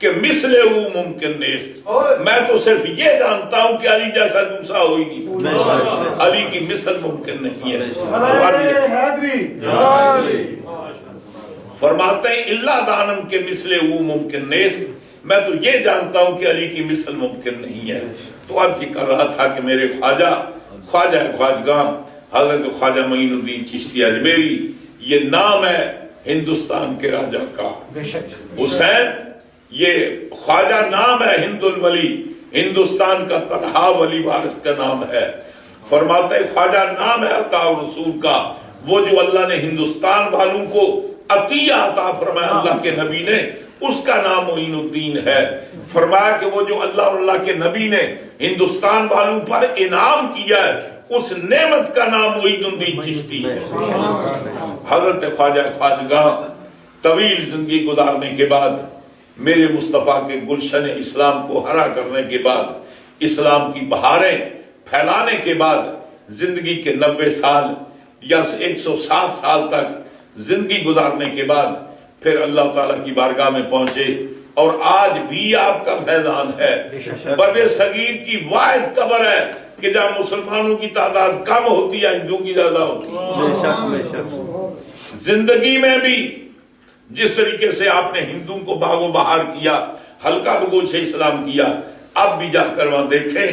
کہ مثل او ممکن نیست، میں تو صرف یہ جانتا ہوں کہ علی جیسا دوسرا ہو ہی نہیں سکتا، علی کی مثل ممکن نہیں ہے۔ فرماتے ہیں اللہ دانم کے مثل او ممکن نیست، میں تو یہ جانتا ہوں کہ علی کی مثل ممکن نہیں ہے۔ تو عرض یہ کر رہا تھا کہ میرے خواجہ خواجگاہ حضرت خواجہ معین الدین چشتی اجمیری، یہ نام ہے ہندوستان کے راجہ کا۔ حسین یہ خواجہ نام ہے ہند الولی، ہندوستان کا تنہا ولی وارث کا نام ہے۔ فرماتے ہیں خواجہ نام ہے عطا رسول کا، وہ جو اللہ نے ہندوستان والوں کو عطیہ عطا فرمایا اللہ کے نبی نے، اس کا نام معین الدین ہے۔ فرمایا کہ وہ جو اللہ اور اللہ کے نبی نے ہندوستان والوں پر انعام کیا ہے، اس نعمت کا نام معین الدین چشتی ہے۔ حضرت خواجہ خواجگاہ طویل زندگی گزارنے کے بعد، میرے مصطفیٰ کے گلشن اسلام کو ہرا کرنے کے بعد، اسلام کی بہاریں پھیلانے کے بعد، زندگی کے 90 سال یا 107 سال تک زندگی گزارنے کے بعد پھر اللہ تعالیٰ کی بارگاہ میں پہنچے، اور آج بھی آپ کا فیضان ہے۔ بر صغیر کی واحد قبر ہے کہ جہاں مسلمانوں کی تعداد کم ہوتی ہے، ہندوؤں کی زیادہ ہوتی ہے۔ زندگی میں بھی جس طریقے سے آپ نے ہندوؤں کو باغ و بہار کیا، ہلکا بگوش اسلام کیا، اب بھی جا کر وہاں دیکھیں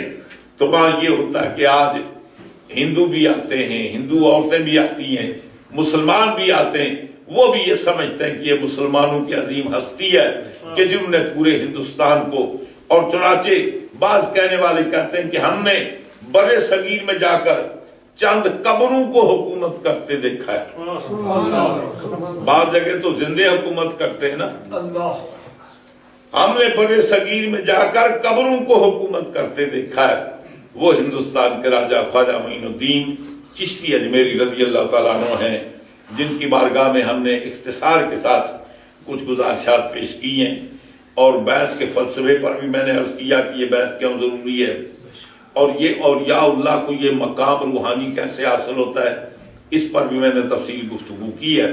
تو وہاں یہ ہوتا ہے کہ آج ہندو بھی آتے ہیں، ہندو عورتیں بھی آتی ہیں، مسلمان بھی آتے ہیں، وہ بھی یہ سمجھتے ہیں کہ یہ مسلمانوں کی عظیم ہستی ہے کہ جنہوں نے پورے ہندوستان کو، اور چنانچہ بعض کہنے والے کہتے ہیں کہ ہم نے بر صغیر میں جا کر چند قبروں کو حکومت کرتے دیکھا ہے۔ بعض جگہ تو زندے حکومت کرتے ہیں نا، ہم نے بر صغیر میں جا کر قبروں کو حکومت کرتے دیکھا ہے۔ وہ ہندوستان کے راجہ خواجہ معین الدین چشتی اجمیری رضی اللہ تعالیٰ عنہ ہیں، جن کی بارگاہ میں ہم نے اختصار کے ساتھ کچھ گزارشات پیش کی ہیں، اور بیعت کے فلسفے پر بھی میں نے عرض کیا کہ یہ بیعت کیوں ضروری ہے، اور یہ اولیاء اللہ کو یہ مقام روحانی کیسے حاصل ہوتا ہے، اس پر بھی میں نے تفصیل گفتگو کی ہے،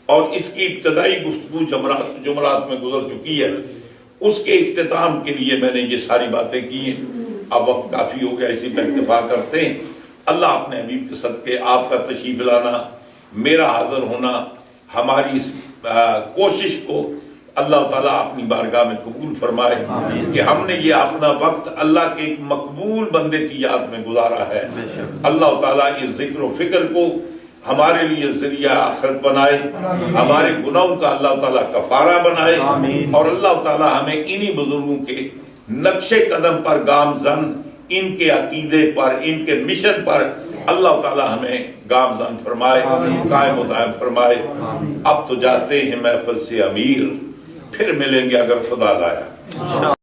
اور اس کی ابتدائی گفتگو جمعرات میں گزر چکی ہے۔ اس کے اختتام کے لیے میں نے یہ ساری باتیں کی ہیں، اب وقت کافی ہو گیا، اسی پہ اکتفا کرتے ہیں۔ اللہ اپنے حبیب کے صدقے آپ کا تشریف لانا، میرا حاضر ہونا، ہماری اس کوشش کو اللہ تعالیٰ اپنی بارگاہ میں قبول فرمائے کہ ہم نے یہ اپنا وقت اللہ کے ایک مقبول بندے کی یاد میں گزارا ہے۔ اللہ تعالیٰ اس ذکر و فکر کو ہمارے لیے ذریعہ آخرت بنائے، ہمارے گناہوں کا اللہ تعالیٰ کفارہ بنائے، اور اللہ تعالیٰ ہمیں انہی بزرگوں کے نقش قدم پر گامزن، ان کے عقیدے پر، ان کے مشن پر اللہ تعالیٰ ہمیں گامزن فرمائے، قائم و دائم فرمائے۔ اب تو جاتے ہیں محفل سے امیر، پھر ملیں گے اگر خدا لایا۔